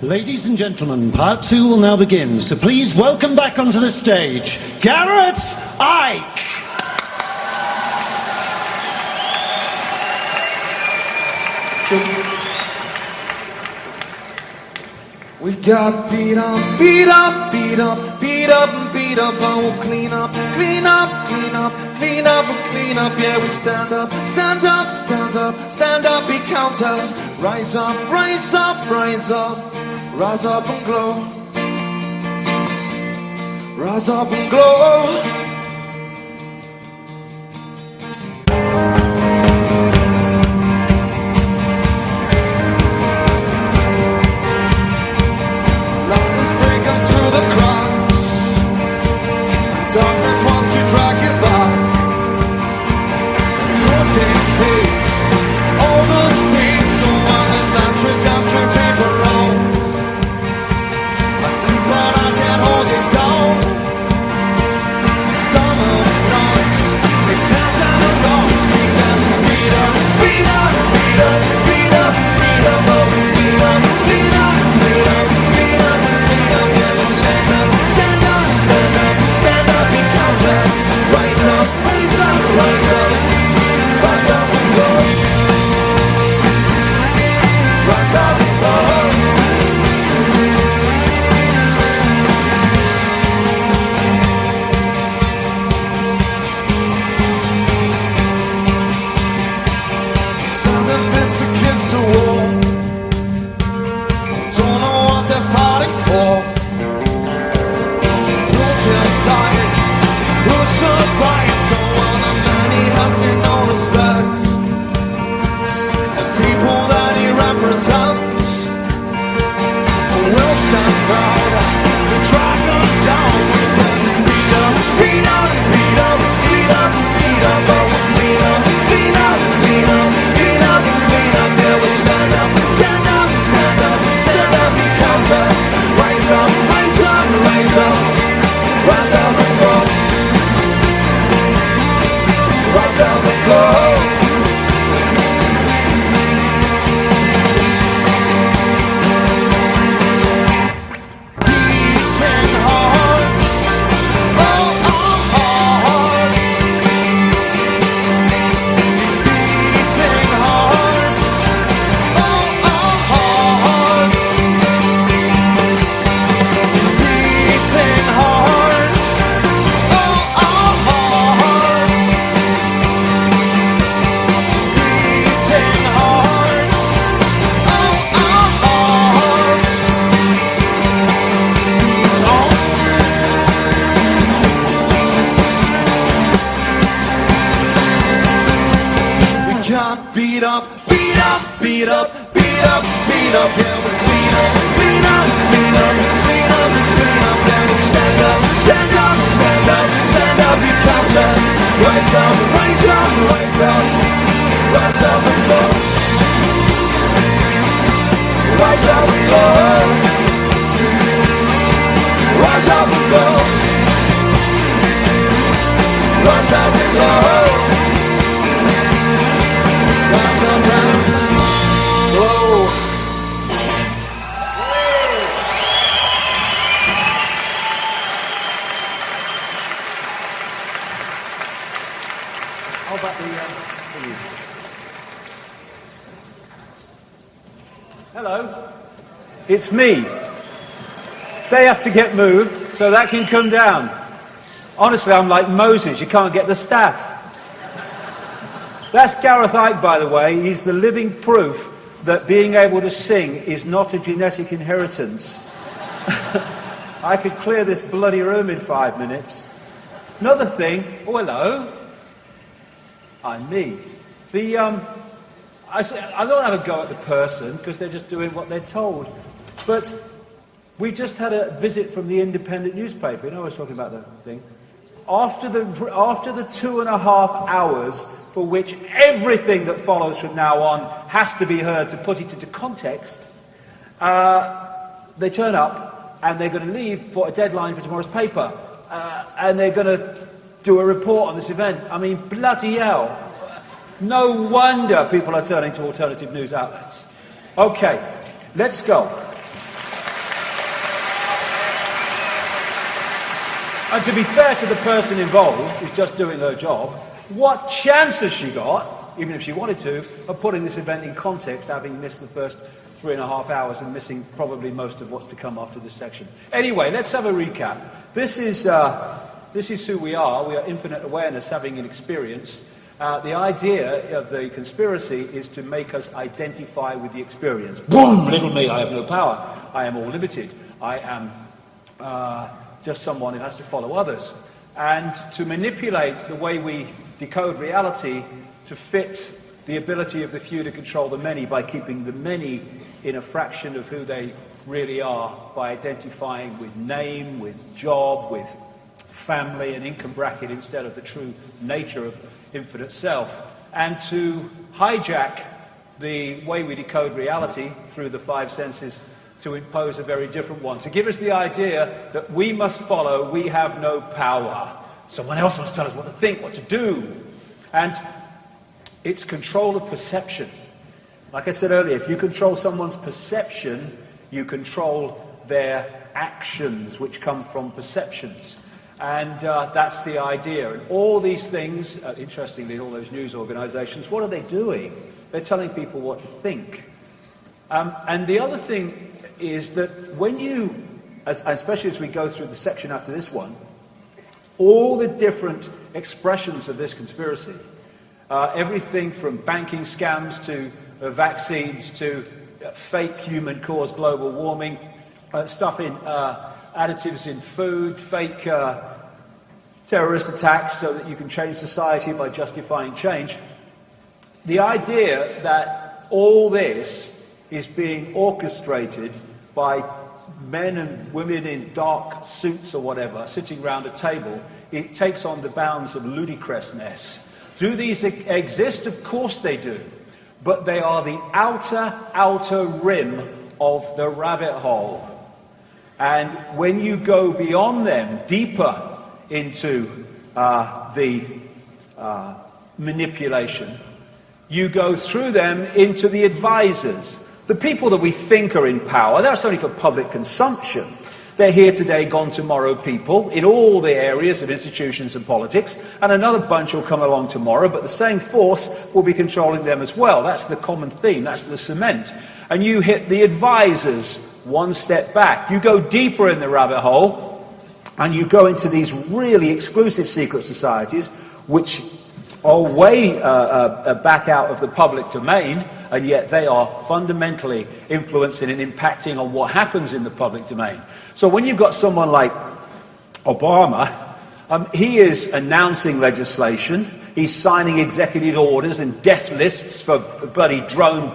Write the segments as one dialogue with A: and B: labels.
A: Ladies and gentlemen, part 2 will now begin, so please welcome back onto the stage, Gareth Icke!
B: We got beat up, beat up, beat up, beat up and beat up, but we'll clean up, clean up, clean up, clean up and clean up. Yeah, we stand up, stand up, stand up, stand up, be counter. Rise up, rise up, rise up, rise up and glow. Rise up and glow. Darkness wants to drag you back, and what it takes, all the stakes. So when there's that trick down through paper roads, I think but I can't hold it down. My stomach knots, they tear down the thoughts. Beat up, beat up, beat up, beat up, beat up, beat up, oh, beat up, beat up, beat up, beat up, beat up, yeah, but stand up, stand up, stand up, stand up. Rise up, rise up, rise up, rise up and go. Rise up and go. Sending bits of kids to war, don't know what they're fighting for. Protest signs, who survives? So while the man he has been no respect, the people that he represents will stand proud. We drag them down, we can beat up, beat up, beat up, beat up, beat up, but we'll clean up, clean up, clean up, clean up, clean up. Yeah, we stand up, stand up, stand up, stand up, we counter. Rise up, rise up, rise up, rise up and go. Rise up and go. Beating hearts, oh, our hearts. Beating hearts, oh, our hearts. Beating hearts, oh, our hearts. Beating hearts, oh, our hearts. So we got beat up, beat up, beat up, beat up, beat up. Yeah, we clean up, clean up, clean up, clean up, clean up. Yeah, we stand up, stand up, stand up, stand up. You counter. Rise up, rise up, rise up, rise up and go. Rise up and go. Rise up and go. Rise up and go. Rise up and go.
A: How about the please?
C: Hello, it's me. They have to get moved so that can come down. Honestly, I'm like Moses, you can't get the staff. That's Gareth Icke, by the way. He's the living proof that being able to sing is not a genetic inheritance. I could clear this bloody room in 5 minutes. Another thing, oh hello, I'm me. I don't have a go at the person because they're just doing what they're told. But we just had a visit from the independent newspaper. You know, I was talking about that thing. After the 2.5 hours for which everything that follows from now on has to be heard to put it into context, they turn up and they're going to leave for a deadline for tomorrow's paper. And they're going to do a report on this event. I mean, bloody hell. No wonder people are turning to alternative news outlets. Okay, let's go. And to be fair to the person involved, who's just doing her job, what chance has she got, even if she wanted to, of putting this event in context, having missed the first 3.5 hours and missing probably most of what's to come after this section? Anyway, let's have a recap. This is who we are. We are infinite awareness having an experience. The idea of the conspiracy is to make us identify with the experience. Boom! Little me, I have no power. I am all limited. I am just someone who has to follow others. And to manipulate the way we decode reality to fit the ability of the few to control the many by keeping the many in a fraction of who they really are, by identifying with name, with job, with family and income bracket instead of the true nature of infinite self, and to hijack the way we decode reality through the 5 senses to impose a very different one, to give us the idea that we must follow, we have no power. Someone else must tell us what to think, what to do. And it's control of perception. Like I said earlier, if you control someone's perception, you control their actions, which come from perceptions. And that's the idea. And all these things, interestingly, all those news organisations, what are they doing? They're telling people what to think. And the other thing is that when you, especially as we go through the section after this one, all the different expressions of this conspiracy, everything from banking scams to vaccines to fake human-caused global warming, stuff in additives in food, fake terrorist attacks so that you can change society by justifying change. The idea that all this is being orchestrated by men and women in dark suits or whatever, sitting round a table, it takes on the bounds of ludicrousness. Do these exist? Of course they do. But they are the outer rim of the rabbit hole. And when you go beyond them, deeper into the manipulation, you go through them into the advisors. The people that we think are in power, that's only for public consumption. They're here today, gone tomorrow people in all the areas of institutions and politics, and another bunch will come along tomorrow, but the same force will be controlling them as well. That's the common theme, that's the cement. And you hit the advisors one step back. You go deeper in the rabbit hole, and you go into these really exclusive secret societies, which are way back out of the public domain, and yet they are fundamentally influencing and impacting on what happens in the public domain. So when you've got someone like Obama, he is announcing legislation, he's signing executive orders and death lists for bloody drone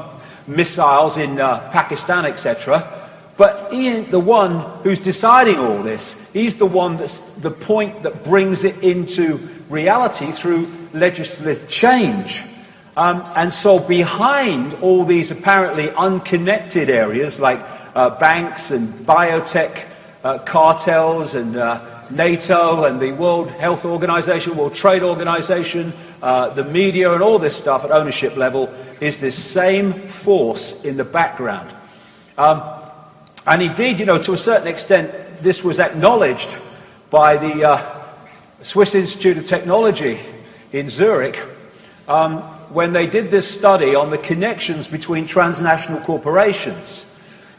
C: missiles in Pakistan, etc. But he ain't the one who's deciding all this. He's the one that's the point that brings it into reality through legislative change. And so behind all these apparently unconnected areas like banks and biotech cartels and NATO and the World Health Organization, World Trade Organization, the media and all this stuff at ownership level is this same force in the background. And indeed, you know, to a certain extent, this was acknowledged by the Swiss Institute of Technology in Zurich when they did this study on the connections between transnational corporations.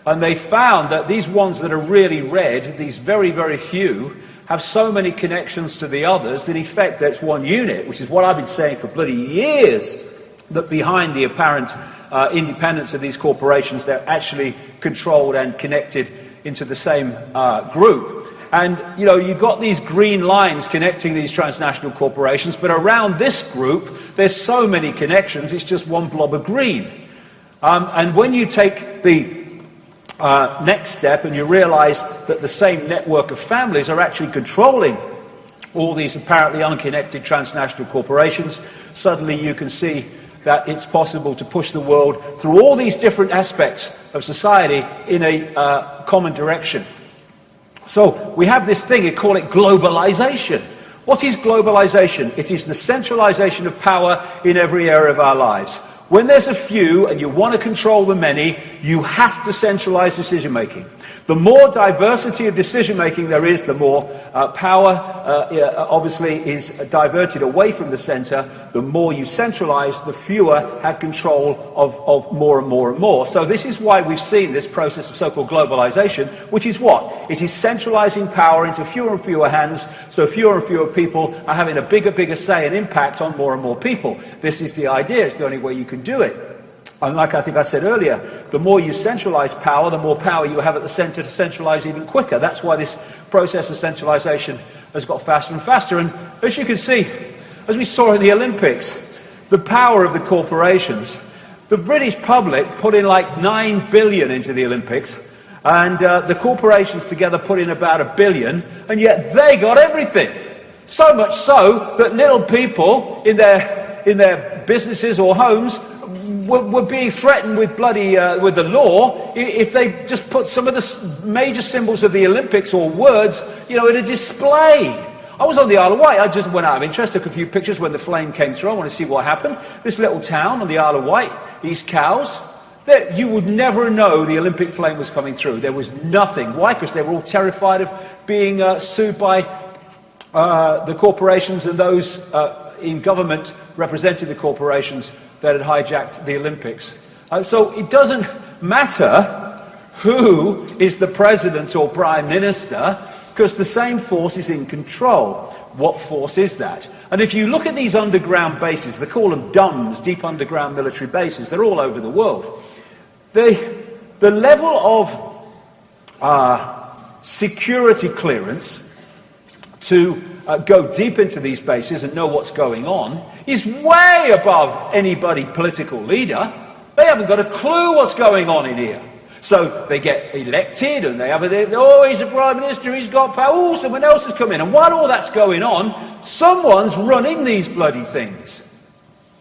C: And they found that these ones that are really red, these very, very few, have so many connections to the others that in effect that's one unit, which is what I've been saying for bloody years, that behind the apparent independence of these corporations, they're actually controlled and connected into the same group. And, you know, you've got these green lines connecting these transnational corporations, but around this group, there's so many connections, it's just one blob of green. And when you take the next step and you realize that the same network of families are actually controlling all these apparently unconnected transnational corporations, suddenly you can see that it's possible to push the world through all these different aspects of society in a common direction. So we have this thing, we call it globalization. What is globalization? It is the centralization of power in every area of our lives. When there's a few and you want to control the many, you have to centralize decision making. The more diversity of decision-making there is, the more power obviously is diverted away from the centre. The more you centralise, the fewer have control of more and more and more. So this is why we've seen this process of so-called globalisation, which is what? It is centralising power into fewer and fewer hands, so fewer and fewer people are having a bigger say and impact on more and more people. This is the idea. It's the only way you can do it. And like I think I said earlier, the more you centralise power, the more power you have at the centre to centralise even quicker. That's why this process of centralisation has got faster and faster. And as you can see, as we saw in the Olympics, the power of the corporations. The British public put in like 9 billion into the Olympics, and the corporations together put in about 1 billion, and yet they got everything. So much so that little people in their businesses or homes were being threatened with with the law if they just put some of the major symbols of the Olympics or words, in a display. I was on the Isle of Wight. I just went out of interest, took a few pictures when the flame came through. I want to see what happened. This little town on the Isle of Wight, East Cowes, you would never know the Olympic flame was coming through. There was nothing. Why? Because they were all terrified of being sued by the corporations and those in government representing the corporations that had hijacked the Olympics. So it doesn't matter who is the president or prime minister, because the same force is in control. What force is that? And if you look at these underground bases, they call them DUMBs, deep underground military bases, they're all over the world. The level of security clearance to go deep into these bases and know what's going on is way above anybody political leader. They haven't got a clue what's going on in here. So they get elected and they have he's a prime minister, he's got power, oh, someone else has come in. And while all that's going on, someone's running these bloody things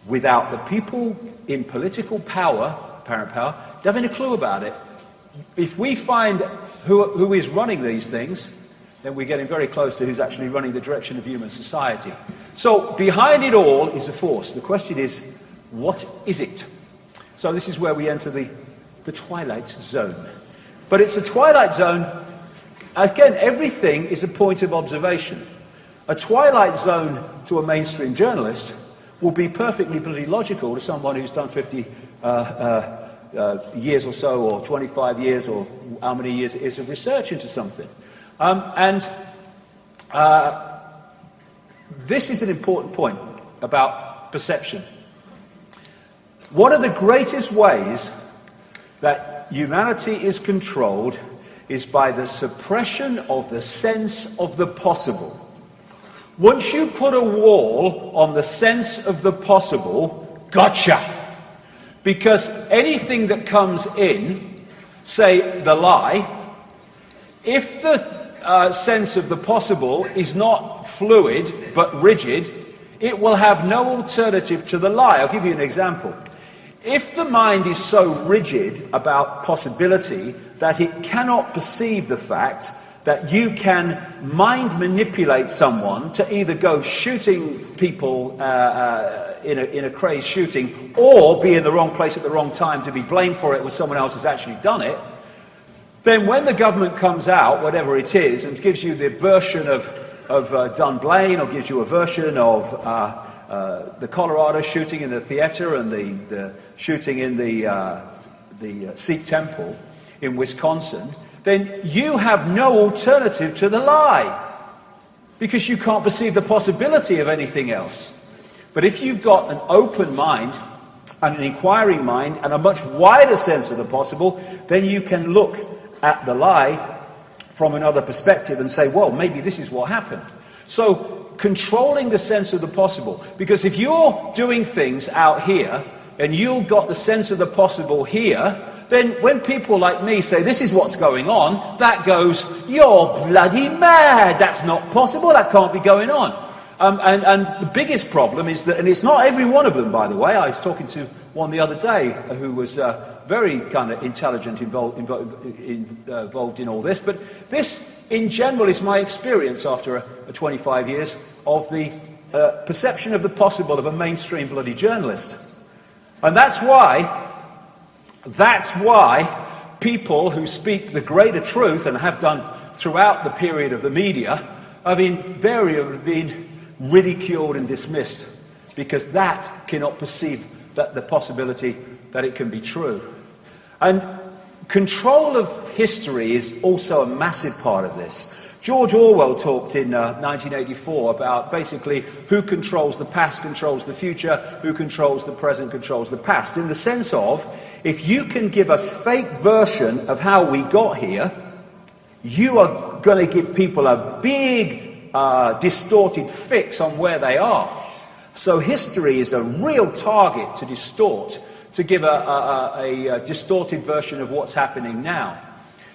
C: without the people in political power, apparent power, having a clue about it. If we find who is running these things, then we're getting very close to who's actually running the direction of human society. So behind it all is a force. The question is, what is it? So this is where we enter the twilight zone. But it's a twilight zone, again, everything is a point of observation. A twilight zone to a mainstream journalist will be perfectly bloody logical to someone who's done 50 years or so, or 25 years, or how many years it is of research into something. This is an important point about perception. One of the greatest ways that humanity is controlled is by the suppression of the sense of the possible. Once you put a wall on the sense of the possible, gotcha! Because anything that comes in, say the lie, if the sense of the possible is not fluid but rigid, it will have no alternative to the lie. I'll give you an example. If the mind is so rigid about possibility that it cannot perceive the fact that you can mind manipulate someone to either go shooting people in a crazed shooting, or be in the wrong place at the wrong time to be blamed for it when someone else has actually done it, then when the government comes out, whatever it is, and gives you the version of Dunblane, or gives you a version of the Colorado shooting in the theater and the shooting in the Sikh temple in Wisconsin, then you have no alternative to the lie, because you can't perceive the possibility of anything else. But if you've got an open mind and an inquiring mind and a much wider sense of the possible, then you can look at the lie from another perspective and say, well, maybe this is what happened. So controlling the sense of the possible, because if you're doing things out here and you've got the sense of the possible here, then when people like me say this is what's going on, that goes, you're bloody mad, that's not possible, that can't be going on. And the biggest problem is that, and it's not every one of them, by the way. I was talking to one the other day who was very kind of intelligent, involved in all this. But this, in general, is my experience after 25 years of the perception of the possible of a mainstream bloody journalist. And that's why people who speak the greater truth and have done throughout the period of the media have invariably been ridiculed and dismissed because that cannot perceive that the possibility that it can be true. And control of history is also a massive part of this. George Orwell talked in 1984 about basically who controls the past controls the future, who controls the present controls the past, in the sense of, if you can give a fake version of how we got here, you are going to give people a big distorted fix on where they are. So history is a real target to distort, to give a distorted version of what's happening now.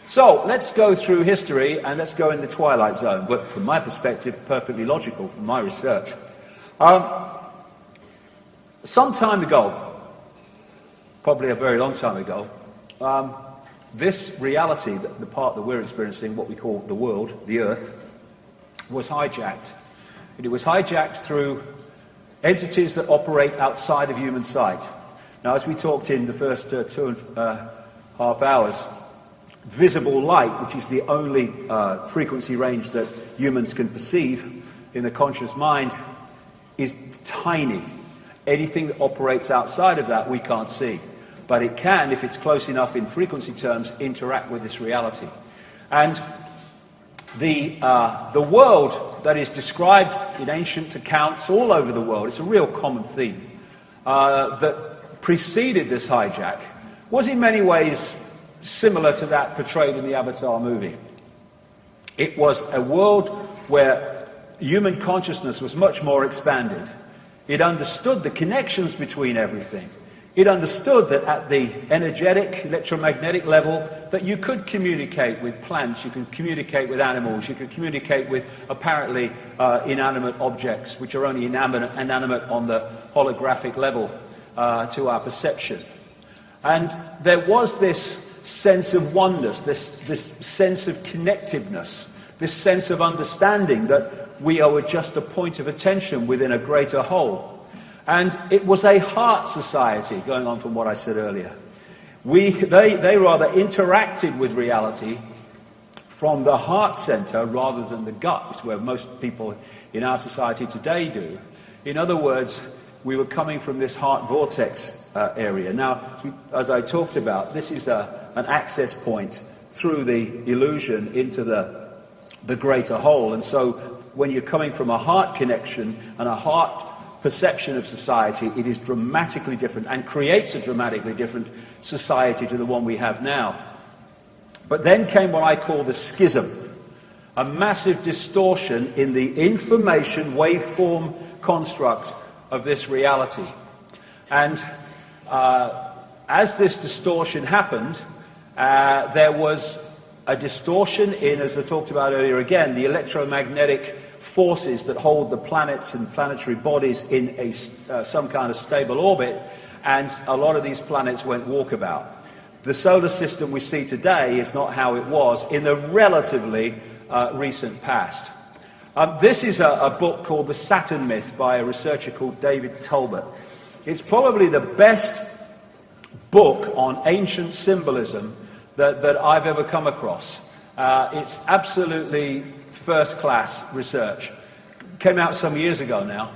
C: So let's go through history and let's go in the twilight zone, but from my perspective, perfectly logical from my research. Some time ago, probably a very long time ago, this reality, the part that we're experiencing, what we call the world, the earth, was hijacked. And it was hijacked through entities that operate outside of human sight. Now, as we talked in the first 2.5 hours, visible light, which is the only frequency range that humans can perceive in the conscious mind, is tiny. Anything that operates outside of that we can't see. But it can, if it's close enough in frequency terms, interact with this reality. And the world that is described in ancient accounts all over the world, it's a real common theme, that preceded this hijack, was in many ways similar to that portrayed in the Avatar movie. It was a world where human consciousness was much more expanded. It understood the connections between everything. It understood that at the energetic, electromagnetic level, that you could communicate with plants, you could communicate with animals, you could communicate with apparently inanimate objects, which are only inanimate on the holographic level to our perception. And there was this sense of oneness, this sense of connectiveness, this sense of understanding that we are just a point of attention within a greater whole. And it was a heart society, going on from what I said earlier. They rather interacted with reality from the heart center rather than the gut, which is where most people in our society today do. In other words, we were coming from this heart vortex area. Now, as I talked about, this is an access point through the illusion into the greater whole. And so when you're coming from a heart connection and a heart perception of society, it is dramatically different and creates a dramatically different society to the one we have now. But then came what I call the schism, a massive distortion in the information waveform construct of this reality. And as this distortion happened, there was a distortion in, as I talked about earlier again, the electromagnetic forces that hold the planets and planetary bodies in a some kind of stable orbit, and a lot of these planets went walkabout. The solar system we see today is not how it was in the relatively recent past. This is a book called The Saturn Myth by a researcher called David Tolbert. It's probably the best book on ancient symbolism that I've ever come across. It's absolutely first-class research. Came out some years ago now.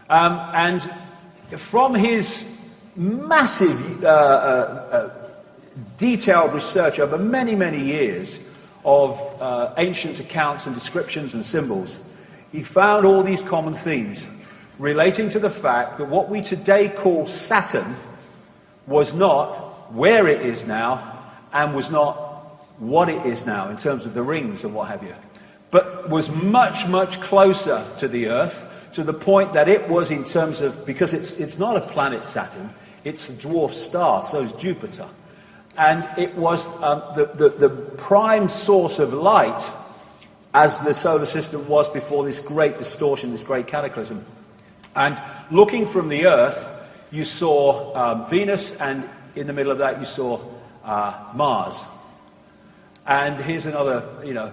C: And from his massive detailed research over many, many years of ancient accounts and descriptions and symbols, he found all these common themes relating to the fact that what we today call Saturn was not where it is now and was not what it is now in terms of the rings and what have you, but was much, much closer to the Earth, to the point that it was in terms of, because it's not a planet Saturn, it's a dwarf star, so is Jupiter. And it was the prime source of light as the solar system was before this great distortion, this great cataclysm. And looking from the Earth, you saw Venus, and in the middle of that you saw Mars. And here's another,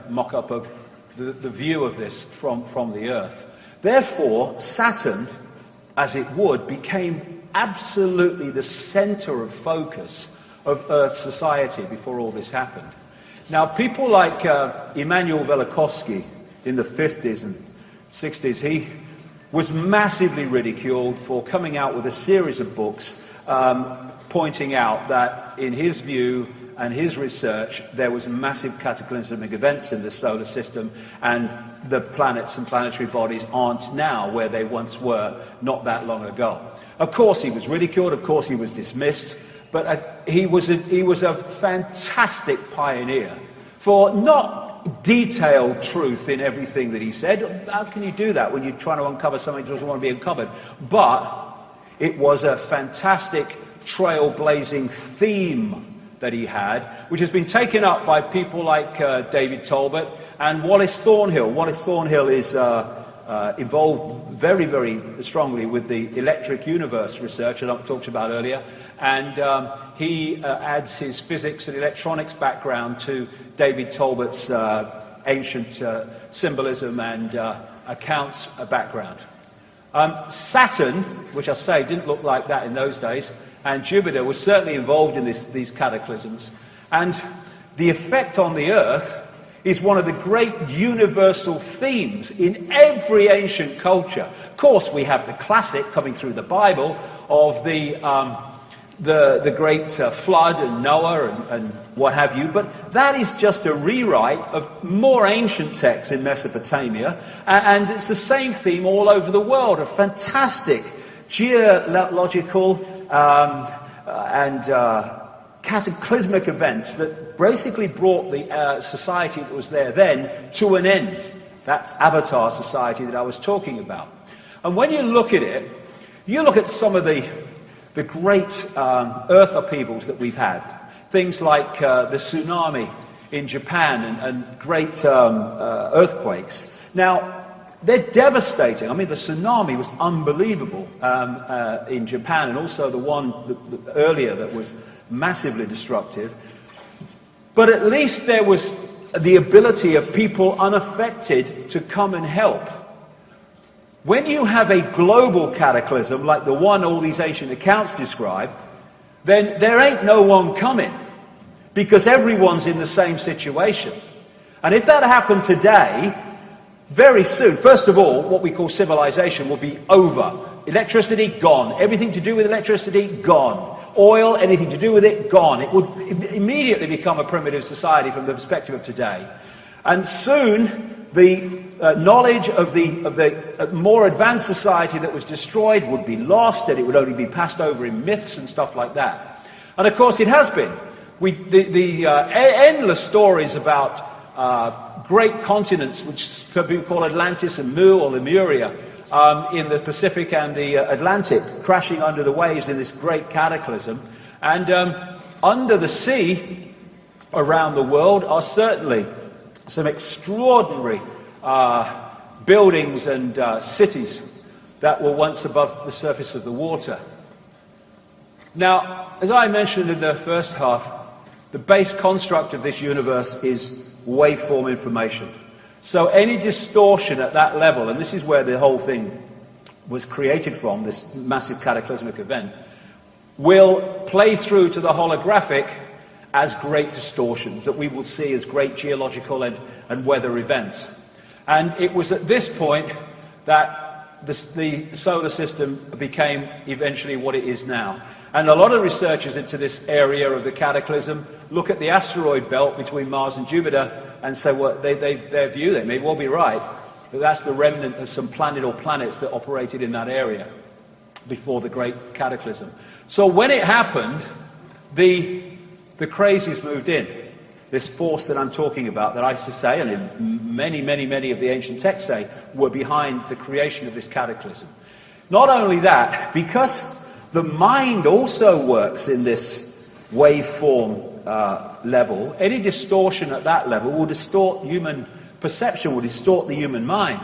C: mock-up of the view of this from the Earth. Therefore, Saturn, as it would, became absolutely the center of focus of Earth society before all this happened. Now, people like Immanuel Velikovsky in the 50s and 60s, he was massively ridiculed for coming out with a series of books pointing out that, in his view and his research, there was massive cataclysmic events in the solar system, and the planets and planetary bodies aren't now where they once were not that long ago. Of course he was ridiculed, of course he was dismissed, but he was a fantastic pioneer for not detailed truth in everything that he said. How can you do that when you're trying to uncover something that doesn't want to be uncovered? But it was a fantastic trailblazing theme that he had, which has been taken up by people like David Talbot and Wallace Thornhill. Wallace Thornhill is involved very, very strongly with the electric universe research that I talked about earlier, and he adds his physics and electronics background to David Talbot's ancient symbolism and accounts background. Saturn, which I say didn't look like that in those days, and Jupiter was certainly involved in these cataclysms. And the effect on the Earth is one of the great universal themes in every ancient culture. Of course, we have the classic coming through the Bible of the great flood and Noah and what have you, but that is just a rewrite of more ancient texts in Mesopotamia, and it's the same theme all over the world, a fantastic geological and cataclysmic events that basically brought the society that was there then to an end. That's Avatar society that I was talking about. And when you look at it, you look at some of the great earth upheavals that we've had. Things like the tsunami in Japan and great earthquakes. Now, they're devastating. I mean, the tsunami was unbelievable in Japan, and also the one earlier that was massively destructive. But at least there was the ability of people unaffected to come and help. When you have a global cataclysm like the one all these ancient accounts describe, then there ain't no one coming, because everyone's in the same situation. And if that happened today, very soon, first of all, what we call civilization will be over. Electricity, gone. Everything to do with electricity, gone. Oil, anything to do with it, gone. It would immediately become a primitive society from the perspective of today. And soon, the knowledge of the more advanced society that was destroyed would be lost, and it would only be passed over in myths and stuff like that. And of course it has been. The endless stories about great continents, which people call Atlantis and Mu or Lemuria, in the Pacific and the Atlantic, crashing under the waves in this great cataclysm. And under the sea around the world are certainly some extraordinary buildings and cities that were once above the surface of the water. Now, as I mentioned in the first half, the base construct of this universe is waveform information. So any distortion at that level, and this is where the whole thing was created from, this massive cataclysmic event, will play through to the holographic as great distortions that we will see as great geological and weather events. And it was at this point that the solar system became eventually what it is now. And a lot of researchers into this area of the cataclysm look at the asteroid belt between Mars and Jupiter and say, well, their view, they may well be right, that that's the remnant of some planet or planets that operated in that area before the great cataclysm. So when it happened, the crazies moved in. This force that I'm talking about, that I say, and many of the ancient texts say, were behind the creation of this cataclysm. Not only that, because the mind also works in this waveform level, any distortion at that level will distort human perception, will distort the human mind.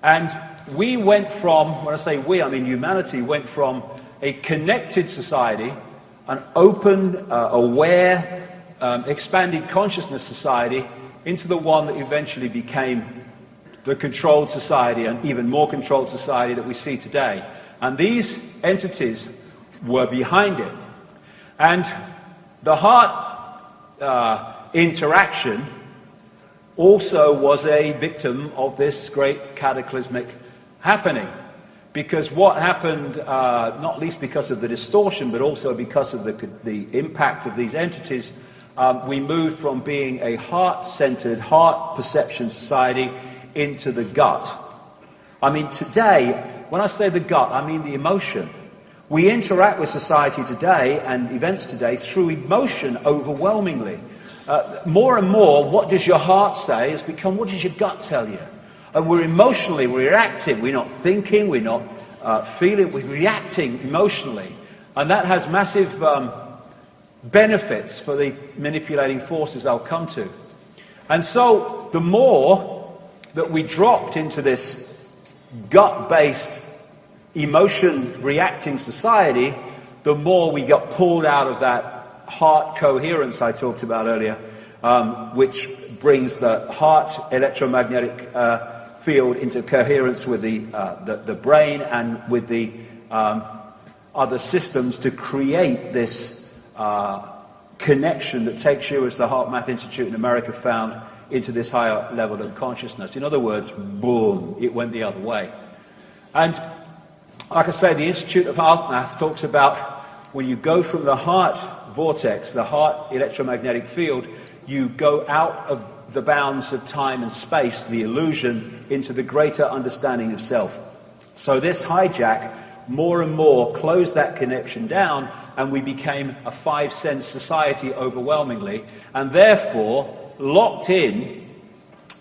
C: And we went from, when I say we, I mean humanity, went from a connected society, an open, aware, expanded consciousness society, into the one that eventually became the controlled society, and even more controlled society that we see today. And these entities were behind it. And The heart interaction also was a victim of this great cataclysmic happening. Because what happened, not least because of the distortion, but also because of the impact of these entities, we moved from being a heart-centered, heart perception society into the gut. I mean, today, when I say the gut, I mean the emotion. We interact with society today and events today through emotion overwhelmingly. More and more, what does your heart say has become, what does your gut tell you? And we're reactive. We're not thinking, we're not feeling, we're reacting emotionally. And that has massive benefits for the manipulating forces I'll come to. And so, the more that we dropped into this gut-based, emotion-reacting society, the more we got pulled out of that heart coherence I talked about earlier, which brings the heart electromagnetic field into coherence with the brain and with the other systems to create this connection that takes you, as the Heart Math Institute in America found, into this higher level of consciousness. In other words, boom, it went the other way. And like I say, the Institute of Heart Math talks about when you go from the heart vortex, the heart electromagnetic field, you go out of the bounds of time and space, the illusion, into the greater understanding of self. So this hijack more and more closed that connection down, and we became a five-sense society overwhelmingly, and therefore locked in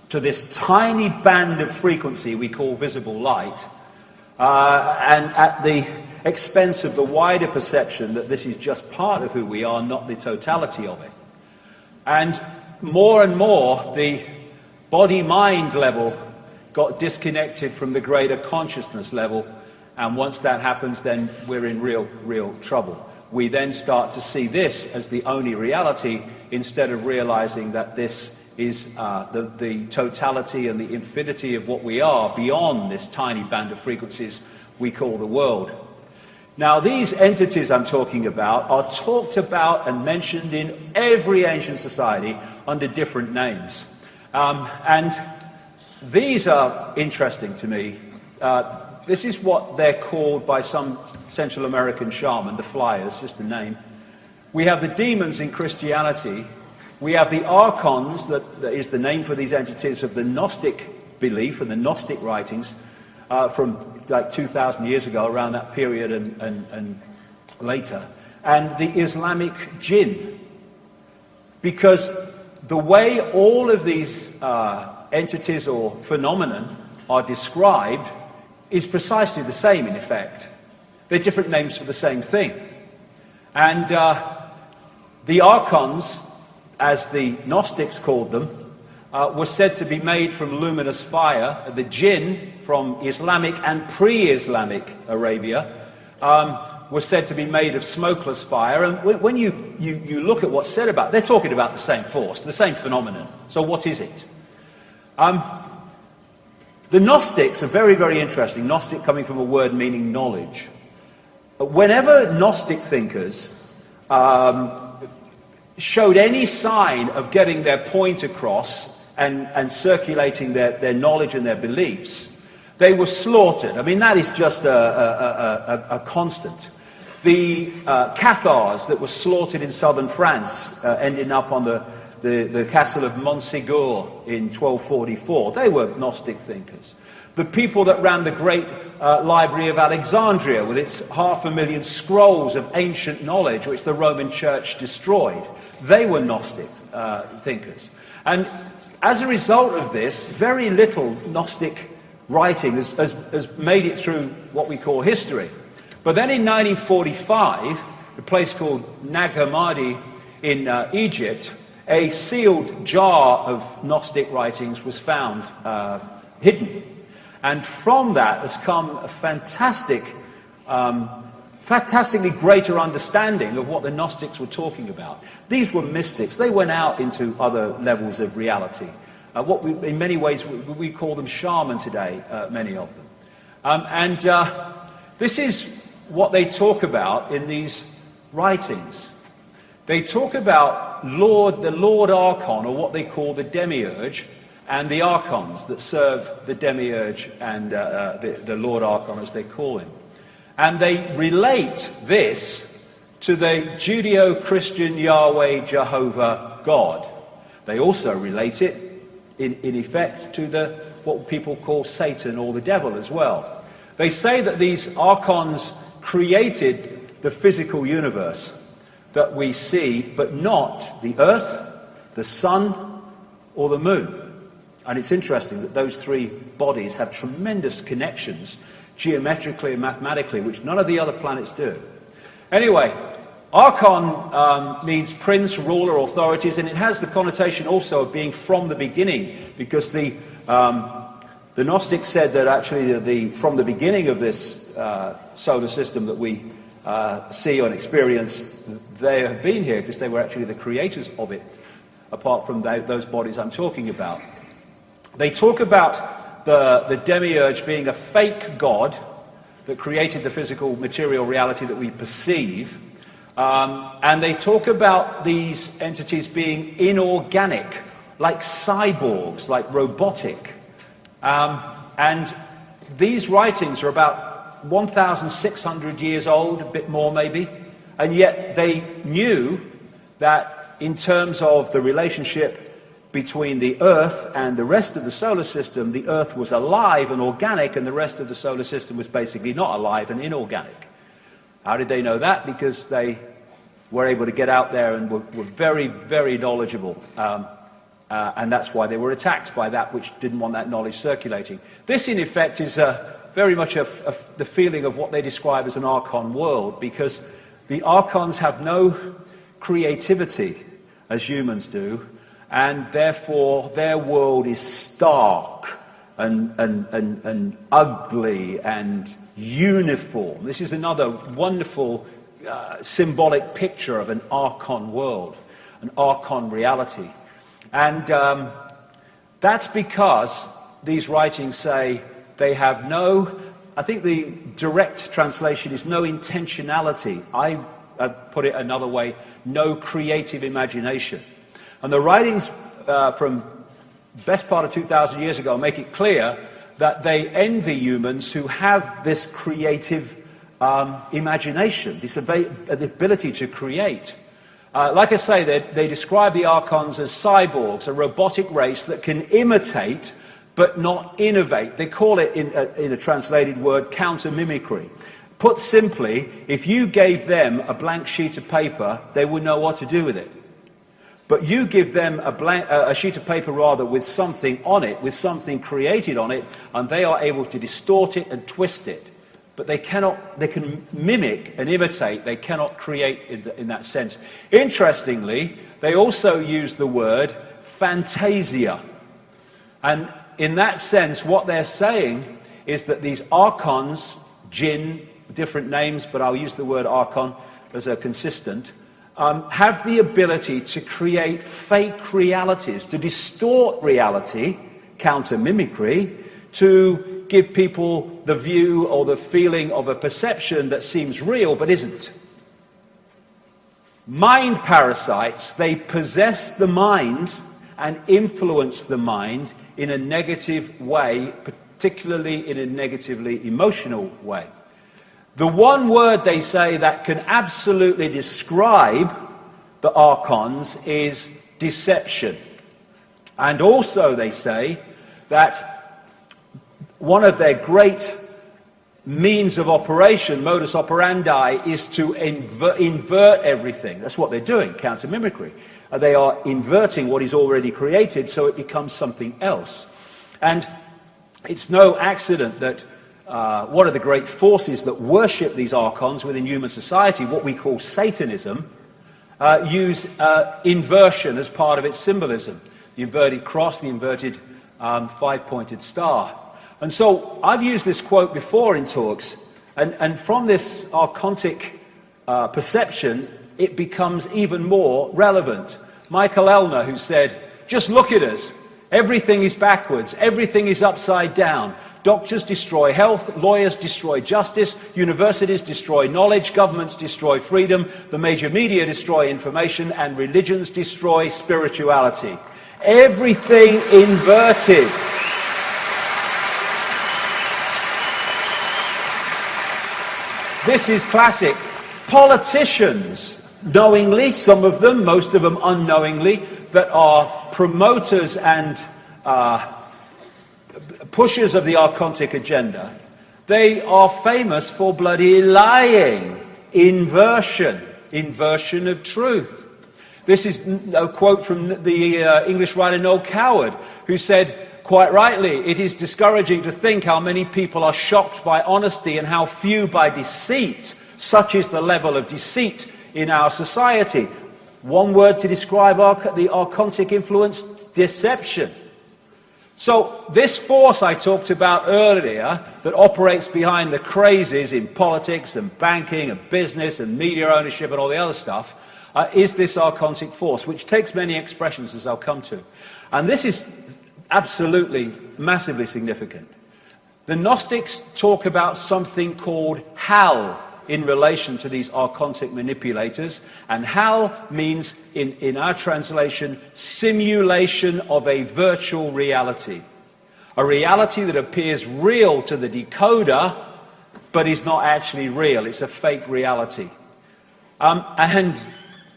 C: to this tiny band of frequency we call visible light, and at the expense of the wider perception that this is just part of who we are, not the totality of it. And more, the body-mind level got disconnected from the greater consciousness level, and once that happens, then we're in real trouble. We then start to see this as the only reality, instead of realizing that this is the totality and the infinity of what we are beyond this tiny band of frequencies we call the world. Now, these entities I'm talking about are talked about and mentioned in every ancient society under different names. And these are interesting to me. This is what they're called by some Central American shaman, the flyers, just a name. We have the demons in Christianity. We have the archons, that is the name for these entities of the Gnostic belief and the Gnostic writings from like 2,000 years ago, around that period and later. And the Islamic jinn. Because the way all of these entities or phenomenon are described is precisely the same, in effect. They're different names for the same thing. And the archons, as the Gnostics called them, were said to be made from luminous fire. The jinn from Islamic and pre-Islamic Arabia were said to be made of smokeless fire. And when you look at what's said about it, they're talking about the same force, the same phenomenon. So what is it? The Gnostics are very, very interesting. Gnostic coming from a word meaning knowledge. Whenever Gnostic thinkers showed any sign of getting their point across and circulating their knowledge and their beliefs, they were slaughtered. I mean, that is just a constant. The Cathars that were slaughtered in southern France, ending up on the castle of Montségur in 1244, they were Gnostic thinkers. The people that ran the great library of Alexandria with its 500,000 scrolls of ancient knowledge which the Roman Church destroyed, they were Gnostic thinkers. And as a result of this, very little Gnostic writing has made it through what we call history. But then in 1945, a place called Nag Hammadi in Egypt, a sealed jar of Gnostic writings was found hidden. And from that has come a fantastically greater understanding of what the Gnostics were talking about. These were mystics. They went out into other levels of reality. In many ways, we call them shaman today, many of them. This is what they talk about in these writings. they talk about the Lord Archon, or what they call the Demiurge, and the Archons that serve the Demiurge and the Lord Archon, as they call him. And they relate this to the Judeo-Christian Yahweh Jehovah God. They also relate it, in effect, to what people call Satan or the devil as well. They say that these Archons created the physical universe that we see, but not the earth, the sun, or the moon. And it's interesting that those three bodies have tremendous connections, geometrically and mathematically, which none of the other planets do. Anyway, Archon means prince, ruler, authorities, and it has the connotation also of being from the beginning, because the Gnostics said that actually from the beginning of this solar system that we see and experience, they have been here because they were actually the creators of it, apart from those bodies I'm talking about. They talk about the Demiurge being a fake god that created the physical material reality that we perceive. And they talk about these entities being inorganic, like cyborgs, like robotic. And these writings are about 1,600 years old, a bit more maybe, and yet they knew that in terms of the relationship between the Earth and the rest of the solar system, the Earth was alive and organic, and the rest of the solar system was basically not alive and inorganic. How did they know that? Because they were able to get out there and were very, very knowledgeable. And that's why they were attacked by that which didn't want that knowledge circulating. This, in effect, is very much the feeling of what they describe as an Archon world, because the Archons have no creativity as humans do, and therefore their world is stark and ugly and uniform. This is another wonderful symbolic picture of an Archon world, an Archon reality. And that's because these writings say they have no, I think the direct translation is no intentionality. I put it another way, no creative imagination. And the writings from best part of 2,000 years ago make it clear that they envy humans who have this creative imagination, this ability to create. Like I say, they describe the Archons as cyborgs, a robotic race that can imitate but not innovate. They call it, in a translated word, counter-mimicry. Put simply, if you gave them a blank sheet of paper, they would know what to do with it. But you give them a sheet of paper, rather, with something on it, with something created on it, and they are able to distort it and twist it. But they can mimic and imitate, they cannot create in that sense. Interestingly, they also use the word fantasia. And in that sense, what they're saying is that these Archons, jinn, different names, but I'll use the word Archon as a consistent, have the ability to create fake realities, to distort reality, counter-mimicry, to give people the view or the feeling of a perception that seems real but isn't. Mind parasites, they possess the mind and influence the mind in a negative way, particularly in a negatively emotional way. The one word they say that can absolutely describe the Archons is deception. And also they say that one of their great means of operation, modus operandi, is to invert everything. That's what they're doing, counter-mimicry. They are inverting what is already created so it becomes something else. And it's no accident that one of the great forces that worship these Archons within human society, what we call Satanism, use inversion as part of its symbolism. The inverted cross, the inverted five-pointed star. And so I've used this quote before in talks, and from this archontic perception, it becomes even more relevant. Michael Elner, who said, "Just look at us. Everything is backwards. Everything is upside down. Doctors destroy health, lawyers destroy justice, universities destroy knowledge, governments destroy freedom, the major media destroy information, and religions destroy spirituality. Everything inverted. This is classic. Politicians, knowingly, some of them, most of them unknowingly, that are promoters and pushers of the archontic agenda, they are famous for bloody lying, inversion of truth. This is a quote from the English writer Noel Coward, who said, quite rightly, it is discouraging to think how many people are shocked by honesty and how few by deceit. Such is the level of deceit in our society. One word to describe the archontic influence: deception. So this force I talked about earlier that operates behind the crazes in politics and banking and business and media ownership and all the other stuff is this archontic force, which takes many expressions, as I'll come to. And this is absolutely, massively significant. The Gnostics talk about something called hell in relation to these archontic manipulators, and hell means, in our translation, simulation of a virtual reality. A reality that appears real to the decoder, but is not actually real. It's a fake reality. And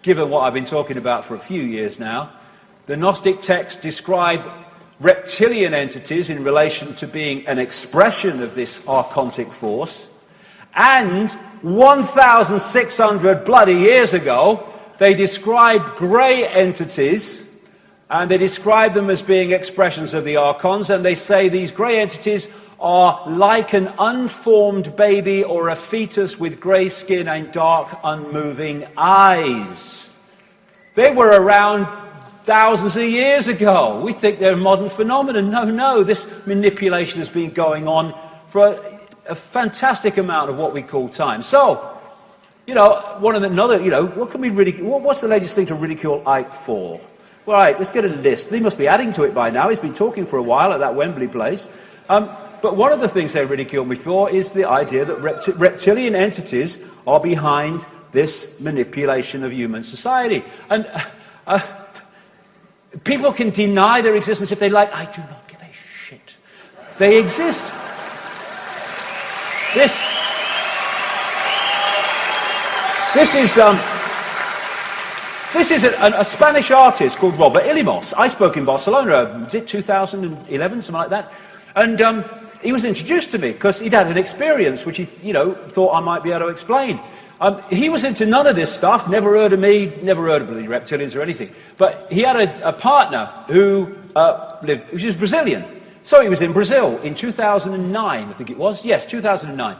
C: given what I've been talking about for a few years now, the Gnostic texts describe reptilian entities in relation to being an expression of this archontic force, and 1,600 bloody years ago, they described grey entities, and they describe them as being expressions of the archons, and they say these grey entities are like an unformed baby or a fetus with grey skin and dark, unmoving eyes. They were around thousands of years ago. We think they're a modern phenomenon. No, this manipulation has been going on for a fantastic amount of what we call time. So, what can we ridicule? What's the latest thing to ridicule Icke for? Well, right, let's get a list. They must be adding to it by now. He's been talking for a while at that Wembley place. But one of the things they ridicule me for is the idea that reptilian entities are behind this manipulation of human society. And people can deny their existence if they like. I do not give a shit. They exist. This is a Spanish artist called Robert Ilimos. I spoke in Barcelona, was it 2011, something like that? And he was introduced to me because he'd had an experience which he, thought I might be able to explain. He was into none of this stuff, never heard of me, never heard of the reptilians or anything. But he had a partner who which was Brazilian. So he was in Brazil in 2009, I think it was. Yes, 2009.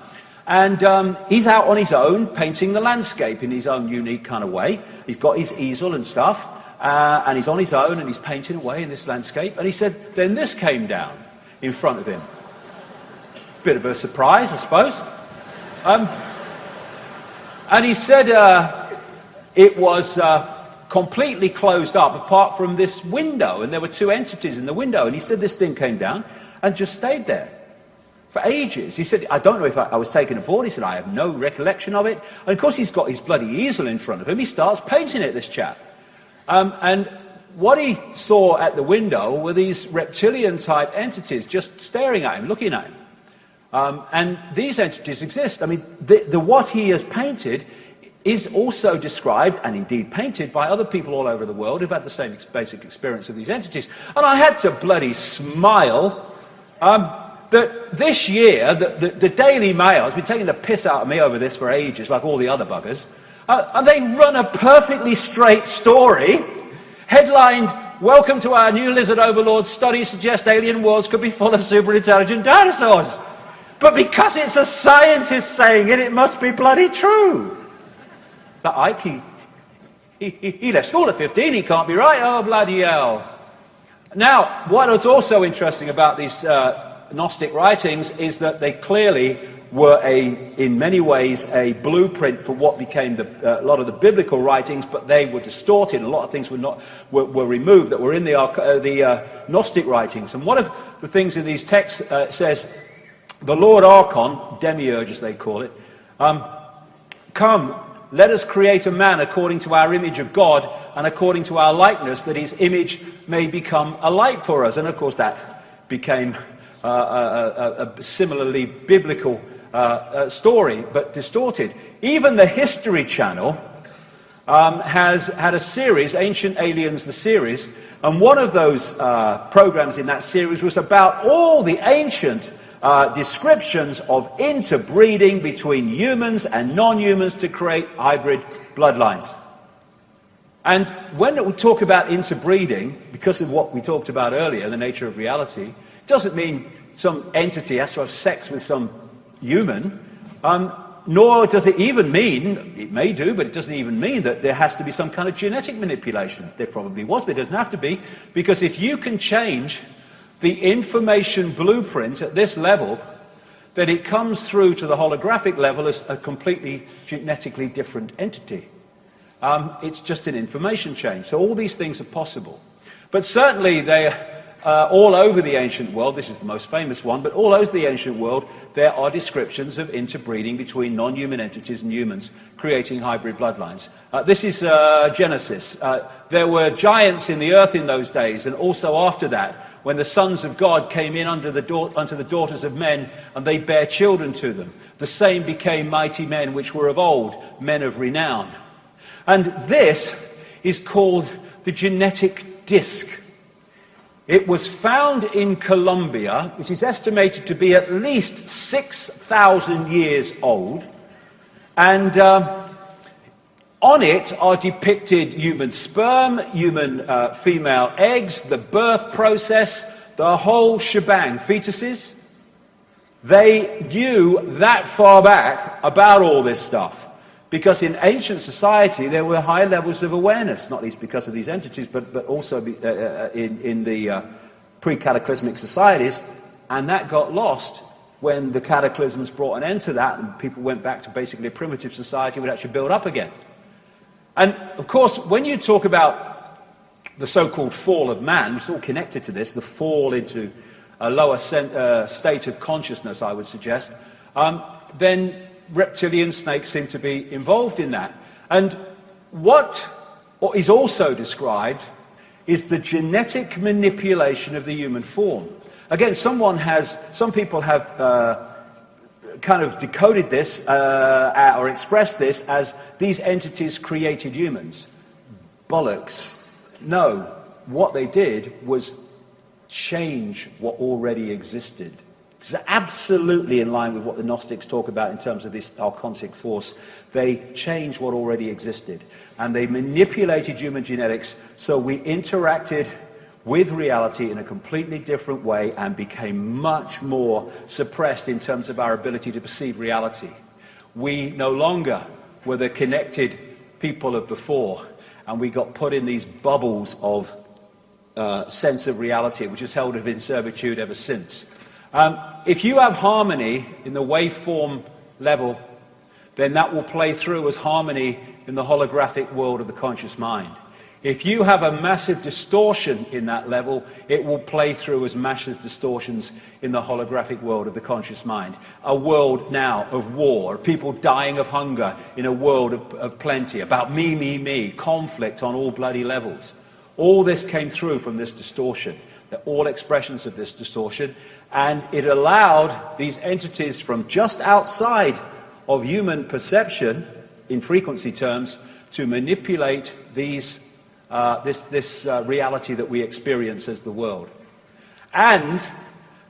C: And he's out on his own, painting the landscape in his own unique kind of way. He's got his easel and stuff, and he's on his own, and he's painting away in this landscape. And he said, then this came down in front of him. Bit of a surprise, I suppose. And he said it was completely closed up apart from this window, and there were two entities in the window. And he said this thing came down and just stayed there for ages. He said, I don't know if I was taken aboard. He said, I have no recollection of it. And of course he's got his bloody easel in front of him. He starts painting it, this chap. And what he saw at the window were these reptilian-type entities just staring at him, looking at him. And these entities exist. I mean, what he has painted is also described, and indeed painted, by other people all over the world who've had the same basic experience of these entities. And I had to bloody smile that this year, the Daily Mail has been taking the piss out of me over this for ages, like all the other buggers. And they run a perfectly straight story, headlined, "Welcome to our new lizard overlord. Studies suggest alien worlds could be full of super intelligent dinosaurs." But because it's a scientist saying it, it must be bloody true. That Icke, he left school at 15, he can't be right. Oh, bloody hell. Now, what is also interesting about these Gnostic writings is that they clearly were in many ways a blueprint for what became a lot of the biblical writings, but they were distorted. A lot of things were removed that were in the Gnostic writings. And one of the things in these texts says, the Lord Archon, demiurge as they call it, come, let us create a man according to our image of God and according to our likeness, that his image may become a light for us. And of course that became a similarly biblical story, but distorted. Even the History Channel has had a series, Ancient Aliens, the series, and one of those programs in that series was about all the ancient descriptions of interbreeding between humans and non-humans to create hybrid bloodlines. And when we talk about interbreeding, because of what we talked about earlier, the nature of reality, it doesn't mean some entity has to have sex with some human, nor does it even mean, it may do, but it doesn't even mean that there has to be some kind of genetic manipulation. There probably was, but it doesn't have to be, because if you can change the information blueprint at this level, then it comes through to the holographic level as a completely genetically different entity. It's just an information change. So all these things are possible. But certainly they all over the ancient world, this is the most famous one, but all over the ancient world, there are descriptions of interbreeding between non-human entities and humans, creating hybrid bloodlines. This is Genesis. There were giants in the earth in those days, and also after that, when the sons of God came in unto the daughters of men, and they bare children to them. The same became mighty men which were of old, men of renown. And this is called the genetic disk. It was found in Colombia, which is estimated to be at least 6,000 years old, and on it are depicted human sperm, human female eggs, the birth process, the whole shebang, fetuses. They knew that far back about all this stuff, because in ancient society there were high levels of awareness, not least because of these entities, but also in the pre-cataclysmic societies, and that got lost when the cataclysms brought an end to that, and people went back to basically a primitive society would actually build up again. And, of course, when you talk about the so-called fall of man, it's all connected to this, the fall into a lower state of consciousness, I would suggest, then reptilian snakes seem to be involved in that. And what is also described is the genetic manipulation of the human form. Again, some people have kind of decoded this or expressed this as these entities created humans. Bollocks. No, what they did was change what already existed. It's absolutely in line with what the Gnostics talk about in terms of this archontic force. They changed what already existed, and they manipulated human genetics so we interacted with reality in a completely different way and became much more suppressed in terms of our ability to perceive reality. We no longer were the connected people of before, and we got put in these bubbles of sense of reality, which has held us in servitude ever since. If you have harmony in the waveform level, then that will play through as harmony in the holographic world of the conscious mind. If you have a massive distortion in that level, it will play through as massive distortions in the holographic world of the conscious mind. A world now of war, people dying of hunger in a world of plenty, about me, conflict on all bloody levels. All this came through from this distortion. They're all expressions of this distortion, and it allowed these entities from just outside of human perception, in frequency terms, to manipulate these this reality that we experience as the world. And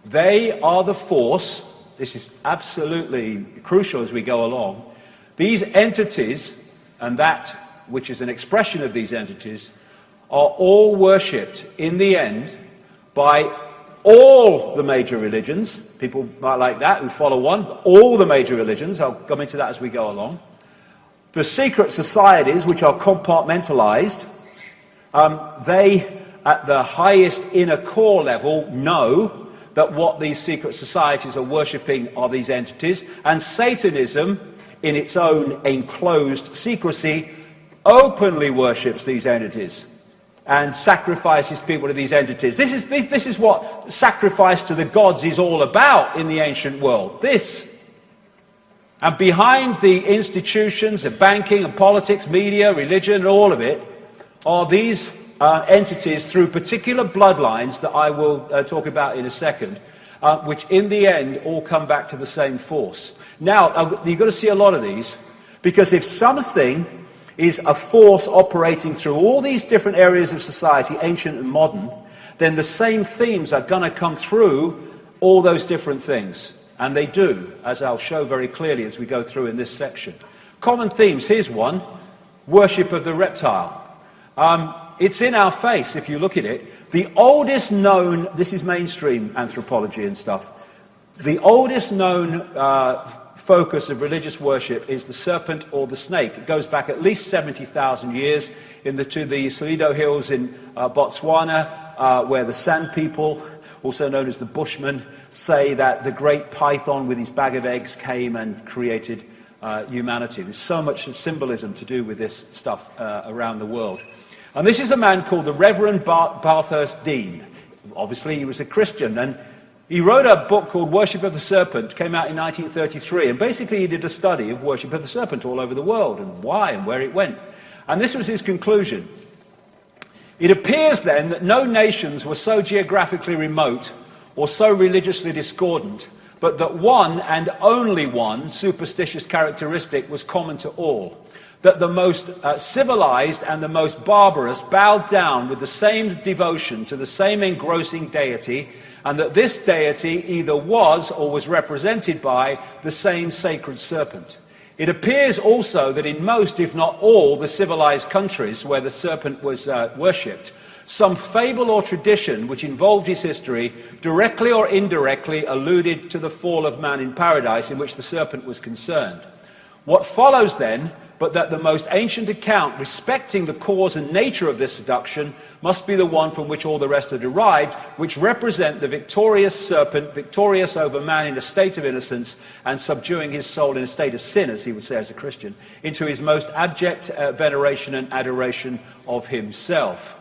C: they are the force, this is absolutely crucial as we go along, these entities, and that which is an expression of these entities, are all worshipped in the end by all the major religions. People might like that, who follow one, but all the major religions, I'll come into that as we go along. The secret societies, which are compartmentalized, they, at the highest inner core level, know that what these secret societies are worshipping are these entities, and Satanism, in its own enclosed secrecy, openly worships these entities and sacrifices people to these entities. This is what sacrifice to the gods is all about in the ancient world. This. And behind the institutions of banking and politics, media, religion, and all of it, are these entities through particular bloodlines that I will talk about in a second, which in the end all come back to the same force. Now, you've got to see a lot of these, because if something is a force operating through all these different areas of society, ancient and modern, then the same themes are going to come through all those different things. And they do, as I'll show very clearly as we go through in this section. Common themes, here's one: worship of the reptile. It's in our face if you look at it. The oldest known, this is mainstream anthropology and stuff, the oldest known focus of religious worship is the serpent or the snake. It goes back at least 70,000 years to the Slido Hills in Botswana, where the San people, also known as the Bushmen, say that the great python with his bag of eggs came and created humanity. There's so much symbolism to do with this stuff around the world. And this is a man called the Reverend Bathurst Dean. Obviously, he was a Christian, and he wrote a book called Worship of the Serpent, came out in 1933, and basically he did a study of worship of the serpent all over the world, and why and where it went. And this was his conclusion. It appears then that no nations were so geographically remote or so religiously discordant, but that one and only one superstitious characteristic was common to all, that the most civilized and the most barbarous bowed down with the same devotion to the same engrossing deity, and that this deity either was or was represented by the same sacred serpent. It appears also that in most, if not all, the civilized countries where the serpent was worshipped, some fable or tradition which involved his history directly or indirectly alluded to the fall of man in paradise in which the serpent was concerned. What follows then, but that the most ancient account respecting the cause and nature of this seduction must be the one from which all the rest are derived, which represent the victorious serpent, victorious over man in a state of innocence, and subduing his soul in a state of sin, as he would say as a Christian, into his most abject veneration and adoration of himself.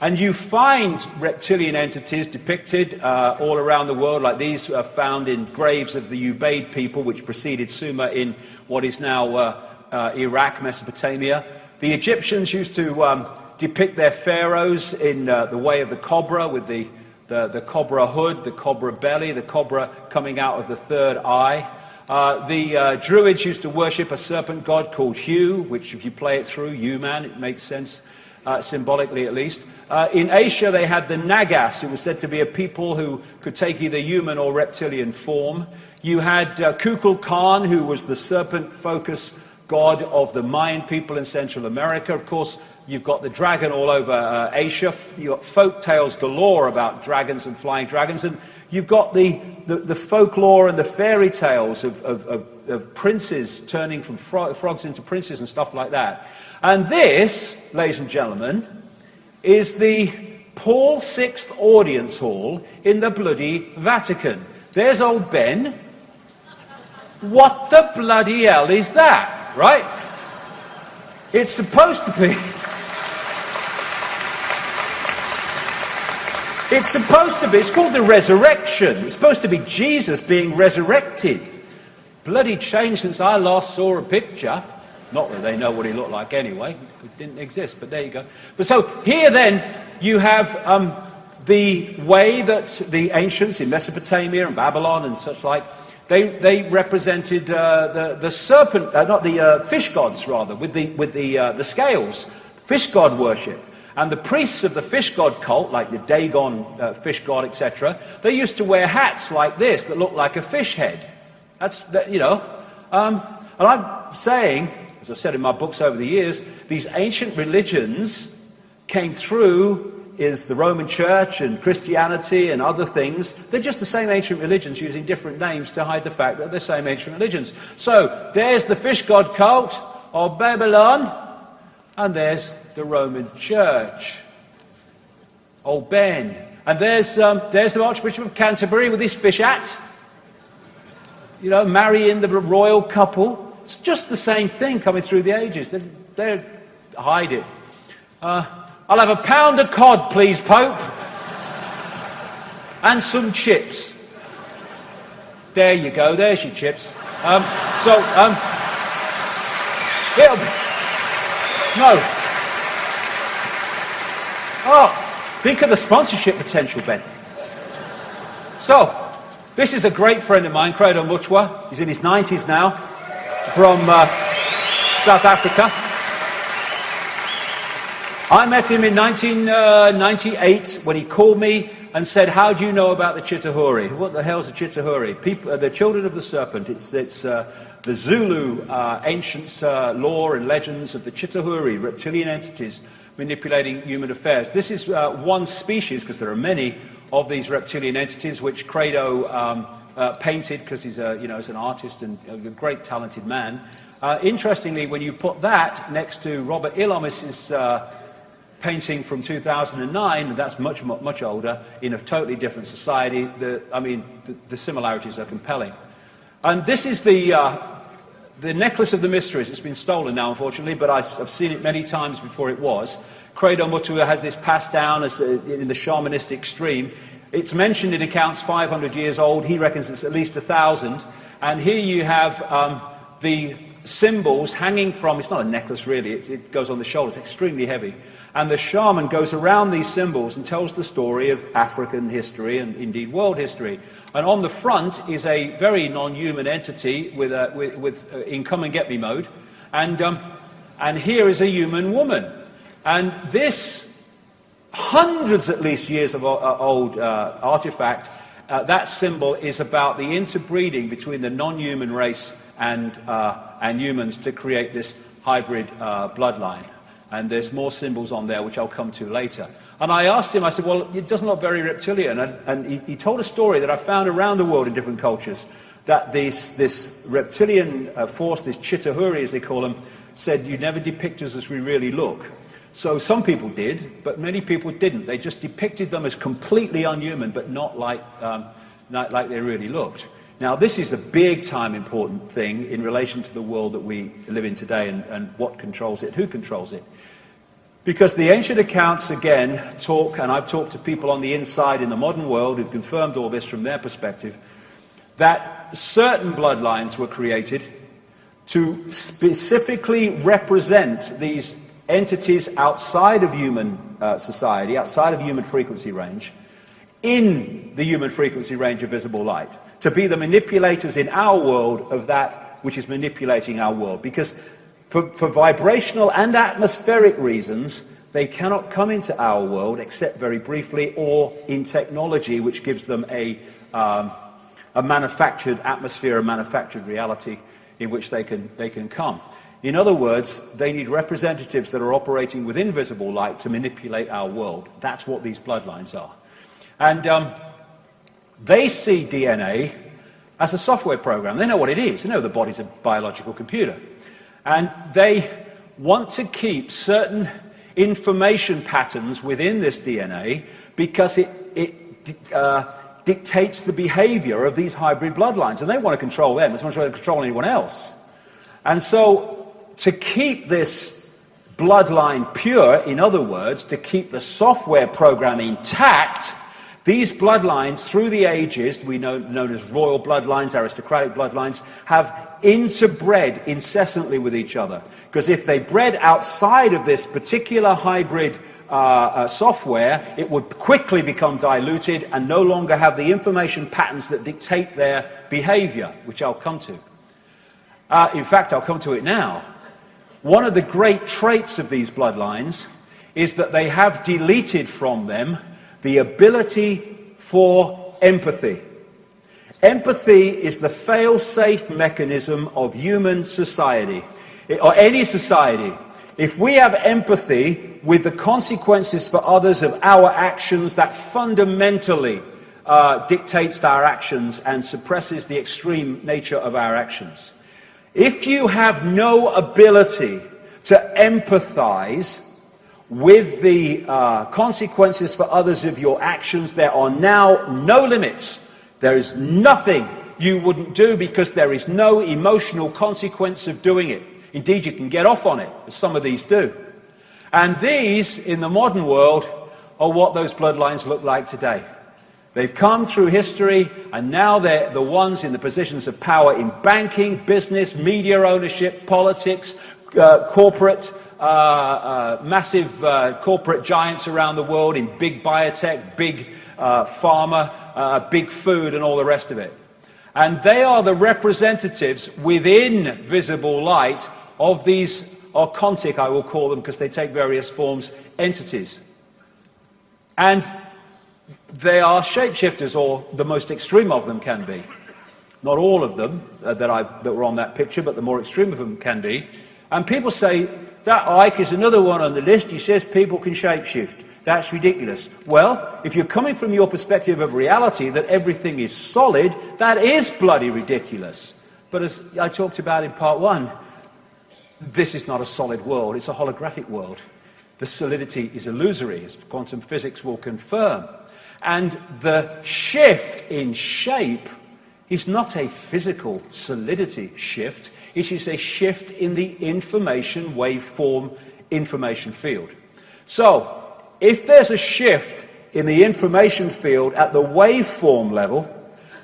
C: And you find reptilian entities depicted all around the world, like these are found in graves of the Ubaid people, which preceded Sumer in what is now Iraq, Mesopotamia. The Egyptians used to depict their pharaohs in the way of the cobra, with the cobra hood, the cobra belly, the cobra coming out of the third eye. The Druids used to worship a serpent god called Hu, which if you play it through, Hu-Man, it makes sense, symbolically at least. In Asia they had the Nagas, who was said to be a people who could take either human or reptilian form. You had Kukulkan, who was the serpent-focused god of the Mayan people in Central America. Of course, you've got the dragon all over Asia. You've got folk tales galore about dragons and flying dragons. And you've got the folklore and the fairy tales of princes turning from frogs into princes and stuff like that. And this, ladies and gentlemen, is the Paul VI audience hall in the bloody Vatican. There's old Ben. What the bloody hell is that? Right? It's supposed to be... It's called the resurrection. It's supposed to be Jesus being resurrected. Bloody changed since I last saw a picture. Not that they know what he looked like anyway. It didn't exist, but there you go. But so here then you have the way that the ancients in Mesopotamia and Babylon and such like, they represented the serpent, not the fish gods rather, with the scales, fish god worship. And the priests of the fish god cult, like the Dagon fish god, etc., they used to wear hats like this that looked like a fish head. And I'm saying, as I've said in my books over the years, these ancient religions came through is the Roman Church and Christianity and other things. They're just the same ancient religions using different names to hide the fact that they're the same ancient religions. So there's the fish god cult of Babylon, and there's the Roman Church. Old Ben. And there's the Archbishop of Canterbury with his fish hat. You know, marrying the royal couple. It's just the same thing coming through the ages. They hide it. I'll have a pound of cod, please, Pope. And some chips. There you go, there's your chips. Think of the sponsorship potential, Ben. So, this is a great friend of mine, Credo Muchwa. He's in his 90s now, from South Africa. I met him in 1998 when he called me and said, "How do you know about the Chitahuri?" What the hell's a Chitahuri? People, the children of the serpent. It's the Zulu ancient lore and legends of the Chitahuri, reptilian entities manipulating human affairs. This is one species, because there are many of these reptilian entities, which Credo painted, because he's he's an artist and a great talented man. Interestingly, when you put that next to Robert Ilomis's painting from 2009, and that's much older, in a totally different society, the similarities are compelling. And this is the necklace of the mysteries. It's been stolen now, unfortunately, but I've seen it many times before it was. Credo Mutua had this passed down as in the shamanistic stream. It's mentioned in accounts 500 years old. He reckons it's at least 1,000. And here you have the symbols hanging from, it's not a necklace really, it goes on the shoulder, it's extremely heavy. And the shaman goes around these symbols and tells the story of African history and indeed world history. And on the front is a very non-human entity with in come and get me mode. And here is a human woman. And this, hundreds at least years of old artifact, that symbol is about the interbreeding between the non-human race and humans to create this hybrid bloodline. And there's more symbols on there, which I'll come to later. And I asked him, I said, well, it doesn't look very reptilian. And he told a story that I found around the world in different cultures, that this reptilian force, this Chitahuri as they call them, said, you never depict us as we really look. So some people did, but many people didn't. They just depicted them as completely unhuman, but not like they really looked. Now, this is a big-time important thing in relation to the world that we live in today and what controls it, who controls it. Because the ancient accounts, again, talk, and I've talked to people on the inside in the modern world who've confirmed all this from their perspective, that certain bloodlines were created to specifically represent these entities outside of human society, outside of human frequency range, in the human frequency range of visible light, to be the manipulators in our world of that which is manipulating our world. Because for vibrational and atmospheric reasons, they cannot come into our world except very briefly, or in technology which gives them a manufactured atmosphere, a manufactured reality in which they can come. In other words, they need representatives that are operating within visible light to manipulate our world. That's what these bloodlines are. And they see DNA as a software program. They know what it is. They know the body's a biological computer. And they want to keep certain information patterns within this DNA because it dictates the behavior of these hybrid bloodlines. And they want to control them as much as they control anyone else. And so to keep this bloodline pure, in other words, to keep the software program intact, these bloodlines, through the ages, known as royal bloodlines, aristocratic bloodlines, have interbred incessantly with each other. Because if they bred outside of this particular hybrid software, it would quickly become diluted and no longer have the information patterns that dictate their behavior, which I'll come to. In fact, I'll come to it now. One of the great traits of these bloodlines is that they have deleted from them the ability for empathy. Empathy is the fail-safe mechanism of human society, or any society. If we have empathy with the consequences for others of our actions, that fundamentally dictates our actions and suppresses the extreme nature of our actions. If you have no ability to empathize with the consequences for others of your actions. There are now no limits. There is nothing you wouldn't do because there is no emotional consequence of doing it. Indeed, you can get off on it, as some of these do. And these, in the modern world, are what those bloodlines look like today. They've come through history, and now they're the ones in the positions of power in banking, business, media ownership, politics, corporate, massive corporate giants around the world in big biotech, big pharma, big food, and all the rest of it. And they are the representatives within visible light of these archontic, I will call them, because they take various forms, entities. And they are shapeshifters, or the most extreme of them can be. Not all of them that were on that picture, but the more extreme of them can be. And people say, that Icke is another one on the list. He says people can shapeshift. That's ridiculous. Well, if you're coming from your perspective of reality, that everything is solid, that is bloody ridiculous. But as I talked about in part one, this is not a solid world. It's a holographic world. The solidity is illusory, as quantum physics will confirm. And the shift in shape is not a physical solidity shift. It is a shift in the information waveform information field. So, if there's a shift in the information field at the waveform level,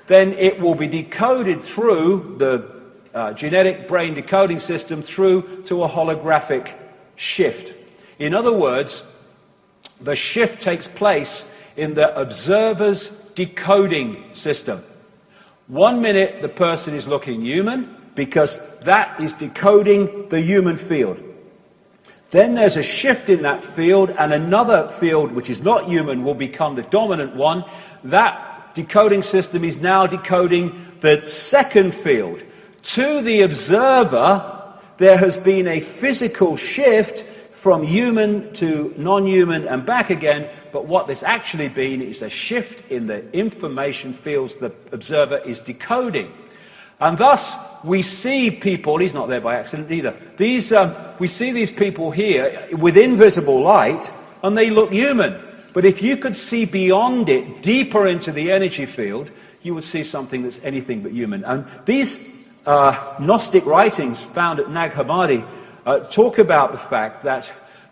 C: then it will be decoded through the genetic brain decoding system through to a holographic shift. In other words, the shift takes place in the observer's decoding system. 1 minute the person is looking human because that is decoding the human field. Then there's a shift in that field, and another field which is not human will become the dominant one. That decoding system is now decoding the second field. To the observer, there has been a physical shift from human to non-human and back again, but what there's actually been is a shift in the information fields the observer is decoding. And thus, we see people, he's not there by accident either, we see these people here with invisible light, and they look human. But if you could see beyond it, deeper into the energy field, you would see something that's anything but human. And these Gnostic writings found at Nag Hammadi talk about the fact that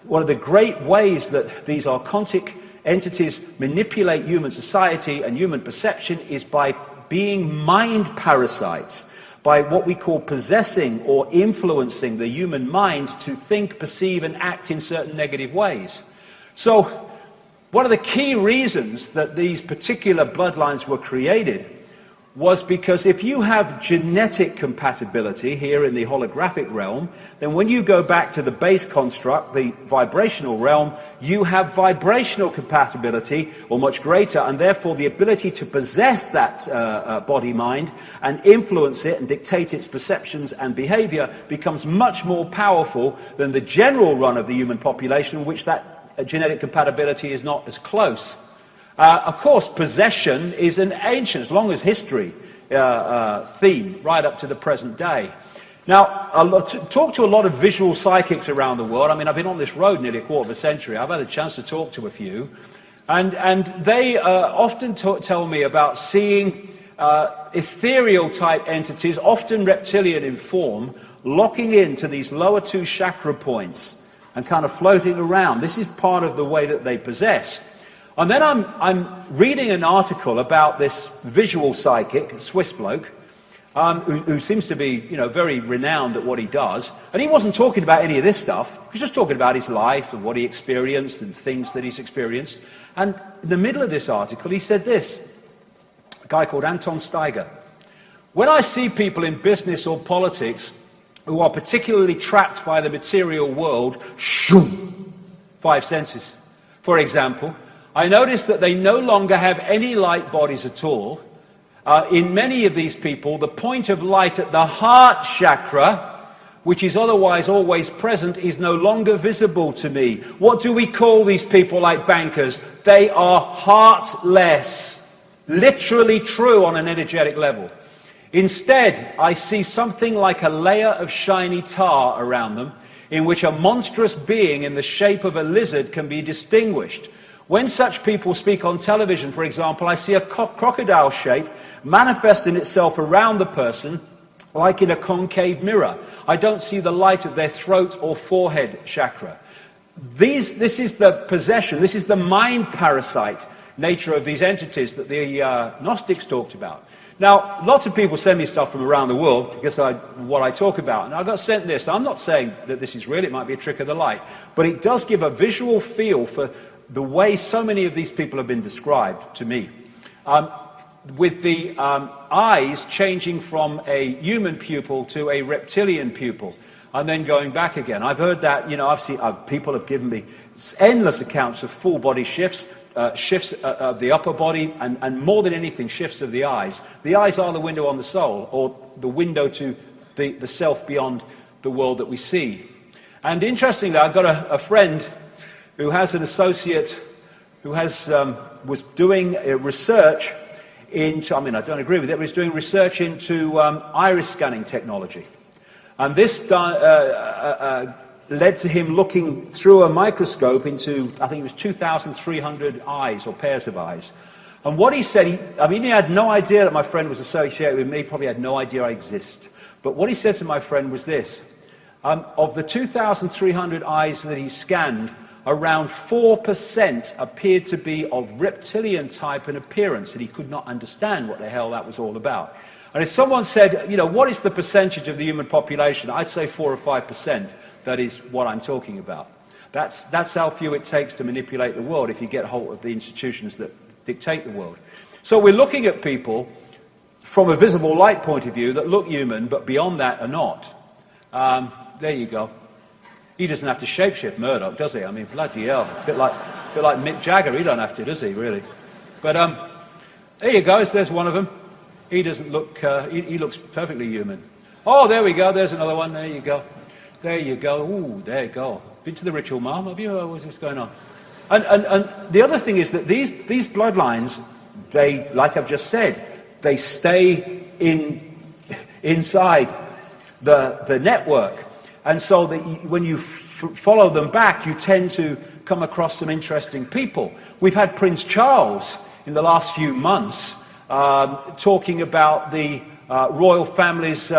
C: one of the great ways that these archontic entities manipulate human society and human perception is by being mind parasites, by what we call possessing or influencing the human mind to think, perceive, and act in certain negative ways. So, one of the key reasons that these particular bloodlines were created was because if you have genetic compatibility here in the holographic realm, then when you go back to the base construct, the vibrational realm, you have vibrational compatibility, or much greater, and therefore the ability to possess that body-mind and influence it and dictate its perceptions and behavior becomes much more powerful than the general run of the human population, which that genetic compatibility is not as close. Of course, possession is an ancient, as long as history, theme, right up to the present day. Now, talk to a lot of visual psychics around the world. I mean, I've been on this road nearly a quarter of a century. I've had a chance to talk to a few. And they often tell me about seeing ethereal-type entities, often reptilian in form, locking into these lower two chakra points and kind of floating around. This is part of the way that they possess. And then I'm reading an article about this visual psychic, a Swiss bloke, who seems to be, very renowned at what he does. And he wasn't talking about any of this stuff. He was just talking about his life and what he experienced and things that he's experienced. And in the middle of this article, he said this, a guy called Anton Steiger. When I see people in business or politics who are particularly trapped by the material world, five senses, for example, I notice that they no longer have any light bodies at all. In many of these people, the point of light at the heart chakra, which is otherwise always present, is no longer visible to me. What do we call these people like bankers? They are heartless. Literally true on an energetic level. Instead, I see something like a layer of shiny tar around them. in which a monstrous being in the shape of a lizard can be distinguished. When such people speak on television, for example, I see a crocodile shape manifesting itself around the person like in a concave mirror. I don't see the light of their throat or forehead chakra. This is the possession, this is the mind parasite nature of these entities that the Gnostics talked about. Now, lots of people send me stuff from around the world because what I talk about. And I got sent this. I'm not saying that this is real, it might be a trick of the light. But it does give a visual feel for the way so many of these people have been described to me. With the eyes changing from a human pupil to a reptilian pupil, and then going back again. I've heard that, I've seen, people have given me endless accounts of full body shifts, shifts of the upper body, and more than anything, shifts of the eyes. The eyes are the window on the soul, or the window to the self beyond the world that we see. And interestingly, I've got a friend who has an associate who was doing research into, I don't agree with it, but he's doing research into iris scanning technology. And this led to him looking through a microscope into, I think it was 2,300 eyes or pairs of eyes. And what he said, he had no idea that my friend was associated with me, probably had no idea I exist. But what he said to my friend was this: of the 2,300 eyes that he scanned, around 4% appeared to be of reptilian type and appearance, and he could not understand what the hell that was all about. And if someone said, what is the percentage of the human population? I'd say 4 or 5%. That is what I'm talking about. That's how few it takes to manipulate the world if you get hold of the institutions that dictate the world. So we're looking at people from a visible light point of view that look human, but beyond that are not. There you go. He doesn't have to shapeshift Murdoch, does he? Bloody hell. A bit like Mick Jagger. He don't have to, does he, really? But there you go. There's one of them. He doesn't look, he looks perfectly human. Oh, there we go. There's another one. There you go. There you go. Ooh, there you go. Been to the ritual, Mum? Have you? What's going on? And the other thing is that these bloodlines, they, like I've just said, they stay inside the network. And so that when you follow them back, you tend to come across some interesting people. We've had Prince Charles in the last few months talking about the royal family's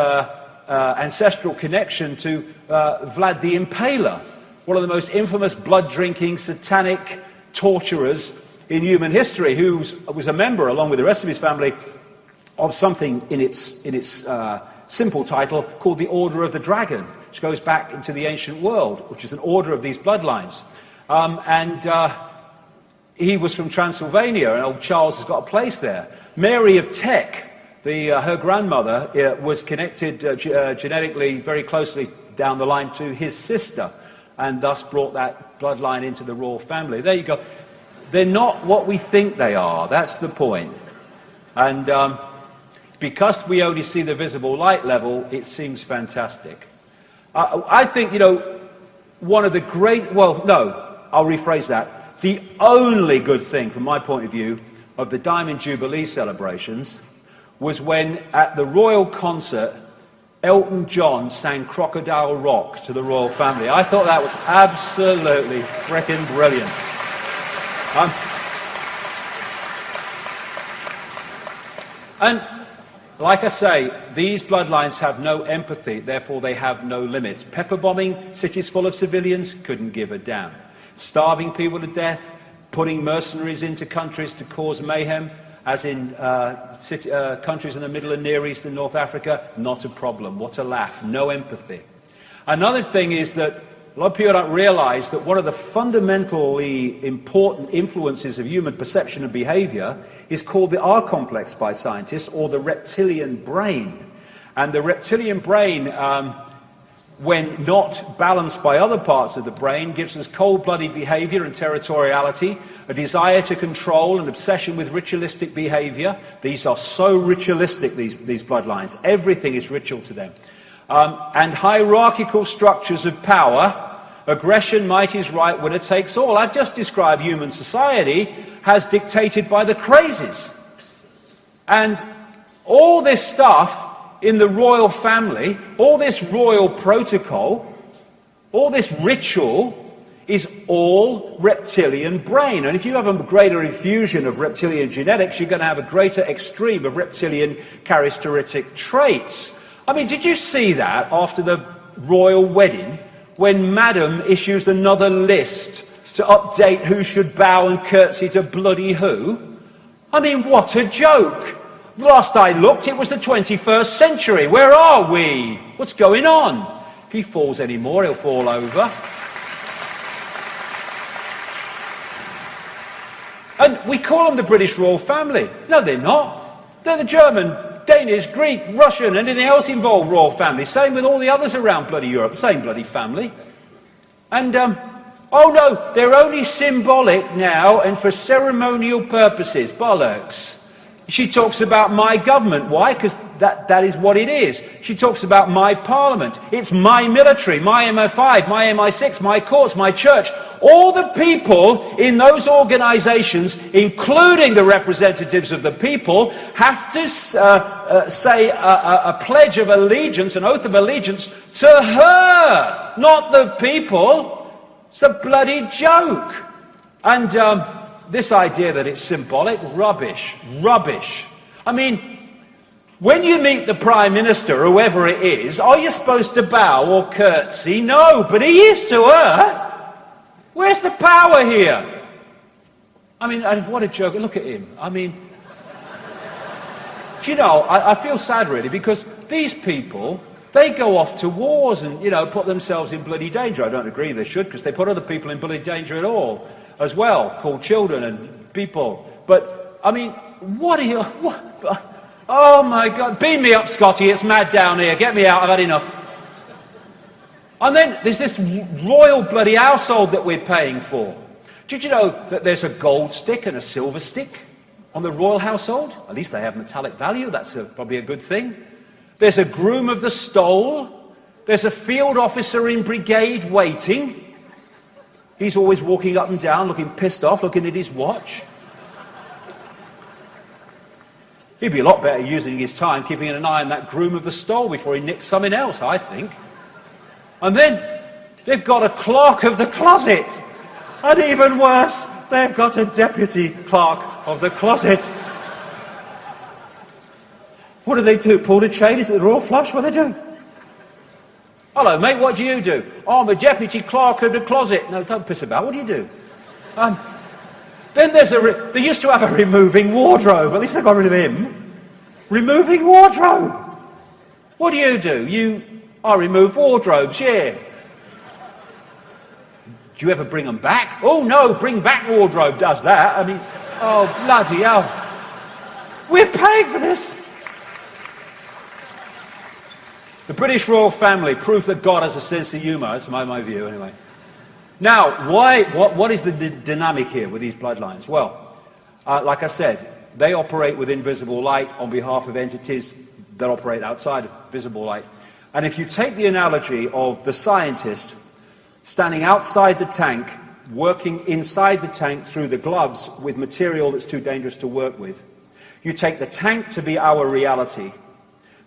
C: ancestral connection to Vlad the Impaler, one of the most infamous blood-drinking, satanic torturers in human history, who was a member, along with the rest of his family, of something in its simple title called the Order of the Dragon, which goes back into the ancient world, which is an order of these bloodlines. He was from Transylvania, and old Charles has got a place there. Mary of Teck, her grandmother, was connected genetically very closely down the line to his sister, and thus brought that bloodline into the royal family. There you go. They're not what we think they are. That's the point. And because we only see the visible light level, it seems fantastic. I think, one of the great... Well, no, I'll rephrase that. The only good thing, from my point of view, of the Diamond Jubilee celebrations was when, at the royal concert, Elton John sang Crocodile Rock to the royal family. I thought that was absolutely frickin' brilliant. And, like I say, these bloodlines have no empathy, therefore they have no limits. Pepper bombing cities full of civilians, couldn't give a damn. Starving people to death, putting mercenaries into countries to cause mayhem, as in countries in the Middle and Near East and North Africa, not a problem. What a laugh. No empathy. Another thing is that a lot of people don't realize that one of the fundamentally important influences of human perception and behavior is called the R complex by scientists, or the reptilian brain. And the reptilian brain, when not balanced by other parts of the brain, gives us cold-blooded behavior and territoriality, a desire to control, an obsession with ritualistic behavior. These are so ritualistic, these bloodlines. Everything is ritual to them. And hierarchical structures of power. Aggression, might is right, winner takes all. I've just described human society as dictated by the crazies. And all this stuff in the royal family, all this royal protocol, All this ritual is all reptilian brain. And if you have a greater infusion of reptilian genetics, you're going to have a greater extreme of reptilian characteristic traits. I mean, did you see that after the royal wedding, when Madam issues another list to update who should bow and curtsy to bloody who? I mean, what a joke. Last I looked, it was the 21st century. Where are we? What's going on? If he falls anymore, he'll fall over. And we call them the British royal family. No, they're not. They're the German, Danish, Greek, Russian, anything else involved royal family. Same with all the others around bloody Europe. Same bloody family. And, oh no, they're only symbolic now and for ceremonial purposes. Bollocks. She talks about my government. Why? Because that is what it is. She talks about my parliament. It's my military, my MI5, my MI6, my courts, my church. All the people in those organisations, including the representatives of the people, have to say a pledge of allegiance, an oath of allegiance to her, not the people. It's a bloody joke. And this idea that it's symbolic, rubbish. I mean, when you meet the Prime Minister, whoever it is, are you supposed to bow or curtsy? No, but he is to her. Where's the power here? I mean, what a joke. Look at him. I mean, do you know, I feel sad really, because these people, they go off to wars and, you know, put themselves in bloody danger. I don't agree they should, because they put other people in bloody danger at all, as well, called children and people. But, I mean, what are you... Oh, my God. Beam me up, Scotty. It's mad down here. Get me out. I've had enough. And then there's this royal bloody household that we're paying for. Did you know that there's a gold stick and a silver stick on the royal household? At least they have metallic value. That's probably a good thing. There's a groom of the stole. There's a field officer in brigade waiting. He's always walking up and down, looking pissed off, looking at his watch. He'd be a lot better using his time keeping an eye on that groom of the stole before he nicks something else, I think. And then they've got a clerk of the closet. And even worse, they've got a deputy clerk of the closet. What do they do? Pull the chain? Is it the royal flush? What are they doing? Hello, mate, what do you do? Oh, I'm a deputy clerk of the closet. No, don't piss about. What do you do? Then there's they used to have a removing wardrobe. At least they got rid of him. Removing wardrobe. What do? I remove wardrobes, yeah. Do you ever bring them back? Oh, no, bring back wardrobe does that. I mean, oh, bloody hell. We're paying for this. The British royal family, proof that God has a sense of humour. That's my view, anyway. Now, what is the dynamic here with these bloodlines? Well, like I said, they operate with invisible light on behalf of entities that operate outside of visible light. And if you take the analogy of the scientist standing outside the tank, working inside the tank through the gloves with material that's too dangerous to work with, you take the tank to be our reality,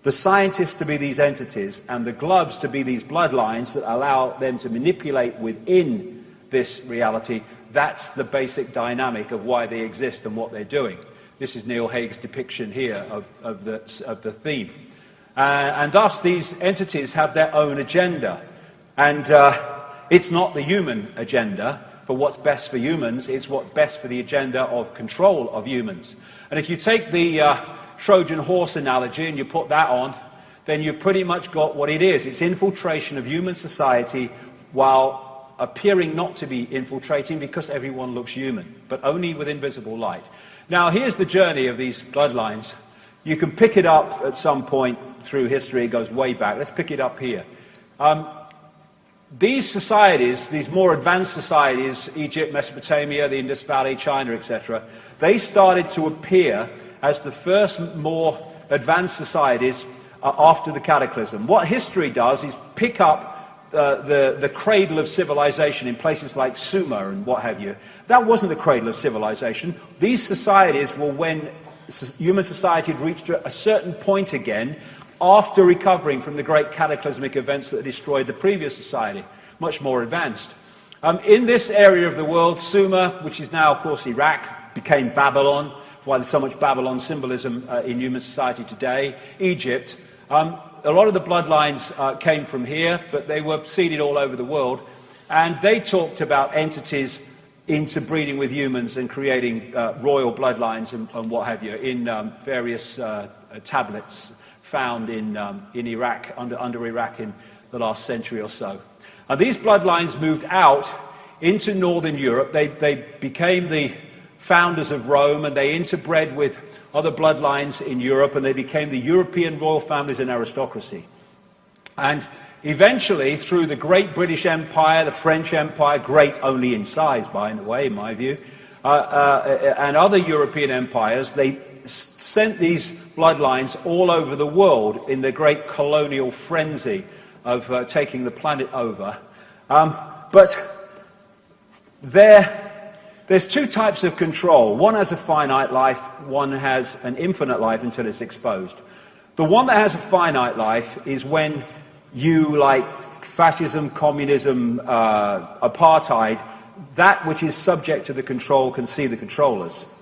C: the scientists to be these entities, and the gloves to be these bloodlines that allow them to manipulate within this reality. That's the basic dynamic of why they exist and what they're doing. This is Neil Haig's depiction here of the theme. And thus these entities have their own agenda. And it's not the human agenda for what's best for humans, it's what's best for the agenda of control of humans. And if you take the Trojan horse analogy and you put that on, then you've pretty much got what it is. It's infiltration of human society while appearing not to be infiltrating because everyone looks human, but only with invisible light. Now, here's the journey of these bloodlines. You can pick it up at some point through history. It goes way back. Let's pick it up here. These societies, these more advanced societies, Egypt, Mesopotamia, the Indus Valley, China, etc., they started to appear as the first more advanced societies after the cataclysm. What history does is pick up the cradle of civilization in places like Sumer and what have you. That wasn't the cradle of civilization. These societies were when human society had reached a certain point again after recovering from the great cataclysmic events that destroyed the previous society. much more advanced. In this area of the world, Sumer, which is now, of course, Iraq, became Babylon, why there's so much Babylon symbolism in human society today. Egypt, a lot of the bloodlines came from here, but they were seeded all over the world. And they talked about entities interbreeding with humans and creating royal bloodlines and what have you in various tablets found in Iraq, under Iraq in the last century or so. And these bloodlines moved out into northern Europe. They became the founders of Rome, and they interbred with other bloodlines in Europe, and they became the European royal families and aristocracy. And eventually, through the great British Empire, the French Empire, great only in size, by the way, in my view, and other European empires, they sent these bloodlines all over the world in the great colonial frenzy of taking the planet over. But there's two types of control. One has a finite life, one has an infinite life until it's exposed. The one that has a finite life is when you, like fascism, communism, apartheid, that which is subject to the control can see the controllers.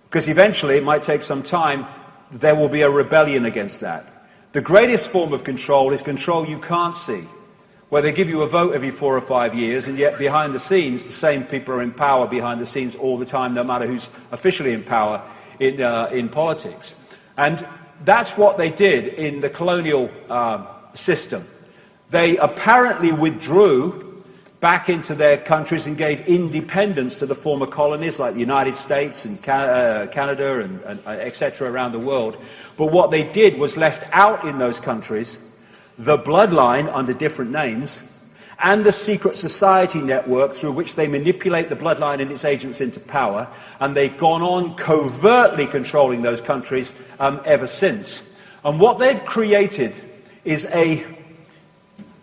C: Because eventually, it might take some time, there will be a rebellion against that. The greatest form of control is control you can't see, where they give you a vote every 4 or 5 years, and yet behind the scenes, the same people are in power behind the scenes all the time, no matter who's officially in power in politics. And that's what they did in the colonial system. They apparently withdrew back into their countries and gave independence to the former colonies like the United States and Canada and etc. around the world. But what they did was left out in those countries the bloodline under different names and the secret society network through which they manipulate the bloodline and its agents into power, and they've gone on covertly controlling those countries ever since. And what they've created is a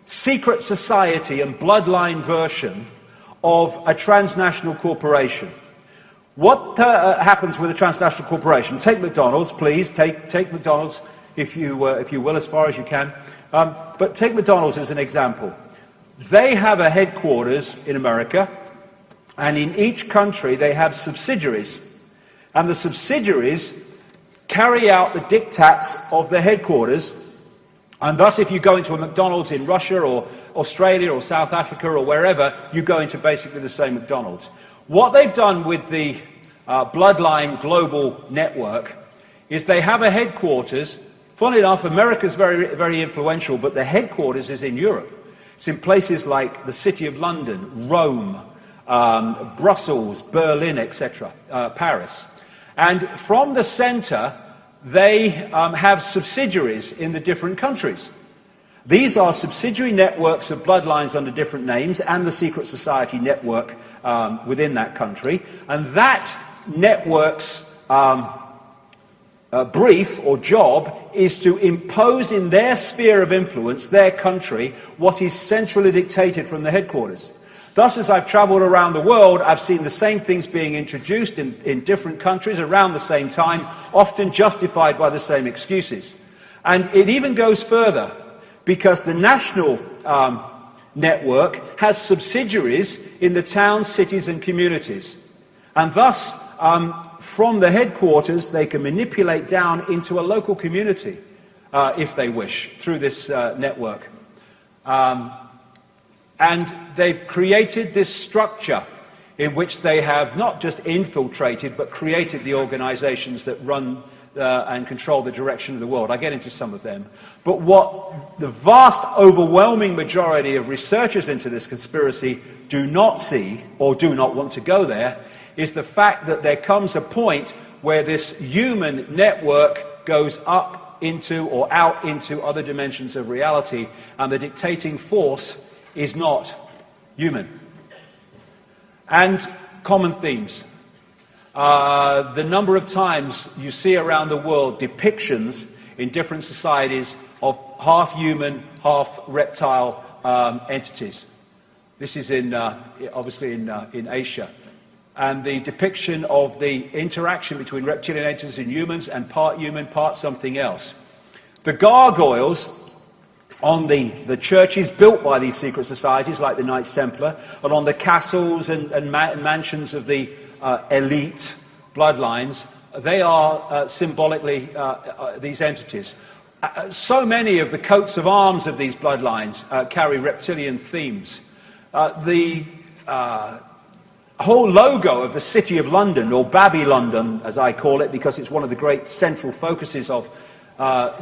C: secret society and bloodline version of a transnational corporation. What happens with a transnational corporation? Take McDonald's, please. Take McDonald's, if you will, as far as you can. But take McDonald's as an example. They have a headquarters in America, and in each country they have subsidiaries. And the subsidiaries carry out the diktats of the headquarters. And thus, if you go into a McDonald's in Russia or Australia or South Africa or wherever, you go into basically the same McDonald's. What they've done with the Bloodline Global Network is they have a headquarters. Funnily enough, America's very, very influential, but the headquarters is in Europe. It's in places like the City of London, Rome, Brussels, Berlin, etc., Paris. And from the centre, they have subsidiaries in the different countries. These are subsidiary networks of bloodlines under different names and the secret society network within that country. And that network's brief or job is to impose in their sphere of influence, their country, what is centrally dictated from the headquarters. Thus, as I've travelled around the world, I've seen the same things being introduced in different countries around the same time, often justified by the same excuses. And it even goes further, because the national network has subsidiaries in the towns, cities and communities. And thus, from the headquarters, they can manipulate down into a local community, if they wish, through this network. And they've created this structure in which they have not just infiltrated, but created the organizations that run and control the direction of the world. I get into some of them. But what the vast, overwhelming majority of researchers into this conspiracy do not see, or do not want to go there, is the fact that there comes a point where this human network goes up into or out into other dimensions of reality, and the dictating force is not human. And common themes. The number of times you see around the world depictions in different societies of half human, half reptile entities. This is obviously in Asia. And the depiction of the interaction between reptilian entities and humans, and part human, part something else. The gargoyles on the churches built by these secret societies like the Knights Templar, and on the castles and mansions of the elite bloodlines. They are symbolically these entities. So many of the coats of arms of these bloodlines carry reptilian themes. The whole logo of the City of London, or Babylondon as I call it, because it's one of the great central focuses of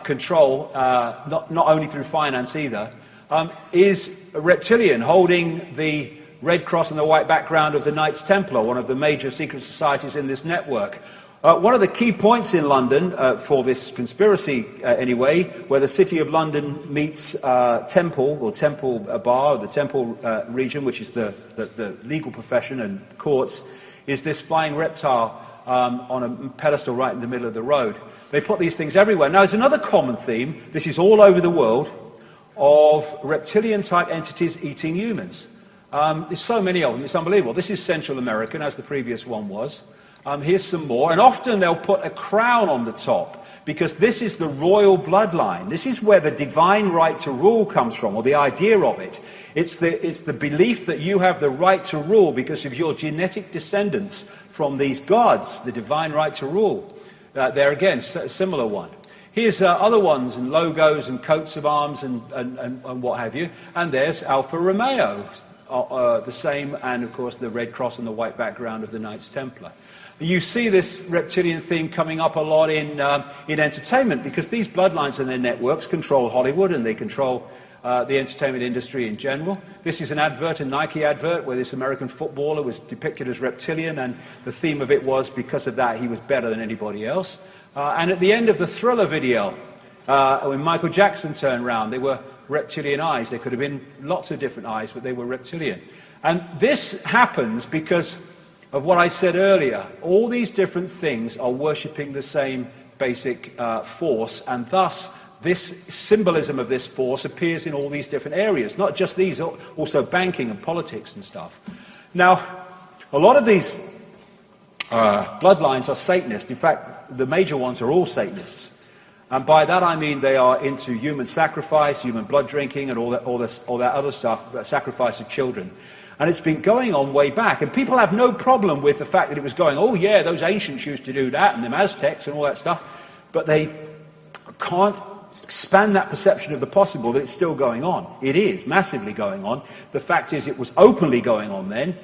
C: control, not only through finance either, is a reptilian holding the red cross and the white background of the Knights Templar, one of the major secret societies in this network. One of the key points in London, for this conspiracy anyway, where the City of London meets Temple, or Temple Bar, or the Temple region, which is the legal profession and courts, is this flying reptile on a pedestal right in the middle of the road. They put these things everywhere. Now, there's another common theme, this is all over the world, of reptilian-type entities eating humans. There's so many of them, it's unbelievable. This is Central American, as the previous one was. Here's some more, and often they'll put a crown on the top, because this is the royal bloodline. This is where the divine right to rule comes from, or the idea of it. It's the belief that you have the right to rule because of your genetic descendants from these gods, the divine right to rule. There again, a similar one. Here's other ones, and logos and coats of arms and what have you. And there's Alfa Romeo, the same, and of course the red cross and the white background of the Knights Templar. You see this reptilian theme coming up a lot in entertainment, because these bloodlines and their networks control Hollywood, and they control the entertainment industry in general. This is an advert, a Nike advert, where this American footballer was depicted as reptilian, and the theme of it was, because of that, he was better than anybody else. And at the end of the Thriller video, when Michael Jackson turned round, they were reptilian eyes. They could have been lots of different eyes, but they were reptilian. And this happens because of what I said earlier. All these different things are worshipping the same basic force, and thus this symbolism of this force appears in all these different areas, not just these, also banking and politics and stuff. Now, a lot of these bloodlines are Satanists. In fact, the major ones are all Satanists. And by that I mean they are into human sacrifice, human blood drinking, and all that other stuff, sacrifice of children. And it's been going on way back. And people have no problem with the fact that it was going, oh yeah, those ancients used to do that, and the Aztecs and all that stuff. But they can't expand that perception of the possible that it's still going on. It is massively going on. The fact is it was openly going on then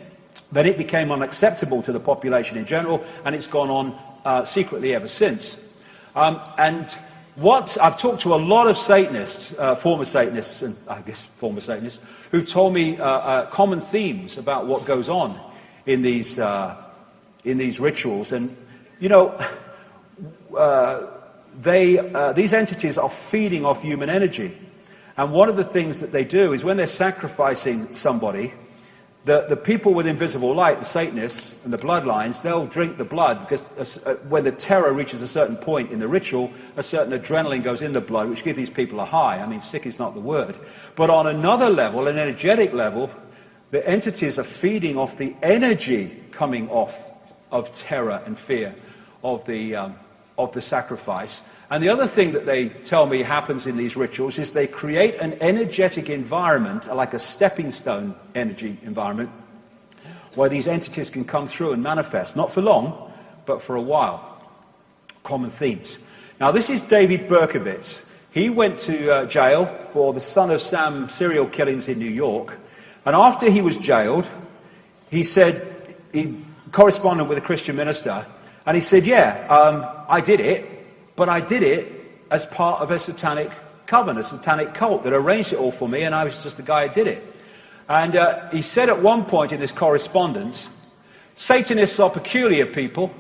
C: it became unacceptable to the population in general, and it's gone on secretly ever since. And what I've talked to a lot of Satanists, former Satanists, and I guess former Satanists, who've told me common themes about what goes on in these rituals. And you know, these entities are feeding off human energy. And one of the things that they do is when they're sacrificing somebody, the people with invisible light, the Satanists and the bloodlines, they'll drink the blood, because when the terror reaches a certain point in the ritual, a certain adrenaline goes in the blood, which gives these people a high. I mean, sick is not the word. But on another level, an energetic level, the entities are feeding off the energy coming off of terror and fear of the sacrifice. And the other thing that they tell me happens in these rituals is they create an energetic environment, like a stepping stone energy environment, where these entities can come through and manifest, not for long, but for a while. Common themes. Now, this is David Berkowitz. He went to jail for the Son of Sam serial killings in New York. And after he was jailed, he said, he corresponded with a Christian minister, and he said, yeah, I did it, but I did it as part of a satanic coven, a satanic cult that arranged it all for me, and I was just the guy who did it. And he said at one point in this correspondence, Satanists are peculiar people.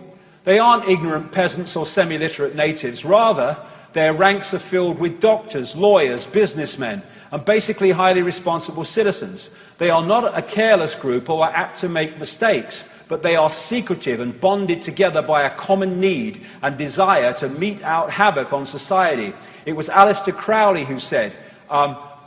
C: They aren't ignorant peasants or semi-literate natives. Rather, their ranks are filled with doctors, lawyers, businessmen, and basically highly responsible citizens. They are not a careless group or are apt to make mistakes, but they are secretive and bonded together by a common need and desire to mete out havoc on society. It was Aleister Crowley who said,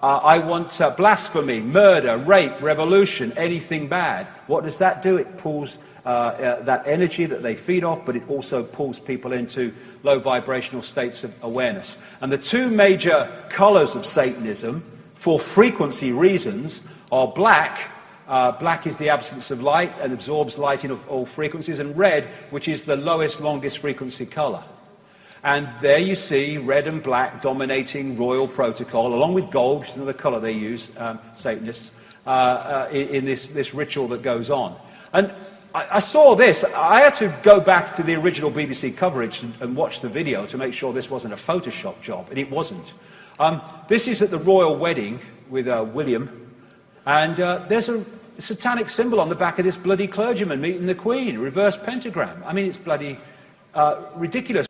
C: I want blasphemy, murder, rape, revolution, anything bad. What does that do? It pulls that energy that they feed off, but it also pulls people into low vibrational states of awareness. And the two major colors of Satanism, for frequency reasons, are black. Black is the absence of light and absorbs light in all frequencies, and red, which is the lowest, longest frequency color. And there you see red and black dominating royal protocol, along with gold, which is another color they use, Satanists, in this ritual that goes on. And I saw this. I had to go back to the original BBC coverage and watch the video to make sure this wasn't a Photoshop job, and it wasn't. This is at the royal wedding with William. And there's a satanic symbol on the back of this bloody clergyman meeting the Queen, a reverse pentagram. I mean, it's bloody ridiculous.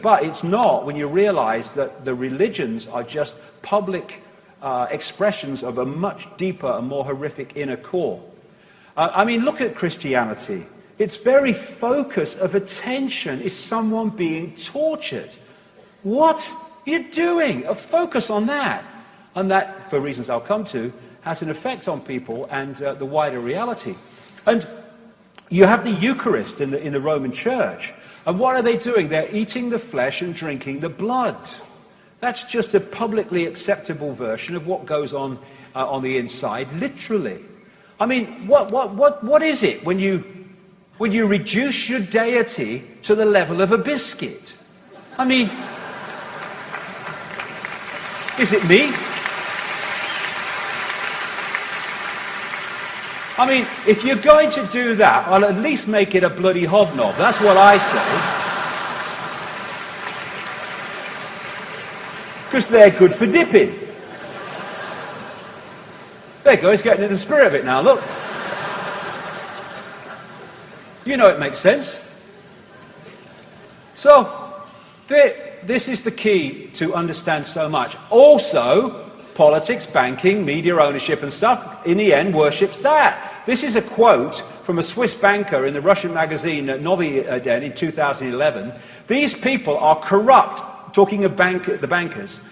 C: But it's not when you realize that the religions are just public expressions of a much deeper and more horrific inner core. I mean, look at Christianity. Its very focus of attention is someone being tortured. What are you doing? A focus on that. And that, for reasons I'll come to, has an effect on people and the wider reality. And you have the Eucharist in the Roman Church. And what are they doing? They're eating the flesh and drinking the blood. That's just a publicly acceptable version of what goes on the inside, literally. I mean, what is it when you reduce your deity to the level of a biscuit? I mean, is it me? I mean, if you're going to do that, I'll at least make it a bloody hobnob. That's what I say. Because they're good for dipping. There you go, he's getting into the spirit of it now, look. You know it makes sense. So, this is the key to understand so much. Also, politics, banking, media ownership and stuff, in the end, worships that. This is a quote from a Swiss banker in the Russian magazine Novy Den in 2011. These people are corrupt, talking of the bankers.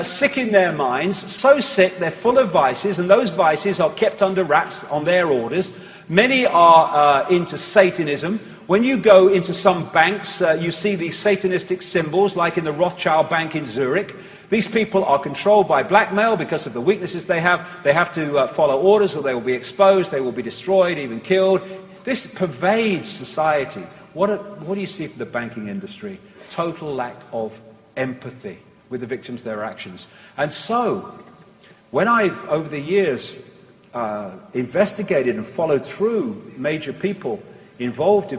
C: Sick in their minds, so sick they're full of vices, and those vices are kept under wraps on their orders. Many are into Satanism. When you go into some banks, you see these Satanistic symbols, like in the Rothschild Bank in Zurich. These people are controlled by blackmail because of the weaknesses they have. They have to follow orders or they will be exposed, they will be destroyed, even killed. This pervades society. What do you see from the banking industry? Total lack of empathy with the victims of their actions. And so, when I've, over the years, investigated and followed through major people involved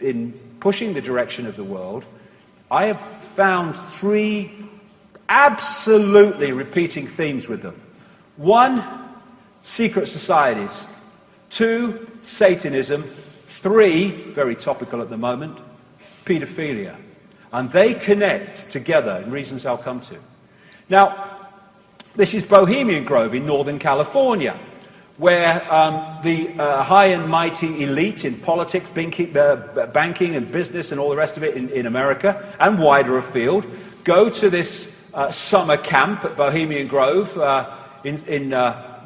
C: in pushing the direction of the world, I have found three absolutely repeating themes with them. One, secret societies. Two, Satanism. Three, very topical at the moment, paedophilia. And they connect together in reasons I'll come to. Now, this is Bohemian Grove in Northern California, where the high and mighty elite in politics, banking and business and all the rest of it in America and wider afield go to this summer camp at Bohemian Grove in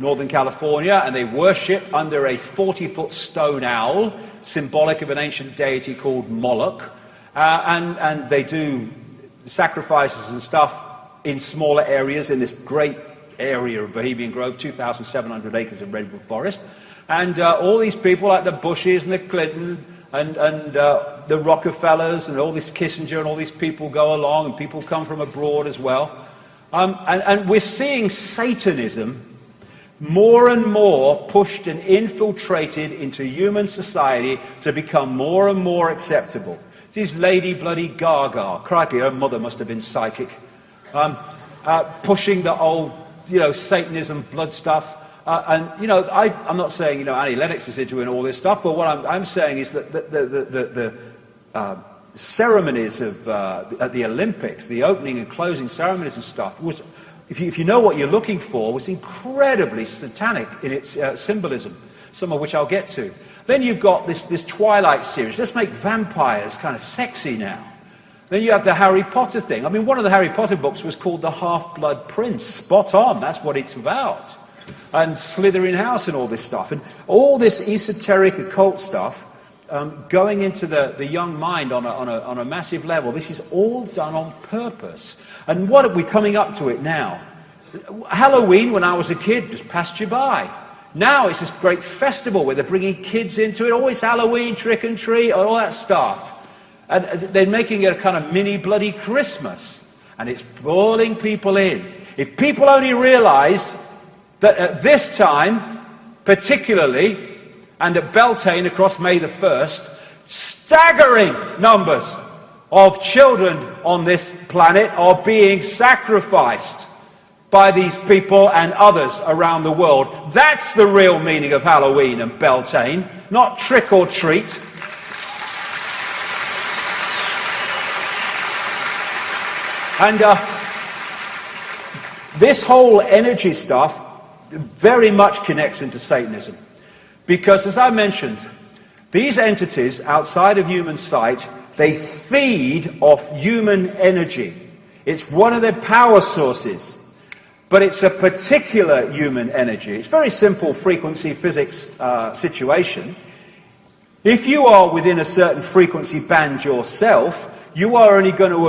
C: Northern California, and they worship under a 40-foot stone owl, symbolic of an ancient deity called Moloch, and they do sacrifices and stuff in smaller areas in this great area of Bohemian Grove, 2,700 acres of redwood forest, and all these people like the Bushes and the Clinton and the Rockefellers and all this Kissinger and all these people go along, and people come from abroad as well. And we're seeing Satanism more and more pushed and infiltrated into human society to become more and more acceptable. This Lady Bloody Gaga, crikey, her mother must have been psychic, pushing the old, Satanism, blood stuff. And I'm not saying, Annie Lennox is into all this stuff, but what I'm saying is that ceremonies of at the Olympics, the opening and closing ceremonies and stuff, was, if you know what you're looking for, was incredibly satanic in its symbolism, some of which I'll get to. Then you've got this Twilight series. Let's make vampires kind of sexy now. Then you have the Harry Potter thing. I mean, one of the Harry Potter books was called The Half-Blood Prince. Spot on, that's what it's about. And Slytherin House and all this stuff. And all this esoteric occult stuff going into the young mind on a massive level. This is all done on purpose. And what are we coming up to it now? Halloween, when I was a kid, just passed you by. Now it's this great festival where they're bringing kids into it. Always Halloween, trick and treat, all that stuff. And they're making it a kind of mini bloody Christmas. And it's pulling people in. If people only realised that at this time, particularly, and at Beltane across May the 1st, staggering numbers of children on this planet are being sacrificed by these people and others around the world. That's the real meaning of Halloween and Beltane, not trick or treat. And this whole energy stuff very much connects into Satanism. Because, as I mentioned, these entities outside of human sight, they feed off human energy. It's one of their power sources. But it's a particular human energy. It's a very simple frequency physics situation. If you are within a certain frequency band yourself, you are only going to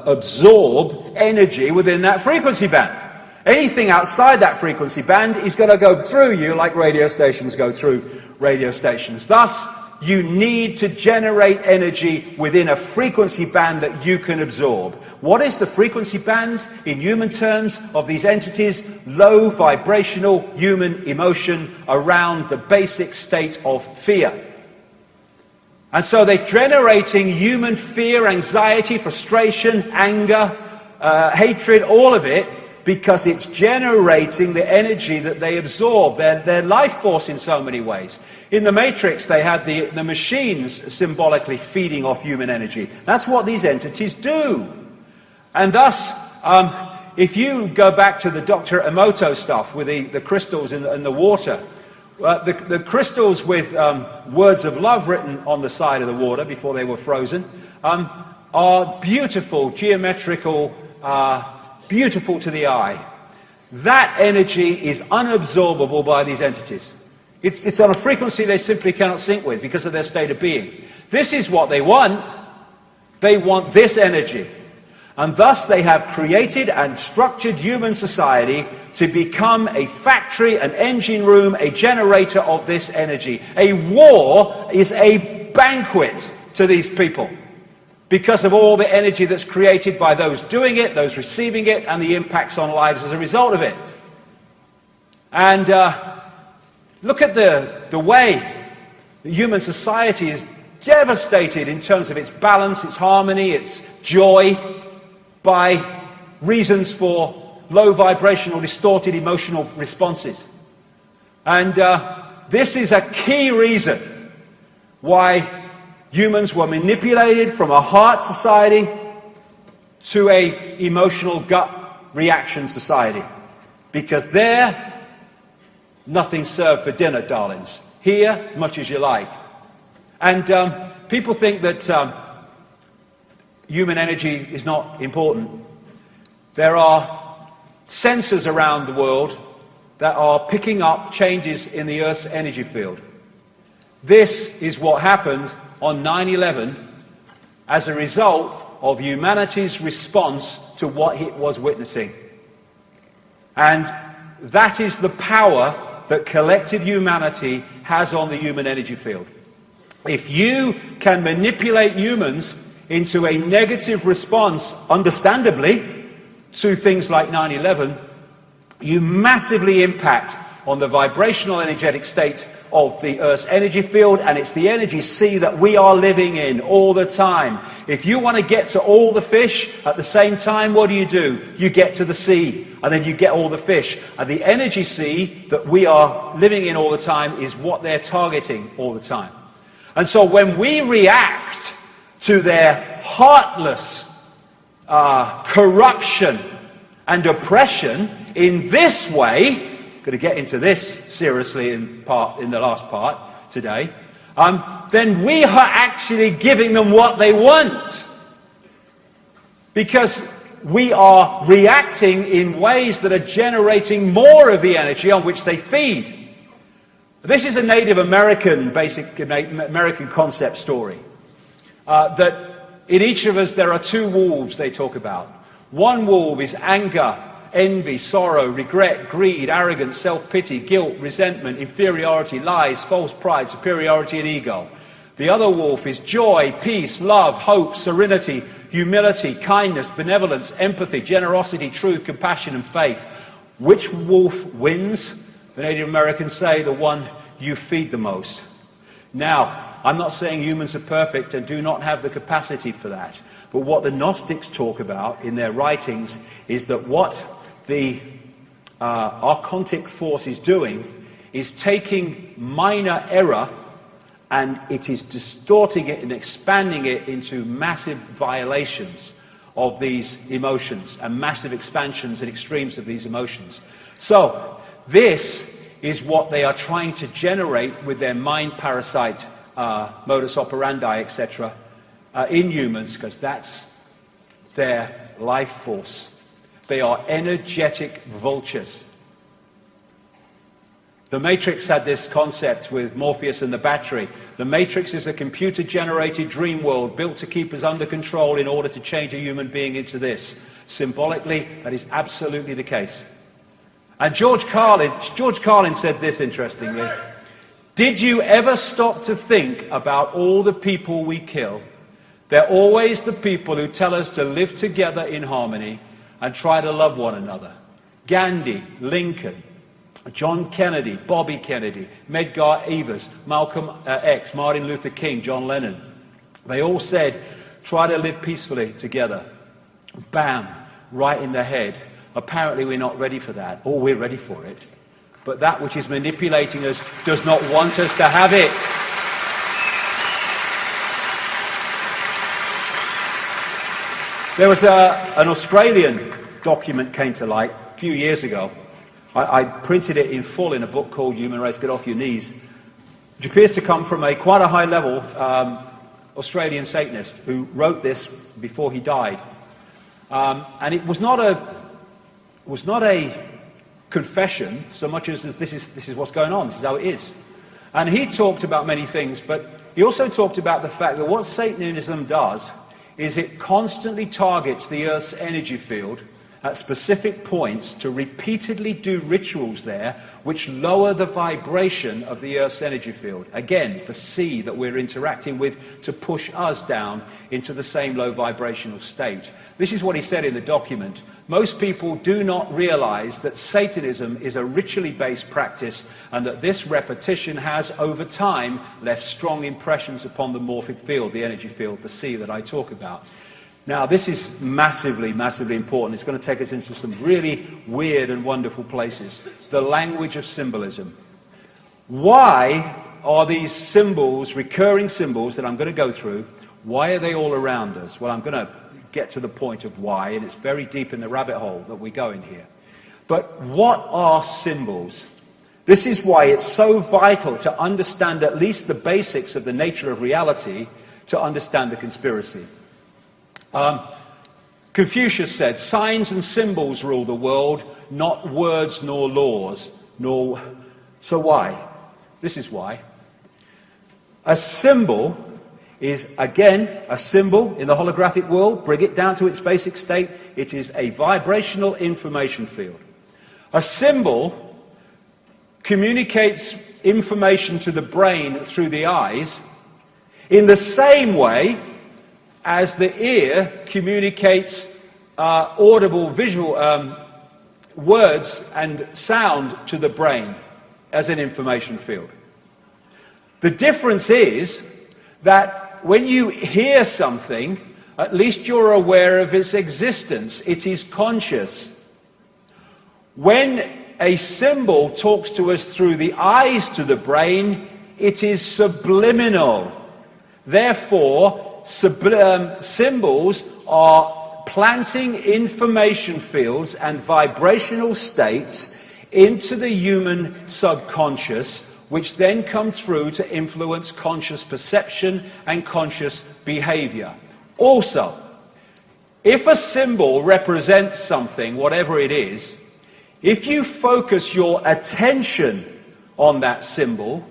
C: absorb energy within that frequency band. Anything outside that frequency band is going to go through you like radio stations go through radio stations. Thus, you need to generate energy within a frequency band that you can absorb. What is the frequency band, in human terms, of these entities? Low vibrational human emotion around the basic state of fear. And so they're generating human fear, anxiety, frustration, anger, hatred, all of it, because it's generating the energy that they absorb, their life force in so many ways. In the Matrix, they had the machines symbolically feeding off human energy. That's what these entities do. And thus, if you go back to the Dr. Emoto stuff with the crystals in the water, the crystals with words of love written on the side of the water before they were frozen are beautiful, geometrical, beautiful to the eye. That energy is unabsorbable by these entities. It's on a frequency they simply cannot sync with because of their state of being. This is what they want. They want this energy. And thus they have created and structured human society to become a factory, an engine room, a generator of this energy. A war is a banquet to these people because of all the energy that's created by those doing it, those receiving it, and the impacts on lives as a result of it. And look at the way the human society is devastated in terms of its balance, its harmony, its joy, by reasons for low vibrational, distorted emotional responses. And this is a key reason why humans were manipulated from a heart society to a emotional gut reaction society. Because there, nothing served for dinner, darlings. Here, much as you like. And people think that human energy is not important. There are sensors around the world that are picking up changes in the Earth's energy field. This is what happened on 9/11 as a result of humanity's response to what it was witnessing. And that is the power that collective humanity has on the human energy field. If you can manipulate humans into a negative response, understandably, to things like 9/11, you massively impact on the vibrational energetic state of the Earth's energy field, and it's the energy sea that we are living in all the time. If you want to get to all the fish at the same time, what do? You get to the sea, and then you get all the fish. And the energy sea that we are living in all the time is what they're targeting all the time. And so when we react to their heartless corruption and oppression in this way, going to get into this seriously in the last part today, then we are actually giving them what they want. Because we are reacting in ways that are generating more of the energy on which they feed. This is a Native American, basic American concept story. That in each of us there are two wolves they talk about. One wolf is anger, envy, sorrow, regret, greed, arrogance, self-pity, guilt, resentment, inferiority, lies, false pride, superiority, and ego. The other wolf is joy, peace, love, hope, serenity, humility, kindness, benevolence, empathy, generosity, truth, compassion, and faith. Which wolf wins? The Native Americans say the one you feed the most. Now, I'm not saying humans are perfect and do not have the capacity for that. But what the Gnostics talk about in their writings is that what the archontic force is doing is taking minor error and it is distorting it and expanding it into massive violations of these emotions and massive expansions and extremes of these emotions. So, this is what they are trying to generate with their mind parasite modus operandi, etc., in humans, because that's their life force. They are energetic vultures. The Matrix had this concept with Morpheus and the battery. The Matrix is a computer-generated dream world built to keep us under control in order to change a human being into this. Symbolically, that is absolutely the case. And George Carlin said this interestingly. Did you ever stop to think about all the people we kill? They're always the people who tell us to live together in harmony and try to love one another. Gandhi, Lincoln, John Kennedy, Bobby Kennedy, Medgar Evers, Malcolm X, Martin Luther King, John Lennon. They all said, try to live peacefully together. Bam, right in the head. Apparently we're not ready for that. Or we're ready for it. But that which is manipulating us does not want us to have it. There was an Australian document came to light a few years ago. I printed it in full in a book called Human Race, Get Off Your Knees, which appears to come from quite a high-level Australian Satanist who wrote this before he died. And it was not a confession so much as this is what's going on, this is how it is. And he talked about many things, but he also talked about the fact that what Satanism does is it constantly targets the Earth's energy field at specific points to repeatedly do rituals there which lower the vibration of the Earth's energy field. Again, the sea that we're interacting with to push us down into the same low vibrational state. This is what he said in the document. Most people do not realize that Satanism is a ritually based practice and that this repetition has, over time, left strong impressions upon the morphic field, the energy field, the sea that I talk about. Now, this is massively, massively important. It's going to take us into some really weird and wonderful places. The language of symbolism. Why are these symbols, recurring symbols that I'm going to go through, why are they all around us? Well, I'm going to get to the point of why, and it's very deep in the rabbit hole that we go in here. But what are symbols? This is why it's so vital to understand at least the basics of the nature of reality to understand the conspiracy. Confucius said, signs and symbols rule the world, not words nor laws. So why? This is why. A symbol is, again, a symbol in the holographic world. Bring it down to its basic state. It is a vibrational information field. A symbol communicates information to the brain through the eyes in the same way as the ear communicates audible visual words and sound to the brain as an information field. The difference is that when you hear something, at least you're aware of its existence. It is conscious. When a symbol talks to us through the eyes to the brain, it is subliminal. Therefore, symbols are planting information fields and vibrational states into the human subconscious, which then come through to influence conscious perception and conscious behavior. Also, if a symbol represents something, whatever it is, if you focus your attention on that symbol,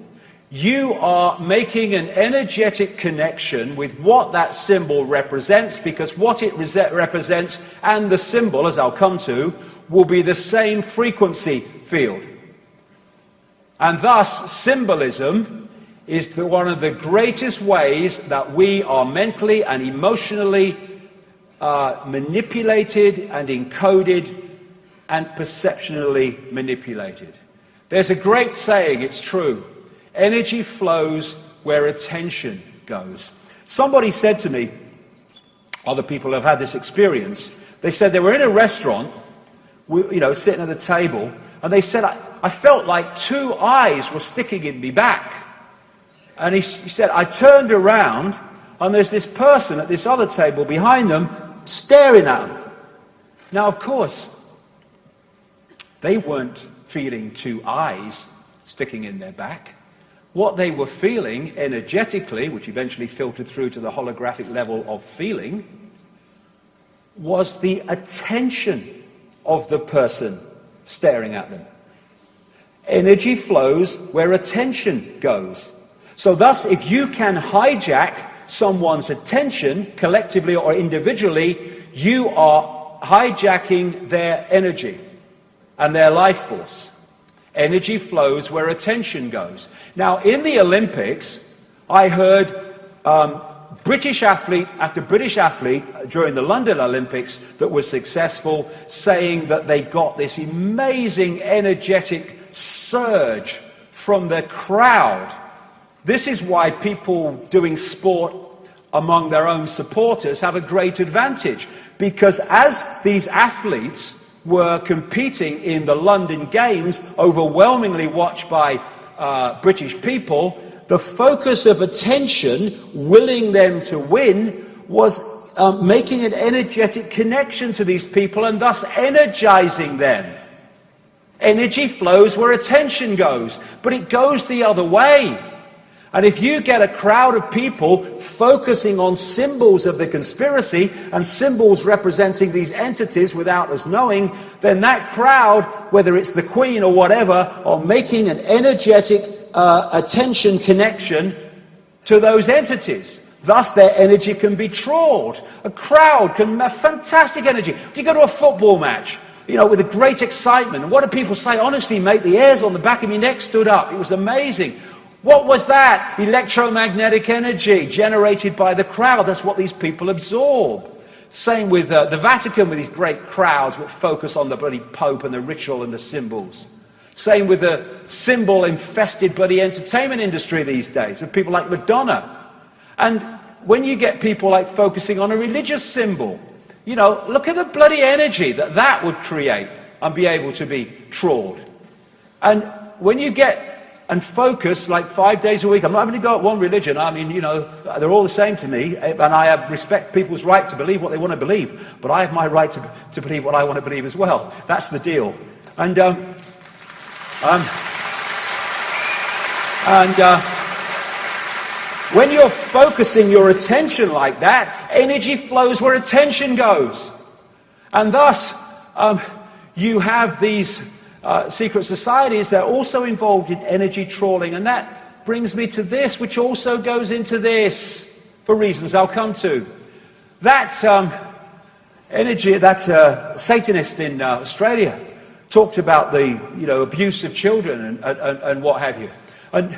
C: you are making an energetic connection with what that symbol represents, because what it represents and the symbol, as I'll come to, will be the same frequency field. And thus, symbolism is one of the greatest ways that we are mentally and emotionally manipulated and encoded and perceptionally manipulated. There's a great saying, it's true: energy flows where attention goes. Somebody said to me, other people have had this experience, they said they were in a restaurant, sitting at a table, and they said, I felt like two eyes were sticking in me back. And he said, I turned around, and there's this person at this other table behind them staring at them. Now, of course, they weren't feeling two eyes sticking in their back. What they were feeling energetically, which eventually filtered through to the holographic level of feeling, was the attention of the person staring at them. Energy flows where attention goes. So thus, if you can hijack someone's attention, collectively or individually, you are hijacking their energy and their life force. Energy flows where attention goes. Now, in the Olympics, I heard British athlete after British athlete during the London Olympics that was successful, saying that they got this amazing energetic surge from the crowd. This is why people doing sport among their own supporters have a great advantage, because as these athletes were competing in the London Games, overwhelmingly watched by British people, the focus of attention, willing them to win, was making an energetic connection to these people and thus energizing them. Energy flows where attention goes, but it goes the other way. And if you get a crowd of people focusing on symbols of the conspiracy and symbols representing these entities without us knowing, then that crowd, whether it's the Queen or whatever, are making an energetic attention connection to those entities. Thus their energy can be trawled. A crowd can have fantastic energy. You go to a football match, with a great excitement. And what do people say? Honestly, mate, the hairs on the back of my neck stood up. It was amazing. What was that? Electromagnetic energy generated by the crowd. That's what these people absorb. Same with the Vatican, with these great crowds that focus on the bloody Pope and the ritual and the symbols. Same with the symbol-infested bloody entertainment industry these days, of people like Madonna. And when you get people like focusing on a religious symbol, look at the bloody energy that would create and be able to be trawled. And when you get and focus like 5 days a week, I'm not going to go at one religion. I mean, they're all the same to me, and I respect people's right to believe what they want to believe, but I have my right to believe what I want to believe as well. That's the deal. And when you're focusing your attention like that, energy flows where attention goes. And thus, you have these secret societies that are also involved in energy trawling. And that brings me to this, which also goes into this, for reasons I'll come to. That Satanist in Australia talked about the abuse of children and what have you. And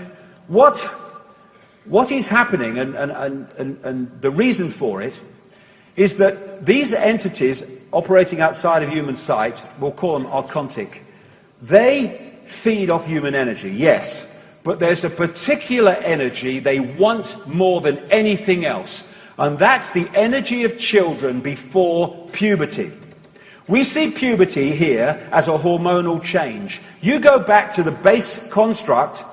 C: what is happening and the reason for it is that these entities operating outside of human sight, we'll call them archontic, they feed off human energy, yes, but there's a particular energy they want more than anything else, and that's the energy of children before puberty. We see puberty here as a hormonal change. You go back to the base construct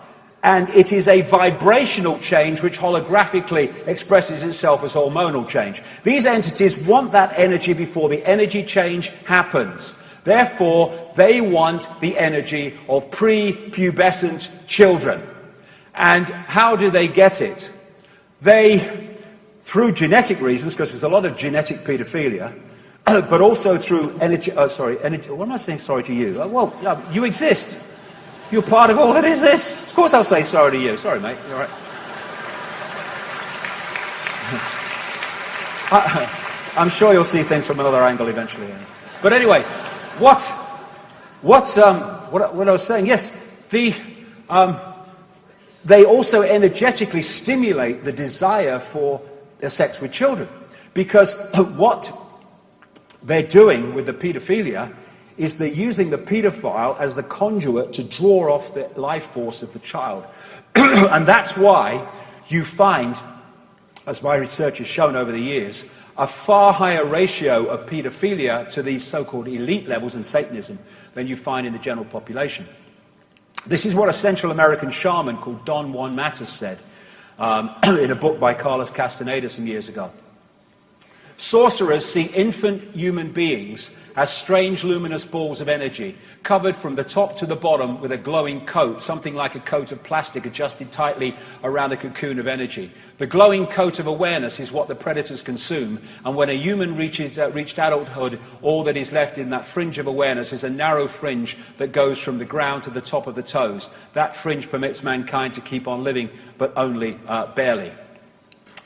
C: And it is a vibrational change which holographically expresses itself as hormonal change. These entities want that energy before the energy change happens. Therefore, they want the energy of prepubescent children. And how do they get it? They, through genetic reasons, because there's a lot of genetic paedophilia, but also through energy, what am I saying sorry to you? Well, you exist. You're part of all that exists. Of course I'll say sorry to you. Sorry, mate. You're all right. I'm sure you'll see things from another angle eventually. But anyway, what I was saying, yes, they also energetically stimulate the desire for sex with children. Because what they're doing with the paedophilia is they're using the paedophile as the conduit to draw off the life force of the child. And that's why you find, as my research has shown over the years, a far higher ratio of paedophilia to these so-called elite levels in Satanism than you find in the general population. This is what a Central American shaman called Don Juan Matus said in a book by Carlos Castaneda some years ago. Sorcerers see infant human beings as strange luminous balls of energy, covered from the top to the bottom with a glowing coat, something like a coat of plastic adjusted tightly around a cocoon of energy. The glowing coat of awareness is what the predators consume, and when a human reached adulthood, all that is left in that fringe of awareness is a narrow fringe that goes from the ground to the top of the toes. That fringe permits mankind to keep on living, but only barely.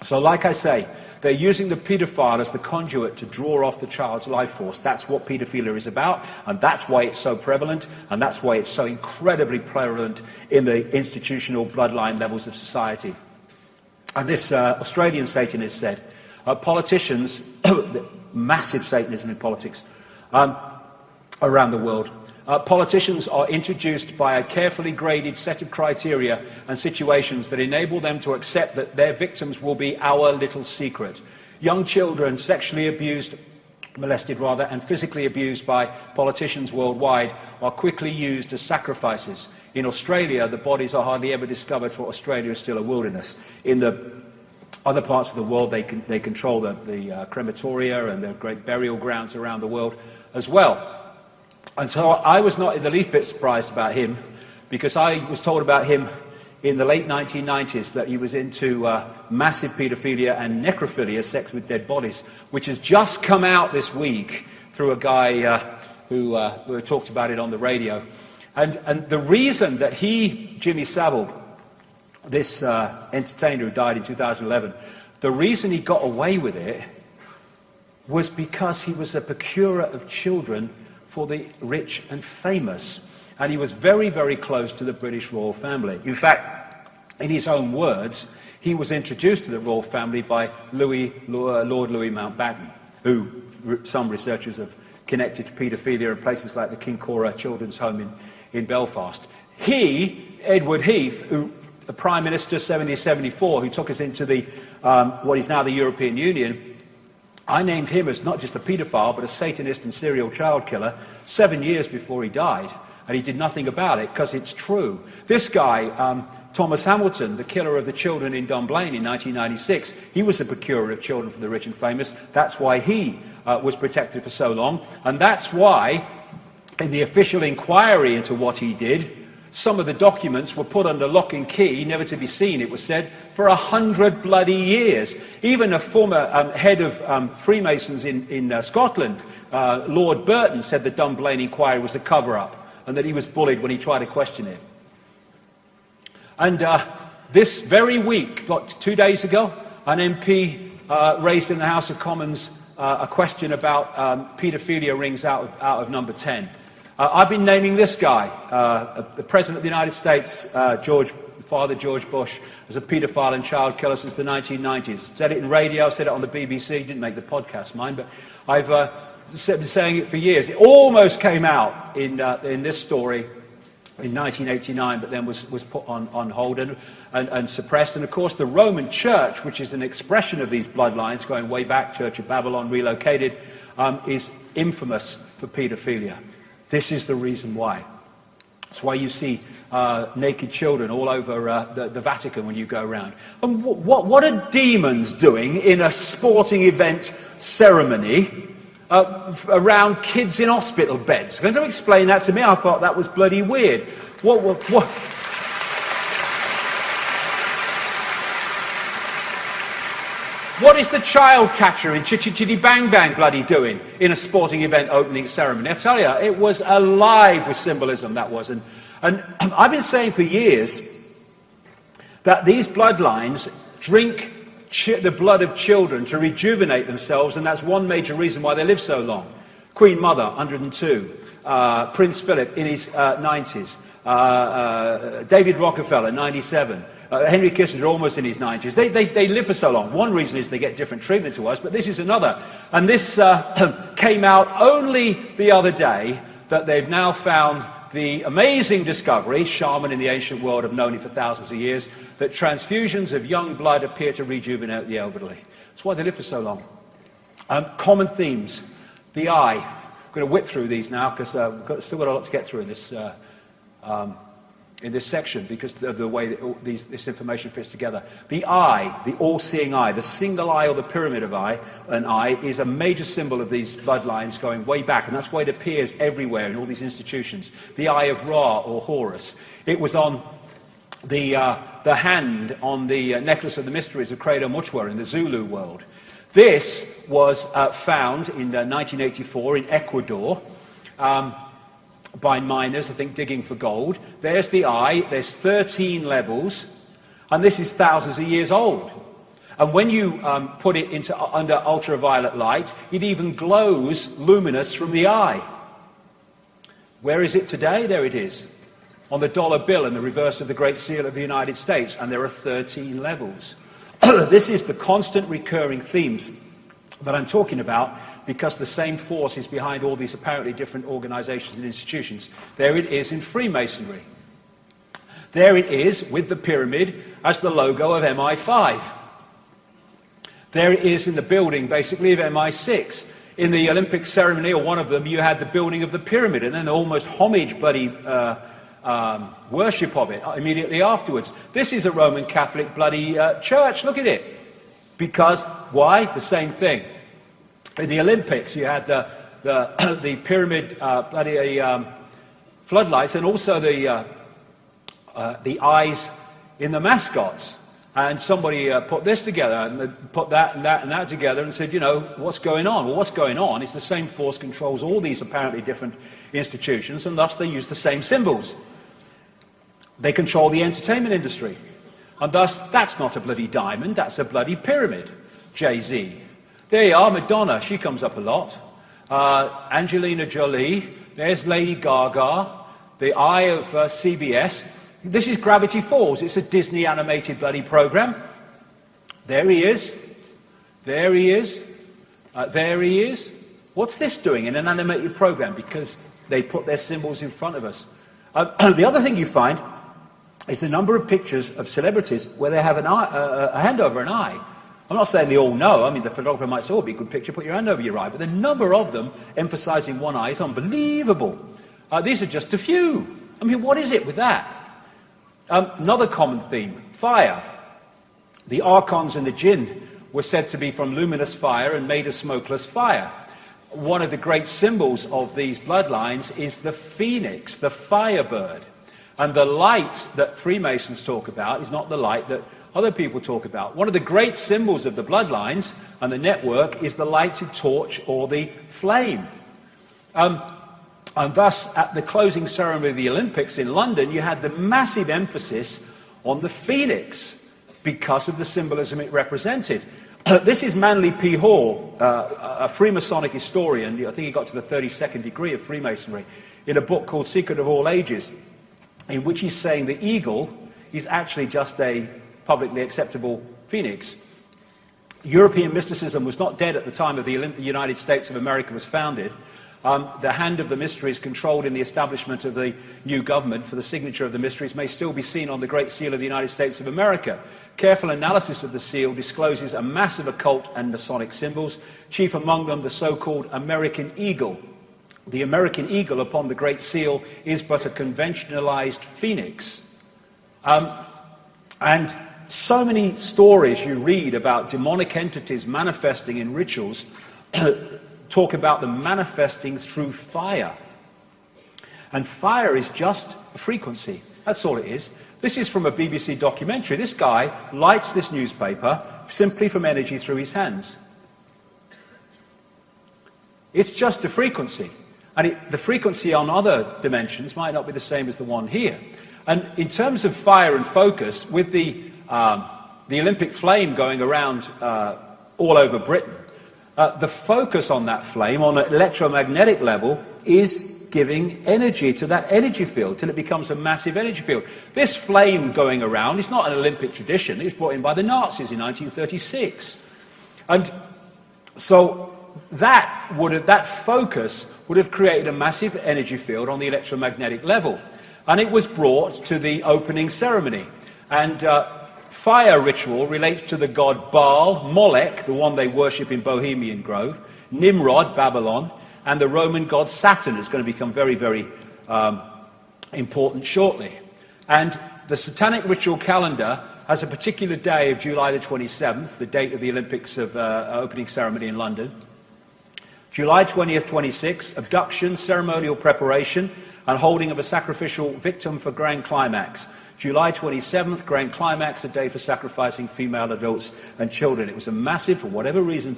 C: So like I say, they're using the paedophile as the conduit to draw off the child's life force. That's what paedophilia is about, and that's why it's so prevalent, and that's why it's so incredibly prevalent in the institutional bloodline levels of society. And this Australian Satanist said, politicians, massive Satanism in politics around the world, politicians are introduced by a carefully graded set of criteria and situations that enable them to accept that their victims will be our little secret. Young children sexually abused, molested rather, and physically abused by politicians worldwide are quickly used as sacrifices. In Australia, the bodies are hardly ever discovered, for Australia is still a wilderness. In the other parts of the world, they control the crematoria and the great burial grounds around the world as well. And so I was not in the least bit surprised about him, because I was told about him in the late 1990s that he was into massive paedophilia and necrophilia, sex with dead bodies, which has just come out this week through a guy who talked about it on the radio. And the reason that Jimmy Savile, this entertainer who died in 2011, the reason he got away with it was because he was a procurer of children for the rich and famous. And he was very, very close to the British royal family. In fact, in his own words, he was introduced to the royal family by Lord Louis Mountbatten, who some researchers have connected to paedophilia in places like the King Cora Children's Home in Belfast. Edward Heath, the Prime Minister 70-74, who took us into the what is now the European Union, I named him as not just a paedophile, but a Satanist and serial child killer 7 years before he died, and he did nothing about it, because it's true. This guy, Thomas Hamilton, the killer of the children in Dunblane in 1996, he was a procurer of children for the rich and famous. That's why he was protected for so long, and that's why, in the official inquiry into what he did, some of the documents were put under lock and key, never to be seen, it was said, for 100 bloody years. Even a former head of Freemasons in Scotland, Lord Burton, said the Dunblane inquiry was a cover-up, and that he was bullied when he tried to question it. And this very week, 2 days ago, an MP raised in the House of Commons a question about paedophilia rings out of number 10. I've been naming this guy, the President of the United States, Father George Bush, as a paedophile and child killer since the 1990s. Said it in radio, said it on the BBC, didn't make the podcast, mind, but I've been saying it for years. It almost came out in this story in 1989, but then was put on hold and suppressed. And of course the Roman Church, which is an expression of these bloodlines going way back, Church of Babylon, relocated, is infamous for paedophilia. This is the reason why. That's why you see naked children all over the Vatican when you go around. And what are demons doing in a sporting event ceremony around kids in hospital beds? Can you explain that to me? I thought that was bloody weird. What is the child catcher in Chitty Chitty Bang Bang bloody doing in a sporting event opening ceremony? I tell you, it was alive with symbolism, that was. And I've been saying for years that these bloodlines drink the blood of children to rejuvenate themselves, and that's one major reason why they live so long. Queen Mother, 102. Prince Philip in his 90s. David Rockefeller, 97. Henry Kissinger, almost in his 90s. They live for so long. One reason is they get different treatment to us, but this is another. And this came out only the other day, that they've now found the amazing discovery, shaman in the ancient world have known it for thousands of years, that transfusions of young blood appear to rejuvenate the elderly. That's why they live for so long. Common themes. The eye. I'm going to whip through these now because we've still got a lot to get through in this section because of the way that this information fits together. The eye, the all-seeing eye, the single eye or the pyramid of an eye is a major symbol of these bloodlines going way back, and that's why it appears everywhere in all these institutions. The eye of Ra or Horus. It was on the hand on the necklace of the mysteries of Credo Muchwa in the Zulu world. This was found in 1984 in Ecuador by miners, I think, digging for gold. There's the eye. There's 13 levels, and this is thousands of years old. And when you put it under ultraviolet light, it even glows luminous from the eye. Where is it today? There it is, on the dollar bill in the reverse of the Great Seal of the United States, and there are 13 levels. This is the constant recurring themes that I'm talking about, because the same force is behind all these apparently different organizations and institutions. There it is in Freemasonry. There it is with the pyramid as the logo of MI5. There it is in the building, basically, of MI6. In the Olympic ceremony, or one of them, you had the building of the pyramid, and then the almost homage bloody worship of it immediately afterwards. This is a Roman Catholic bloody church. Look at it. Because, why? The same thing. In the Olympics, you had the pyramid bloody floodlights, and also the eyes in the mascots. And somebody put this together, and they put that and that and that together, and said, you know, what's going on? Well, what's going on is the same force controls all these apparently different institutions, and thus they use the same symbols. They control the entertainment industry. And thus, that's not a bloody diamond, that's a bloody pyramid. Jay-Z. There you are, Madonna, she comes up a lot. Angelina Jolie, there's Lady Gaga, the eye of CBS. This is Gravity Falls, it's a Disney animated bloody program. There he is. There he is. There he is. What's this doing in an animated program? Because they put their symbols in front of us. The other thing you find is the number of pictures of celebrities where they have an eye, a hand over an eye. I'm not saying they all know. I mean, the photographer might say, oh, it'd be a good picture, put your hand over your eye. But the number of them emphasizing one eye is unbelievable. These are just a few. I mean, what is it with that? Another common theme, fire. The archons and the jinn were said to be from luminous fire and made of smokeless fire. One of the great symbols of these bloodlines is the phoenix, the firebird. And the light that Freemasons talk about is not the light that other people talk about. One of the great symbols of the bloodlines and the network is the lighted torch or the flame. And thus, at the closing ceremony of the Olympics in London, you had the massive emphasis on the phoenix because of the symbolism it represented. This is Manly P. Hall, a Freemasonic historian. I think he got to the 32nd degree of Freemasonry, in a book called Secret of All Ages, in which he's saying the eagle is actually just a publicly acceptable phoenix. European mysticism was not dead at the time of the United States of America was founded. The hand of the mysteries controlled in the establishment of the new government for the signature of the mysteries may still be seen on the Great Seal of the United States of America. Careful analysis of the seal discloses a massive occult and Masonic symbols, chief among them the so-called American eagle. The American eagle upon the Great Seal is but a conventionalized phoenix. And so many stories you read about demonic entities manifesting in rituals talk about them manifesting through fire. And fire is just a frequency. That's all it is. This is from a BBC documentary. This guy lights this newspaper simply from energy through his hands. It's just a frequency. And the frequency on other dimensions might not be the same as the one here. And in terms of fire and focus, with the Olympic flame going around all over Britain, the focus on that flame on an electromagnetic level is giving energy to that energy field till it becomes a massive energy field. This flame going around is not an Olympic tradition. It was brought in by the Nazis in 1936. And so that focus would have created a massive energy field on the electromagnetic level. And it was brought to the opening ceremony. And fire ritual relates to the god Baal, Molech, the one they worship in Bohemian Grove, Nimrod, Babylon, and the Roman god Saturn is going to become very, very important shortly. And the satanic ritual calendar has a particular day of July the 27th, the date of the Olympics of opening ceremony in London. July 20th, 26th, abduction, ceremonial preparation, and holding of a sacrificial victim for grand climax. July 27th, grand climax, a day for sacrificing female adults and children. It was a massive, for whatever reason,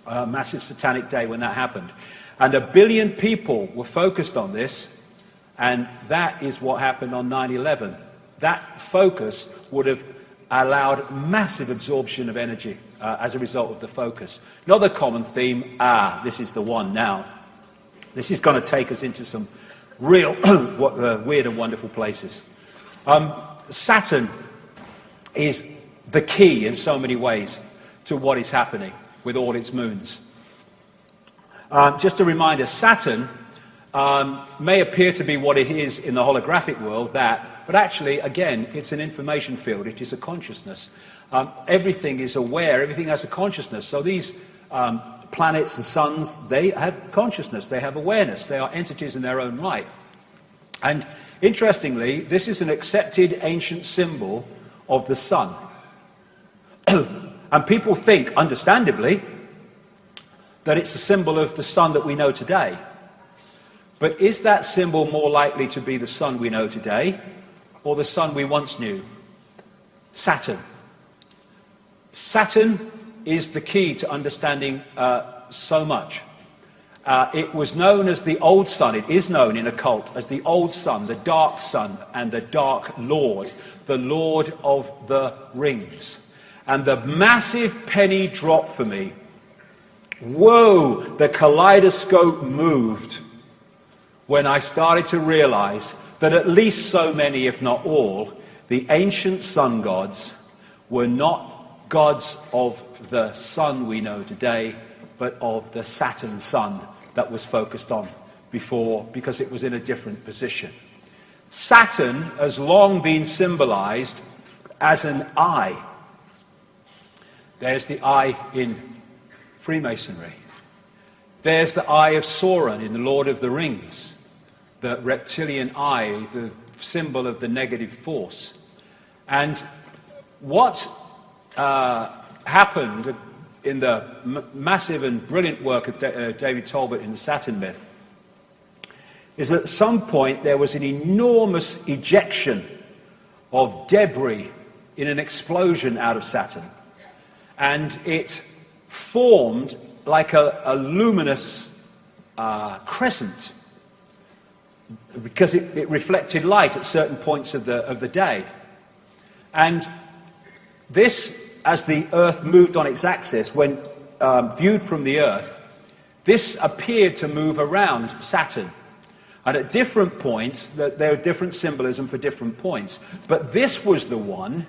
C: massive satanic day when that happened. And 1 billion people were focused on this, and that is what happened on 9/11. That focus would have allowed massive absorption of energy as a result of the focus. Another common theme, this is the one now. This is going to take us into some real weird and wonderful places. Saturn is the key in so many ways to what is happening with all its moons. Just a reminder, Saturn may appear to be what it is in the holographic world, but actually, again, it's an information field. It is a consciousness. Everything is aware. Everything has a consciousness. So these planets and suns, they have consciousness. They have awareness. They are entities in their own right. And interestingly, this is an accepted ancient symbol of the sun. And people think, understandably, that it's a symbol of the sun that we know today. But is that symbol more likely to be the sun we know today, or the sun we once knew? Saturn. Saturn is the key to understanding so much. It was known as the old sun. It is known in occult as the old sun, the dark sun, and the dark lord, the Lord of the Rings. And the massive penny dropped for me. Whoa, the kaleidoscope moved when I started to realize that at least so many, if not all, the ancient sun gods were not gods of the sun we know today, but of the Saturn sun that was focused on before, because it was in a different position. Saturn has long been symbolized as an eye. There's the eye in Freemasonry. There's the eye of Sauron in the Lord of the Rings, the reptilian eye, the symbol of the negative force. And what happened in the massive and brilliant work of David Talbot in the Saturn myth is that at some point there was an enormous ejection of debris in an explosion out of Saturn. And it formed like a luminous crescent, because it reflected light at certain points of the day. And this, as the Earth moved on its axis, when viewed from the Earth, this appeared to move around Saturn. And at different points, there are different symbolism for different points. But this was the one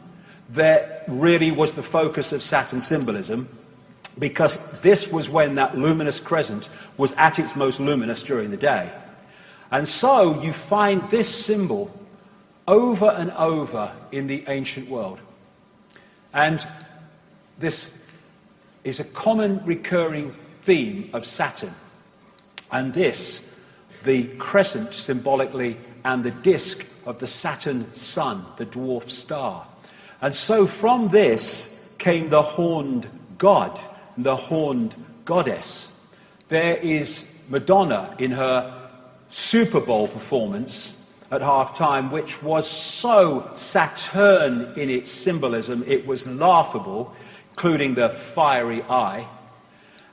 C: that really was the focus of Saturn symbolism, because this was when that luminous crescent was at its most luminous during the day. And so you find this symbol over and over in the ancient world. And this is a common recurring theme of Saturn. And this the crescent symbolically, and the disk of the Saturn sun, the dwarf star. And so from this came the horned god and the horned goddess. There is Madonna in her Super Bowl performance at half-time, which was so Saturn in its symbolism, it was laughable, including the fiery eye.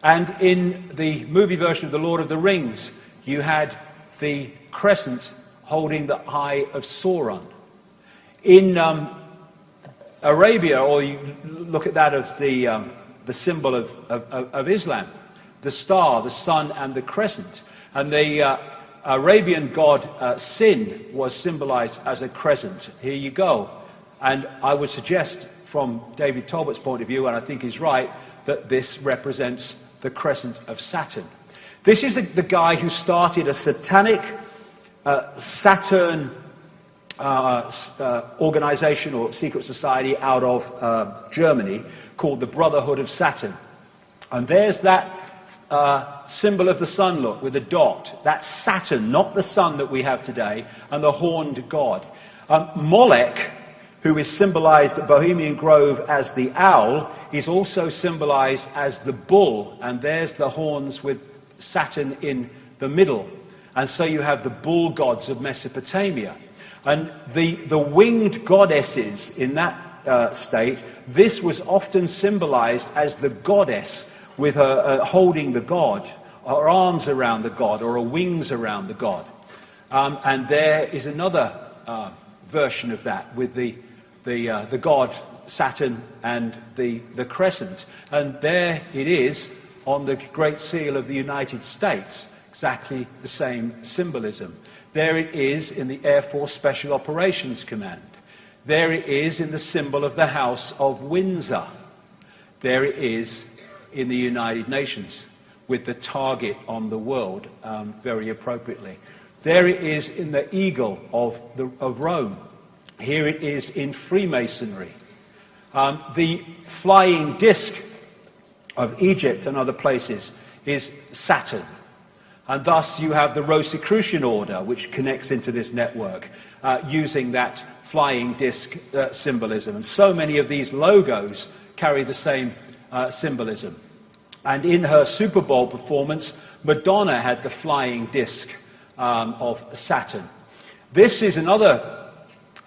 C: And in the movie version of The Lord of the Rings, you had the crescent holding the eye of Sauron. In Arabia, or you look at that as the symbol of Islam, the star, the sun, and the crescent. And the Arabian god Sin was symbolized as a crescent. Here you go. And I would suggest, from David Talbot's point of view, and I think he's right, that this represents the crescent of Saturn. This is the guy who started a satanic Saturn organization or secret society out of Germany called the Brotherhood of Saturn. And there's that symbol of the sun, look, with a dot. That's Saturn, not the sun that we have today, and the horned god. Molech, who is symbolized at Bohemian Grove as the owl, is also symbolized as the bull, and there's the horns with Saturn in the middle. And so you have the bull gods of Mesopotamia. And the winged goddesses in that state, this was often symbolized as the goddess with her holding the god, her arms around the god, or her wings around the god. And there is another version of that with the god Saturn and the crescent. And there it is on the Great Seal of the United States, exactly the same symbolism. There it is in the Air Force Special Operations Command. There it is in the symbol of the House of Windsor. There it is in the United Nations with the target on the world, very appropriately. There it is in the eagle of Rome. Here it is in Freemasonry. The flying disc of Egypt and other places is Saturn. And thus you have the Rosicrucian order, which connects into this network, using that flying disc symbolism. And so many of these logos carry the same symbolism. And in her Super Bowl performance, Madonna had the flying disc of Saturn. This is another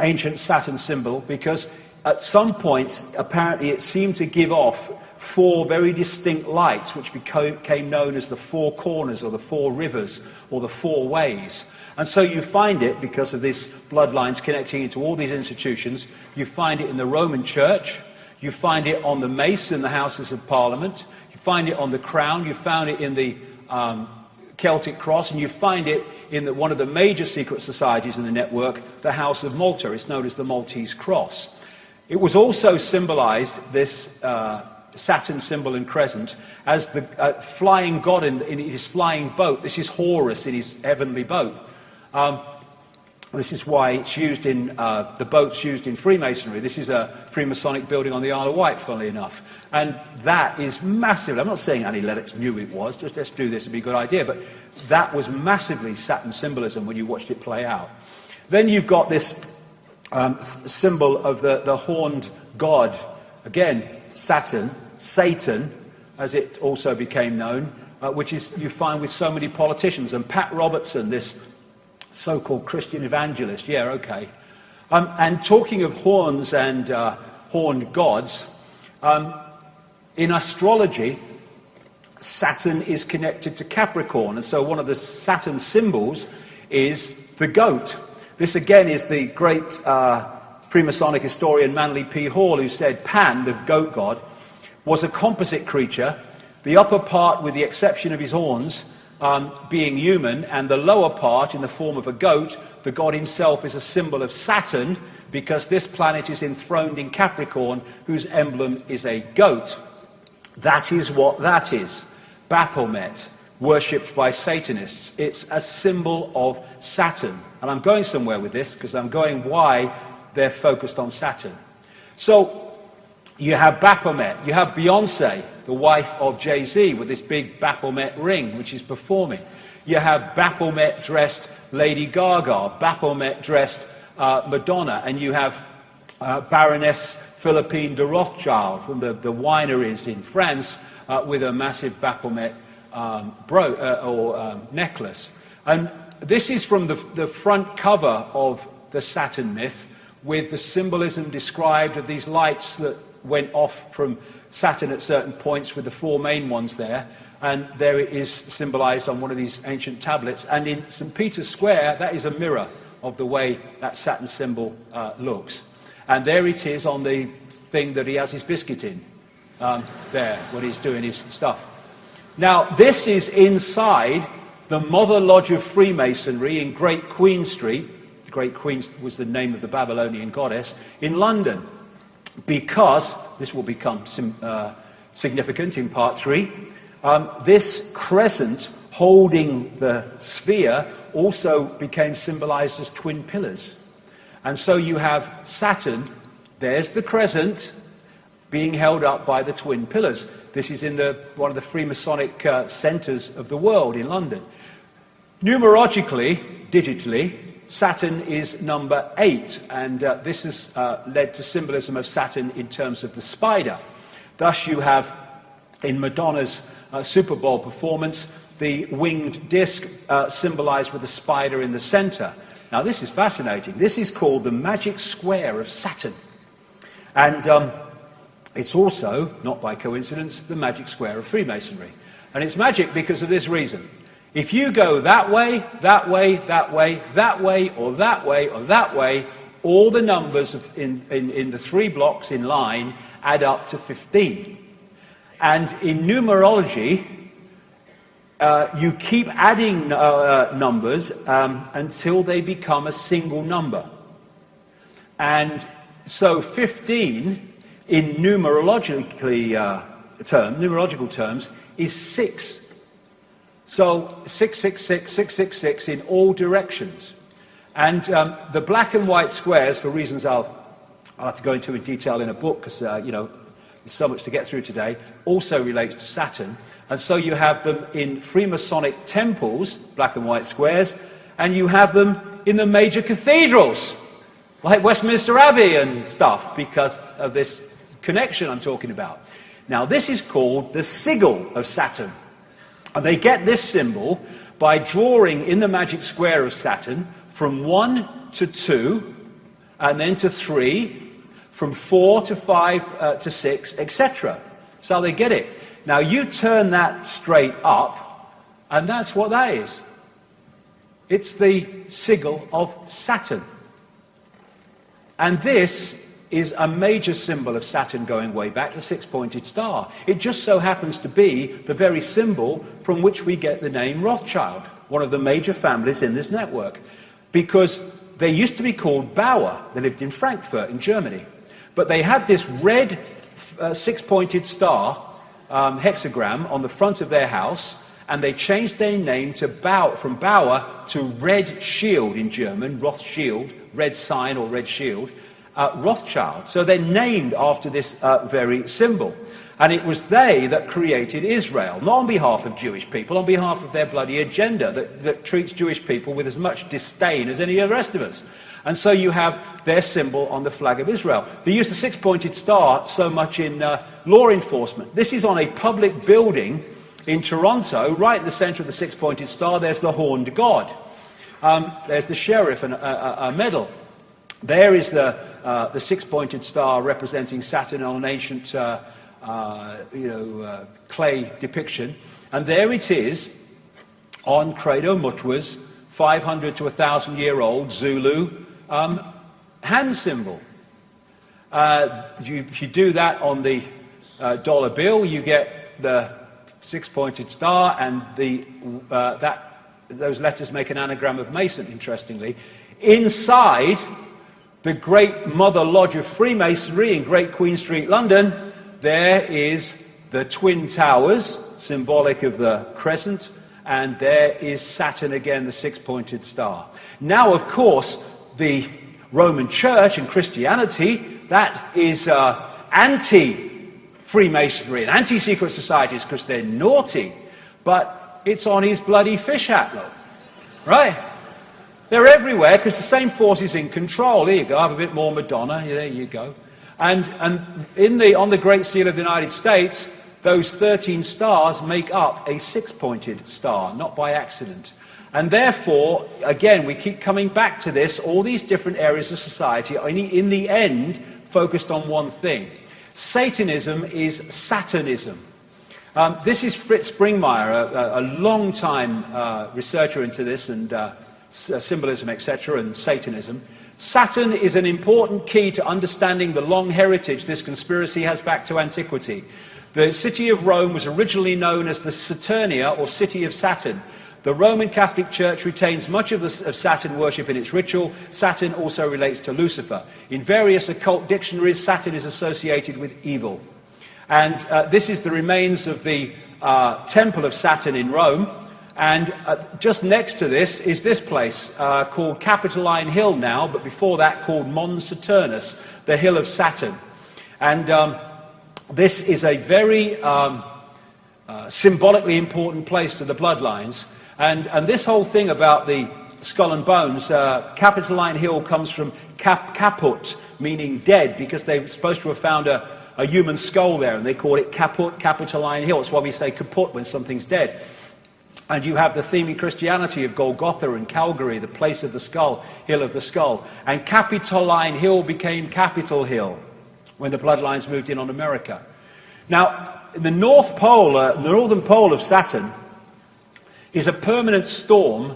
C: ancient Saturn symbol because at some points, apparently, it seemed to give off four very distinct lights, which became known as the four corners, or the four rivers, or the four ways. And so you find it, because of these bloodlines connecting into all these institutions, you find it in the Roman Church, you find it on the mace in the Houses of Parliament, you find it on the crown, you found it in the Celtic cross, and you find it in one of the major secret societies in the network, the House of Malta. It's known as the Maltese cross. It was also symbolized, this Saturn symbol and crescent, as the flying god in his flying boat. This is Horus in his heavenly boat. This is why it's used in the boats used in Freemasonry. This is a Freemasonic building on the Isle of Wight, funnily enough. And that is massive. I'm not saying Annie Lennox knew it was, just let's do this, it'd be a good idea. But that was massively Saturn symbolism when you watched it play out. Then you've got this symbol of the horned god, again, Saturn, Satan, as it also became known, which is you find with so many politicians. And Pat Robertson, this so-called Christian evangelist, yeah, okay. And talking of horns and horned gods, in astrology, Saturn is connected to Capricorn, and so one of the Saturn symbols is the goat. This again is the great Freemasonic historian Manly P. Hall, who said Pan, the goat god, was a composite creature, the upper part, with the exception of his horns, being human, and the lower part in the form of a goat. The god himself is a symbol of Saturn, because this planet is enthroned in Capricorn, whose emblem is a goat. That is what that is. Baphomet, worshipped by Satanists. It's a symbol of Saturn. And I'm going somewhere with this, because I'm going why they're focused on Saturn. So you have Baphomet, you have Beyonce, the wife of Jay-Z, with this big Baphomet ring, which is performing. You have Baphomet-dressed Lady Gaga, Baphomet-dressed Madonna, and you have Baroness Philippine de Rothschild from the wineries in France with a massive Baphomet necklace. And this is from the front cover of the Saturn myth, with the symbolism described of these lights that went off from Saturn at certain points, with the four main ones there. And there it is symbolized on one of these ancient tablets. And in St. Peter's Square, that is a mirror of the way that Saturn symbol looks. And there it is on the thing that he has his biscuit in, there, when he's doing his stuff. Now, this is inside the Mother Lodge of Freemasonry in Great Queen Street. Great Queen was the name of the Babylonian goddess, in London. Because, this will become significant in part 3, this crescent holding the sphere also became symbolized as twin pillars. And so you have Saturn, there's the crescent, being held up by the twin pillars. This is in one of the Freemasonic centres of the world in London. Numerologically, digitally, Saturn is number 8, and this has led to symbolism of Saturn in terms of the spider. Thus you have, in Madonna's Super Bowl performance, the winged disc symbolized with a spider in the centre. Now this is fascinating. This is called the magic square of Saturn. And it's also, not by coincidence, the magic square of Freemasonry. And it's magic because of this reason. If you go that way, that way, that way, that way, or that way, or that way, all the numbers in the 3 blocks in line add up to 15. And in numerology, you keep adding numbers until they become a single number. And so 15, in numerological terms, is 6. So 666, 666 in all directions. And the black and white squares, for reasons I'll have to go into in detail in a book, because, there's so much to get through today, also relates to Saturn. And so you have them in Freemasonic temples, black and white squares, and you have them in the major cathedrals, like Westminster Abbey and stuff, because of this connection I'm talking about. Now, this is called the sigil of Saturn. And they get this symbol by drawing in the magic square of Saturn from 1 to 2, and then to 3, from 4 to 5 to 6, etc. So how they get it. Now you turn that straight up, and that's what that is. It's the sigil of Saturn. And this is a major symbol of Saturn going way back, the 6-pointed star. It just so happens to be the very symbol from which we get the name Rothschild, one of the major families in this network. Because they used to be called Bauer. They lived in Frankfurt in Germany. But they had this red 6-pointed star hexagram on the front of their house, and they changed their name to from Bauer to Red Shield in German, Rothschild, red sign or red shield. Rothschild. So they're named after this very symbol. And it was they that created Israel, not on behalf of Jewish people, on behalf of their bloody agenda that treats Jewish people with as much disdain as any of the rest of us. And so you have their symbol on the flag of Israel. They use the 6-pointed star so much in law enforcement. This is on a public building in Toronto, right in the centre of the 6-pointed star. There's the horned god. There's the sheriff and a medal. There is the 6-pointed star representing Saturn on an ancient, clay depiction. And there it is on Credo Mutwa's 500 to 1,000-year-old Zulu hand symbol. If you do that on the dollar bill, you get the 6-pointed star, and those letters make an anagram of Mason, interestingly. Inside the Great Mother Lodge of Freemasonry in Great Queen Street, London, there is the Twin Towers, symbolic of the crescent, and there is Saturn again, the 6-pointed star. Now, of course, the Roman Church and Christianity, that is anti-Freemasonry and anti-secret societies because they're naughty. But It's on his bloody fish hat, look. Right? They're everywhere because the same force is in control. There you go, have a bit more Madonna. Yeah, there you go. And on the Great Seal of the United States, those 13 stars make up a six-pointed star, not by accident. And therefore, again, we keep coming back to this, all these different areas of society are in the end focused on one thing. Satanism is Satanism. This is Fritz Springmeier, a long-time researcher into this and symbolism, etc., and Satanism. Saturn is an important key to understanding the long heritage this conspiracy has back to antiquity. The city of Rome was originally known as the Saturnia, or City of Saturn. The Roman Catholic Church retains much of Saturn worship in its ritual. Saturn also relates to Lucifer. In various occult dictionaries, Saturn is associated with evil. And this is the remains of the Temple of Saturn in Rome. And just next to this is this place called Capitoline Hill now, but before that called Mons Saturnus, the Hill of Saturn. And this is a very symbolically important place to the bloodlines. And this whole thing about the skull and bones, Capitoline Hill comes from caput, meaning dead, because they were supposed to have found a human skull there, and they call it caput, Capitoline Hill. That's why we say kaput when something's dead. And you have the theme in Christianity of Golgotha and Calvary, the place of the skull, hill of the skull. And Capitoline Hill became Capitol Hill when the bloodlines moved in on America. Now, the North Pole, the northern pole of Saturn, is a permanent storm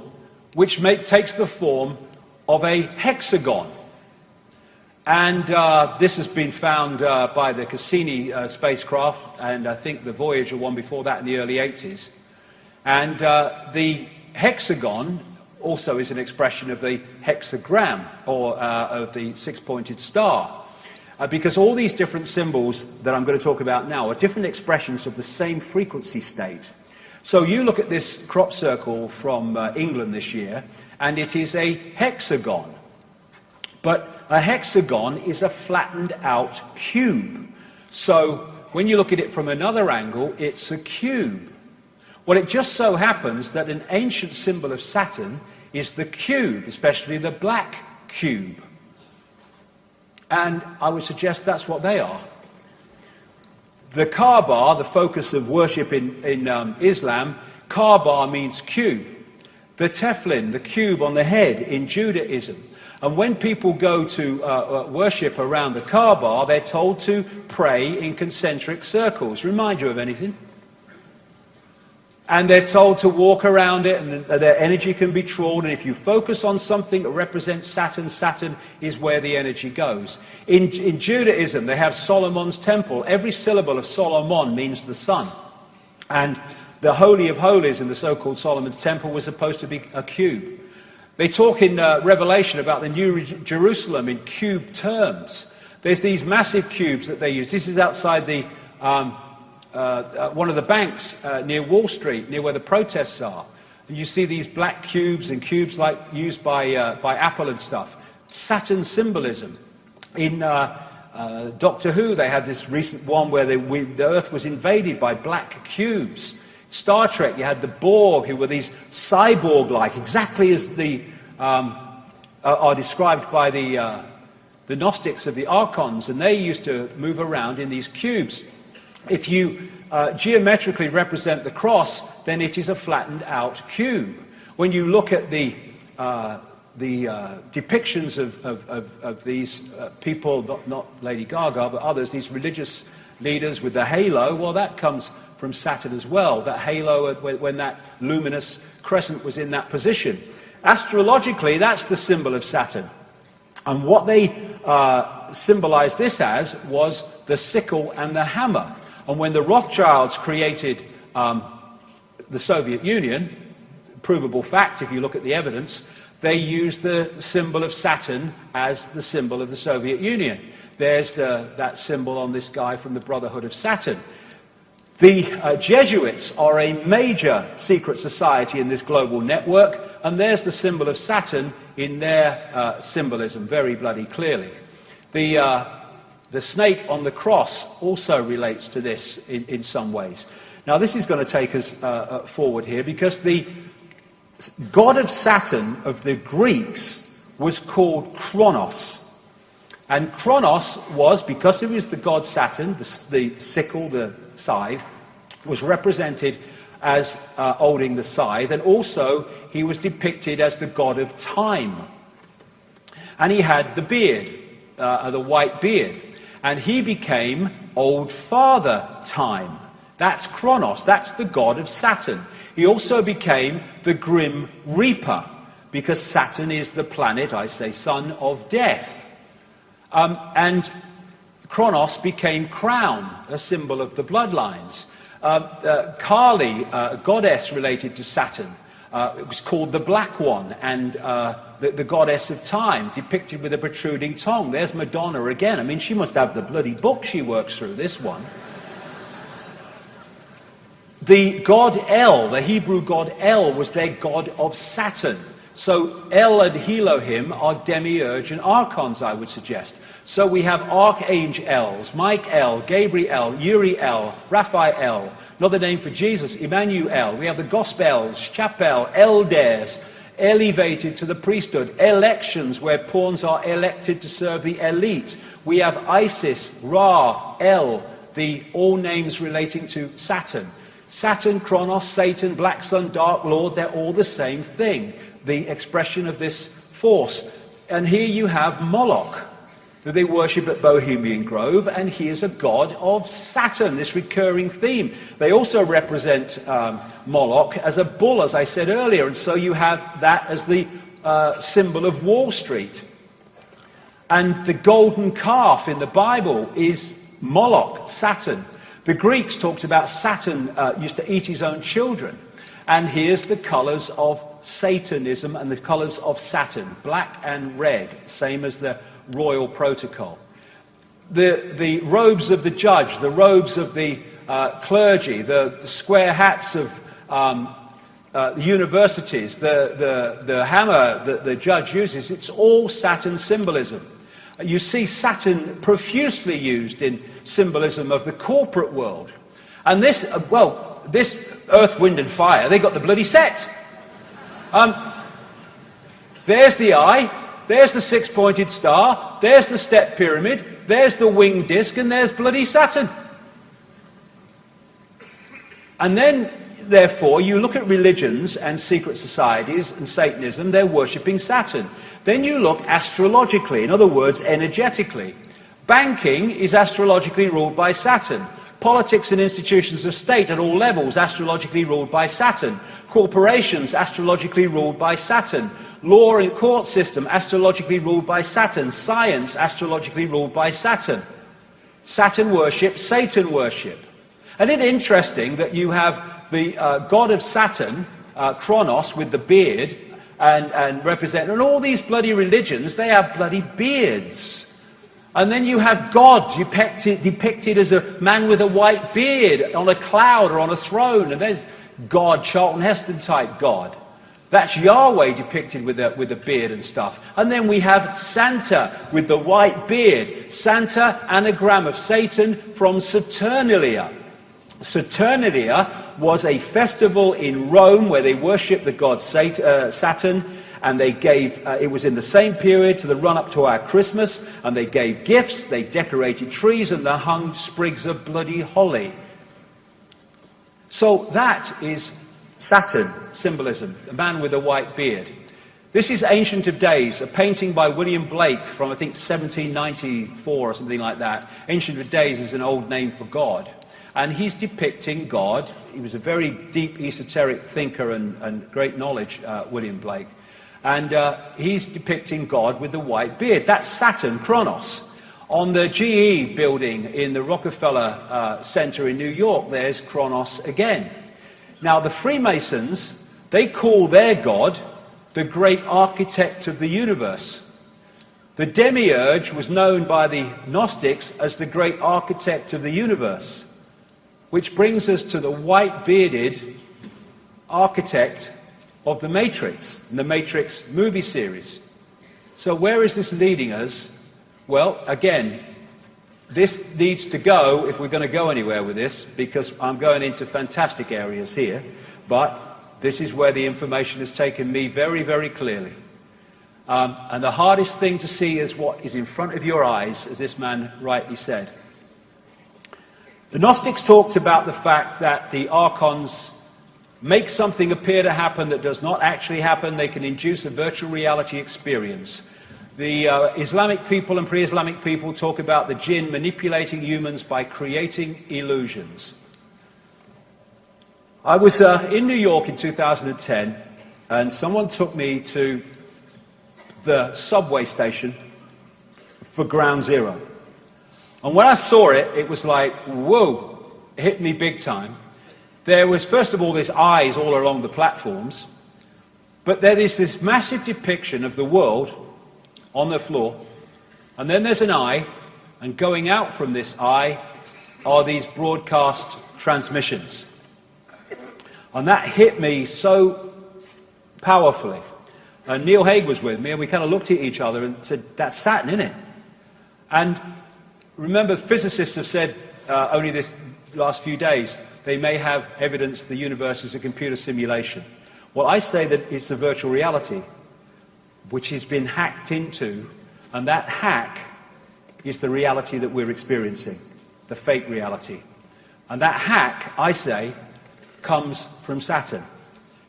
C: which takes the form of a hexagon. And this has been found by the Cassini spacecraft, and I think the Voyager one before that in the early 80s. And the hexagon also is an expression of the hexagram, or of the six-pointed star. Because all these different symbols that I'm going to talk about now are different expressions of the same frequency state. So you look at this crop circle from England this year, and it is a hexagon. But a hexagon is a flattened out cube. So when you look at it from another angle, it's a cube. Well, it just so happens that an ancient symbol of Saturn is the cube, especially the black cube. And I would suggest that's what they are. The Kaaba, the focus of worship in Islam, Kaaba means cube. The tefillin, the cube on the head in Judaism. And when people go to worship around the Kaaba, they're told to pray in concentric circles. Remind you of anything? And they're told to walk around it, and their energy can be trawled. And if you focus on something that represents Saturn, Saturn is where the energy goes. In Judaism, they have Solomon's temple. Every syllable of Solomon means the sun. And the Holy of Holies in the so-called Solomon's temple was supposed to be a cube. They talk in Revelation about the New Jerusalem in cube terms. There's these massive cubes that they use. This is outside the one of the banks near Wall Street, near where the protests are. And you see these black cubes and cubes like used by Apple and stuff. Saturn symbolism. In Doctor Who, they had this recent one where the Earth was invaded by black cubes. Star Trek, you had the Borg, who were these cyborg-like, exactly as are described by the Gnostics of the Archons, and they used to move around in these cubes. If you geometrically represent the cross, then it is a flattened out cube. When you look at the depictions of these people, not Lady Gaga, but others, these religious leaders with the halo, well, that comes from Saturn as well. That halo, when that luminous crescent was in that position. Astrologically, that's the symbol of Saturn. And what they symbolized this as was the sickle and the hammer. And when the Rothschilds created the Soviet Union, provable fact if you look at the evidence, they used the symbol of Saturn as the symbol of the Soviet Union. There's that symbol on this guy from the Brotherhood of Saturn. The Jesuits are a major secret society in this global network, and there's the symbol of Saturn in their symbolism very bloody clearly. The snake on the cross also relates to this in some ways. Now this is going to take us forward here, because the god of Saturn of the Greeks was called Kronos. And Kronos was, because he was the god Saturn, the sickle, the scythe, was represented as holding the scythe, and also he was depicted as the god of time. And he had the beard, the white beard, and he became Old Father Time. That's Kronos, that's the god of Saturn. He also became the Grim Reaper, because Saturn is the planet, I say, son of death. And Kronos became Crown, a symbol of the bloodlines. Kali, a goddess related to Saturn, it was called the Black One, and the goddess of time, depicted with a protruding tongue. There's Madonna again. I mean, she must have the bloody book she works through, this one. The god El, the Hebrew god El, was their god of Saturn. So El and Elohim are demiurge and archons, I would suggest. So we have archangels, Michael, Gabriel, Uriel, Raphael, another name for Jesus, Emmanuel. We have the Gospels, Chapel, elders, elevated to the priesthood, elections, where pawns are elected to serve the elite. We have Isis, Ra, El, all names relating to Saturn. Saturn, Kronos, Satan, Black Sun, Dark Lord, they're all the same thing, the expression of this force. And here you have Moloch, who they worship at Bohemian Grove, and he is a god of Saturn, this recurring theme. They also represent Moloch as a bull, as I said earlier, and so you have that as the symbol of Wall Street. And the golden calf in the Bible is Moloch, Saturn. The Greeks talked about Saturn used to eat his own children. And here's the colours of Satanism and the colours of Saturn, black and red, same as the royal protocol. The robes of the judge, the robes of the clergy, the square hats of the universities, the hammer that the judge uses, it's all Saturn symbolism. You see Saturn profusely used in symbolism of the corporate world. And this Earth, Wind and Fire, they got the bloody set. There's the eye, there's the six-pointed star, there's the step pyramid, there's the winged disc, and there's bloody Saturn. And then, therefore, you look at religions and secret societies and Satanism, they're worshipping Saturn. Then you look astrologically, in other words, energetically. Banking is astrologically ruled by Saturn. Politics and institutions of state at all levels, astrologically ruled by Saturn. Corporations, astrologically ruled by Saturn. Law and court system, astrologically ruled by Saturn. Science, astrologically ruled by Saturn. Saturn worship, Satan worship. And it's interesting that you have the god of Saturn, Kronos, with the beard, and represent, and all these bloody religions, they have bloody beards. And then you have God depicted as a man with a white beard on a cloud or on a throne, and there's God, Charlton Heston type God. That's Yahweh depicted with a beard and stuff. And then we have Santa with the white beard. Santa, anagram of Satan, from Saturnalia. Saturnalia was a festival in Rome where they worshipped the god Saturn, and they gave, it was in the same period to the run-up to our Christmas, and they gave gifts, they decorated trees, and they hung sprigs of bloody holly. So that is Saturn symbolism, a man with a white beard. This is Ancient of Days, a painting by William Blake from, I think, 1794 or something like that. Ancient of Days is an old name for God. And he's depicting God. He was a very deep esoteric thinker and great knowledge, William Blake. And he's depicting God with the white beard. That's Saturn, Kronos. On the GE building in the Rockefeller Center in New York, there's Kronos again. Now, the Freemasons, they call their God the great architect of the universe. The demiurge was known by the Gnostics as the great architect of the universe. Which brings us to the white-bearded architect of The Matrix, in the Matrix movie series. So where is this leading us? Well, again, this needs to go, if we're going to go anywhere with this, because I'm going into fantastic areas here, but this is where the information has taken me very, very clearly. And the hardest thing to see is what is in front of your eyes, as this man rightly said. The Gnostics talked about the fact that the archons make something appear to happen that does not actually happen. They can induce a virtual reality experience. The Islamic people and pre-Islamic people talk about the jinn manipulating humans by creating illusions. I was in New York in 2010, and someone took me to the subway station for Ground Zero. And when I saw it, it was like, whoa, it hit me big time. There was, first of all, this eyes all along the platforms, but there is this massive depiction of the world on the floor, and then there's an eye, and going out from this eye are these broadcast transmissions. And that hit me so powerfully. And Neil Haig was with me, and we kind of looked at each other and said, that's Saturn, isn't it? And remember, physicists have said only this last few days, they may have evidence the universe is a computer simulation. Well, I say that it's a virtual reality, which has been hacked into, and that hack is the reality that we're experiencing, the fake reality. And that hack, I say, comes from Saturn.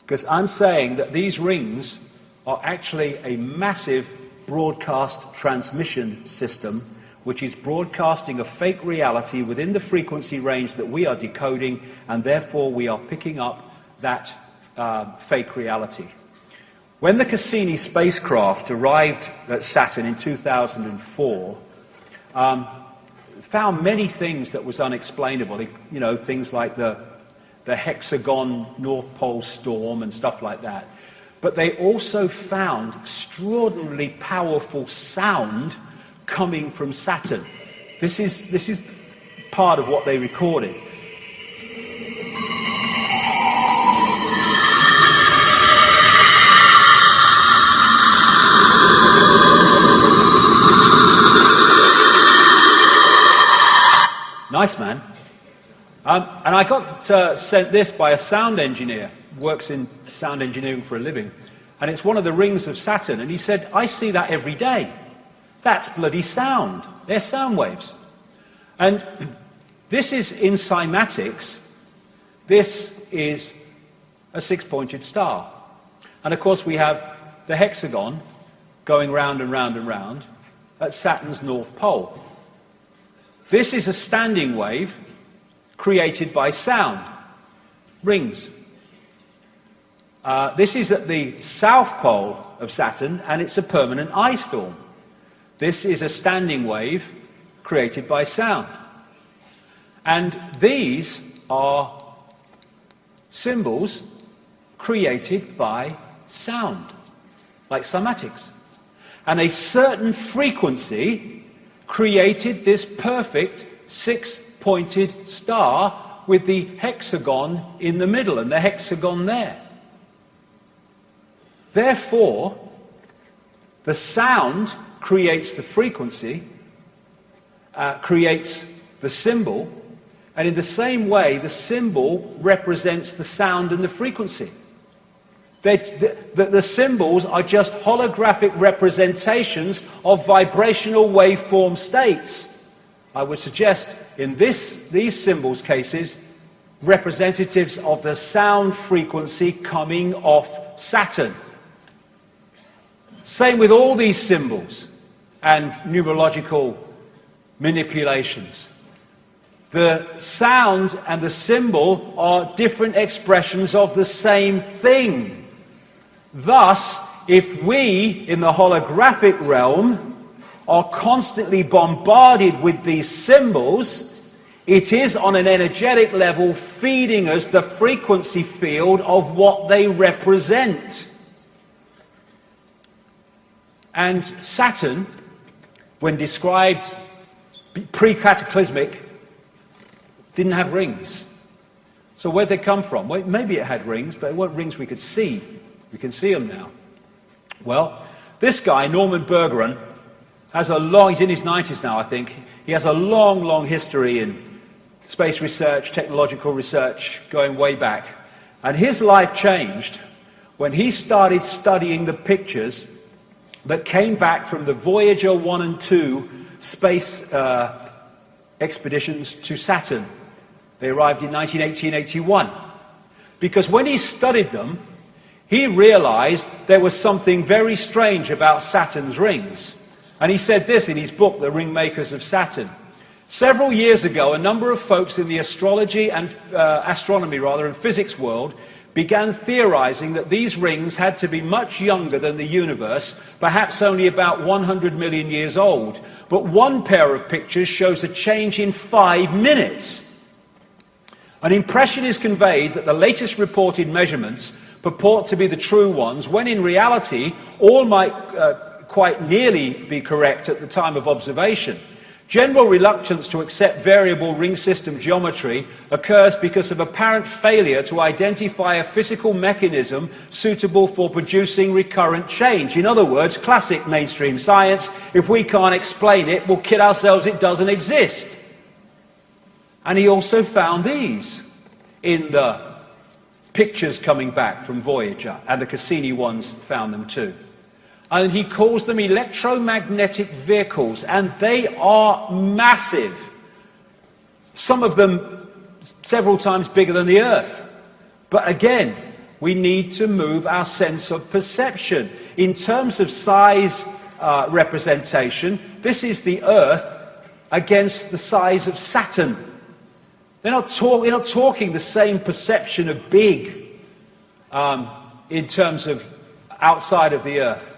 C: Because I'm saying that these rings are actually a massive broadcast transmission system which is broadcasting a fake reality within the frequency range that we are decoding, and therefore we are picking up that fake reality. When the Cassini spacecraft arrived at Saturn in 2004, found many things that was unexplainable. You know, things like the hexagon North Pole storm and stuff like that. But they also found extraordinarily powerful sound coming from Saturn. This is part of what they recorded. Nice, man. And I got sent this by a sound engineer, works in sound engineering for a living, and it's one of the rings of Saturn, and he said, I see that every day. That's bloody sound. They're sound waves. And this is in cymatics. This is a six-pointed star. And of course we have the hexagon going round and round and round at Saturn's North Pole. This is a standing wave created by sound, rings. This is at the south pole of Saturn, and it's a permanent ice storm. This is a standing wave created by sound. And these are symbols created by sound, like cymatics. And a certain frequency created this perfect six-pointed star with the hexagon in the middle and the hexagon there. Therefore, the sound creates the frequency, creates the symbol, and in the same way, the symbol represents the sound and the frequency. The symbols are just holographic representations of vibrational waveform states. I would suggest in these symbols cases, representatives of the sound frequency coming off Saturn. Same with all these symbols and numerological manipulations. The sound and the symbol are different expressions of the same thing. Thus, if we, in the holographic realm, are constantly bombarded with these symbols, it is on an energetic level feeding us the frequency field of what they represent. And Saturn, when described pre-cataclysmic, didn't have rings. So where'd they come from? Well, maybe it had rings, but it weren't rings we could see. We can see them now. Well, this guy, Norman Bergeron, he's in his 90s now, I think. He has a long, long history in space research, technological research, going way back. And his life changed when he started studying the pictures that came back from the Voyager 1 and 2 space expeditions to Saturn. They arrived in 1980 and 81. Because when he studied them, he realized there was something very strange about Saturn's rings. And he said this in his book, The Ringmakers of Saturn. Several years ago, a number of folks in the astronomy and physics world began theorizing that these rings had to be much younger than the universe, perhaps only about 100 million years old. But one pair of pictures shows a change in 5 minutes. An impression is conveyed that the latest reported measurements purport to be the true ones, when in reality all might quite nearly be correct at the time of observation. General reluctance to accept variable ring system geometry occurs because of apparent failure to identify a physical mechanism suitable for producing recurrent change. In other words, classic mainstream science, if we can't explain it, we'll kid ourselves it doesn't exist. And he also found these in the pictures coming back from Voyager, and the Cassini ones found them too. And he calls them electromagnetic vehicles, and they are massive. Some of them several times bigger than the Earth. But again, we need to move our sense of perception. In terms of size representation, this is the Earth against the size of Saturn. They're not talking the same perception of big in terms of outside of the Earth.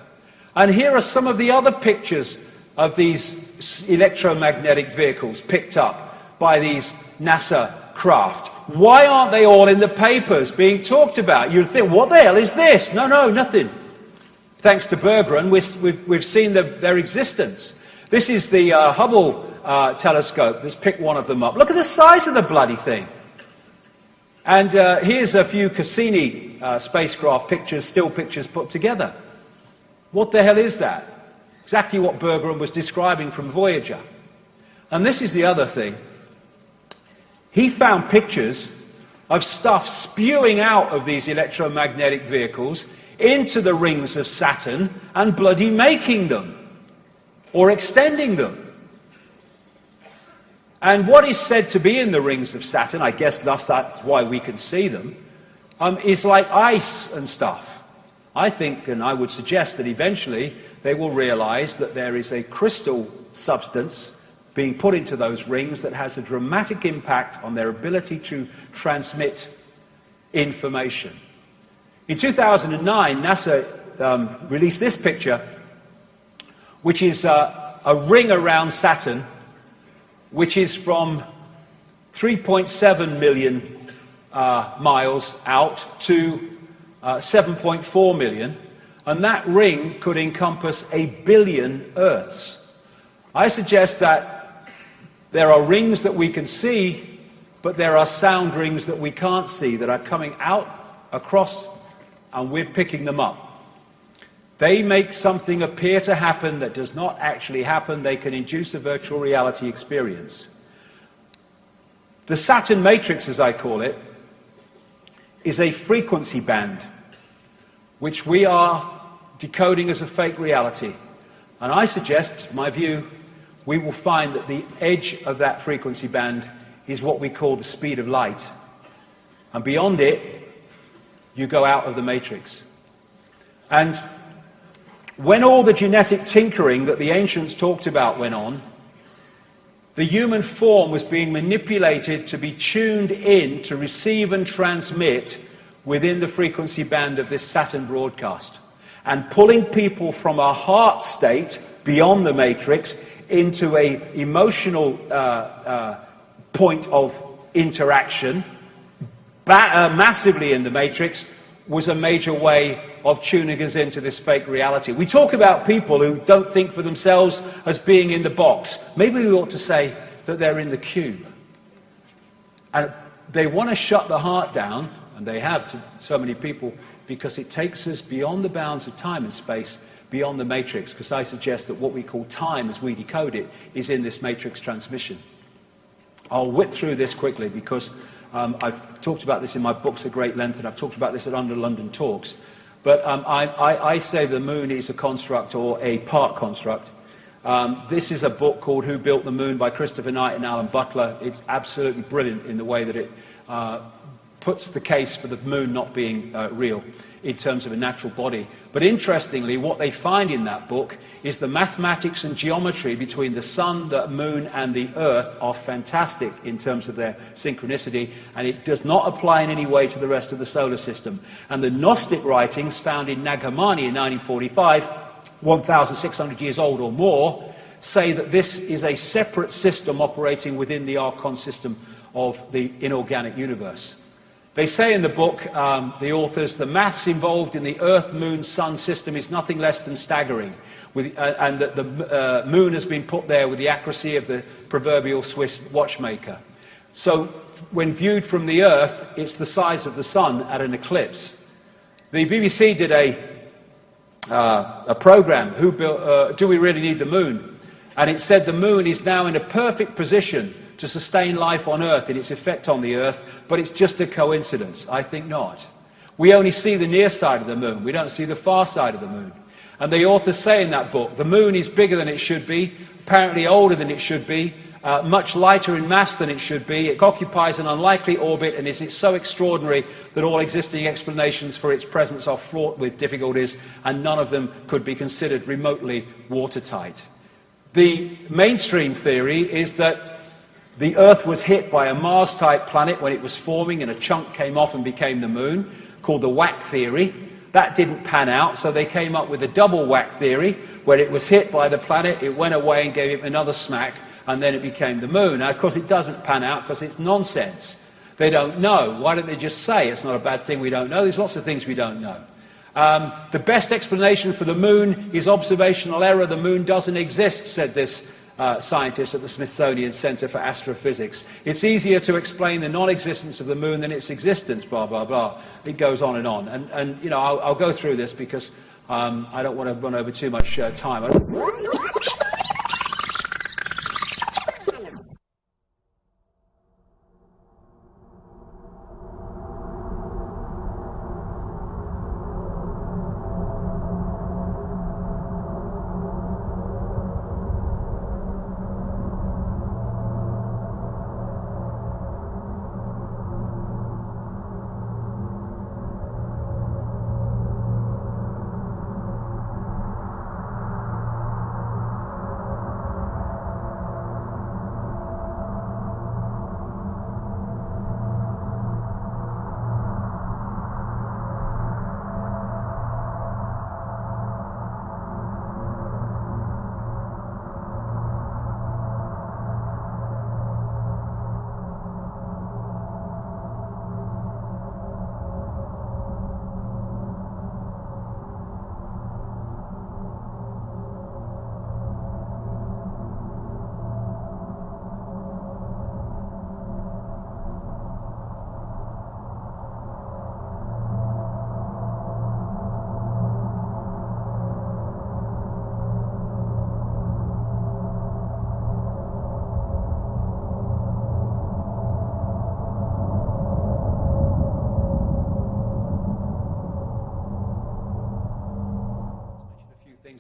C: And here are some of the other pictures of these electromagnetic vehicles picked up by these NASA craft. Why aren't they all in the papers being talked about? You'd think, what the hell is this? No, nothing. Thanks to Bergeron, we've seen their existence. This is the Hubble telescope that's picked one of them up. Look at the size of the bloody thing. And here's a few Cassini spacecraft pictures, still pictures put together. What the hell is that? Exactly what Bergeron was describing from Voyager. And this is the other thing. He found pictures of stuff spewing out of these electromagnetic vehicles into the rings of Saturn and bloody making them, or extending them. And what is said to be in the rings of Saturn, I guess that's why we can see them, is like ice and stuff. I think, and I would suggest that eventually they will realize that there is a crystal substance being put into those rings that has a dramatic impact on their ability to transmit information. In 2009, NASA released this picture, which is a ring around Saturn, which is from 3.7 million miles out to 7.4 million, and that ring could encompass 1 billion Earths. I suggest that there are rings that we can see, but there are sound rings that we can't see that are coming out across, and we're picking them up. They make something appear to happen that does not actually happen. They can induce a virtual reality experience. The Saturn matrix, as I call it, is a frequency band which we are decoding as a fake reality. And I suggest, my view, we will find that the edge of that frequency band is what we call the speed of light. And beyond it, you go out of the matrix. And when all the genetic tinkering that the ancients talked about went on, the human form was being manipulated to be tuned in to receive and transmit within the frequency band of this Saturn broadcast, and pulling people from a heart state beyond the matrix into an emotional point of interaction massively in the matrix was a major way of tuning us into this fake reality. We talk about people who don't think for themselves as being in the box. Maybe we ought to say that they're in the cube. And they want to shut the heart down, and they have to so many people, because it takes us beyond the bounds of time and space beyond the matrix, because I suggest that what we call time, as we decode it, is in this matrix transmission. I'll whip through this quickly because I've talked about this in my books at great length, and I've talked about this at Under London Talks. But I say the moon is a construct or a part construct. This is a book called Who Built the Moon by Christopher Knight and Alan Butler. It's absolutely brilliant in the way that it puts the case for the moon not being real in terms of a natural body. But interestingly, what they find in that book is the mathematics and geometry between the sun, the moon, and the earth are fantastic in terms of their synchronicity, and it does not apply in any way to the rest of the solar system. And the Gnostic writings found in Nag Hammadi in 1945, 1,600 years old or more, say that this is a separate system operating within the Archon system of the inorganic universe. They say in the book, the authors, the maths involved in the Earth, Moon, Sun system is nothing less than staggering, and that the moon has been put there with the accuracy of the proverbial Swiss watchmaker. So when viewed from the Earth, it's the size of the sun at an eclipse. The BBC did a program, Do We Really Need the Moon? And it said the moon is now in a perfect position to sustain life on Earth in its effect on the Earth, but it's just a coincidence. I think not. We only see the near side of the moon. We don't see the far side of the moon. And the authors say in that book, the moon is bigger than it should be, apparently older than it should be, much lighter in mass than it should be. It occupies an unlikely orbit and is so extraordinary that all existing explanations for its presence are fraught with difficulties, and none of them could be considered remotely watertight. The mainstream theory is that the Earth was hit by a Mars-type planet when it was forming, and a chunk came off and became the moon, called the whack theory. That didn't pan out, so they came up with a double whack theory, where it was hit by the planet, it went away and gave it another smack, and then it became the moon. Now, of course, it doesn't pan out because it's nonsense. They don't know. Why don't they just say it's not a bad thing we don't know? There's lots of things we don't know. The best explanation for the moon is observational error. The moon doesn't exist, said this scientist at the Smithsonian Center for Astrophysics. It's easier to explain the non-existence of the moon than its existence, blah, blah, blah. It goes on and on. And you know, I'll go through this because I don't want to run over too much time.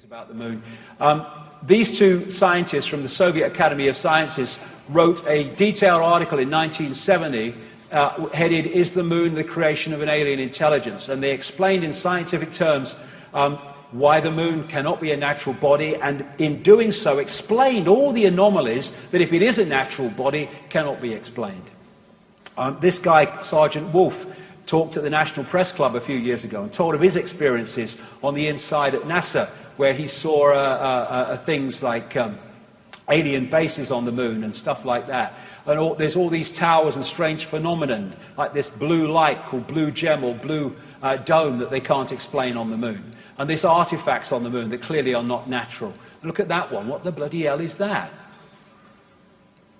C: About the moon. These two scientists from the Soviet Academy of Sciences wrote a detailed article in 1970 headed, "Is the Moon the Creation of an Alien Intelligence?" And they explained in scientific terms why the moon cannot be a natural body, and in doing so explained all the anomalies that, if it is a natural body, cannot be explained. This guy, Sergeant Wolf, talked at the National Press Club a few years ago and told of his experiences on the inside at NASA, where he saw things like alien bases on the moon and stuff like that. And there's all these towers and strange phenomenon, like this blue light called blue gem or blue dome that they can't explain on the moon. And there's artifacts on the moon that clearly are not natural. Look at that one. What the bloody hell is that?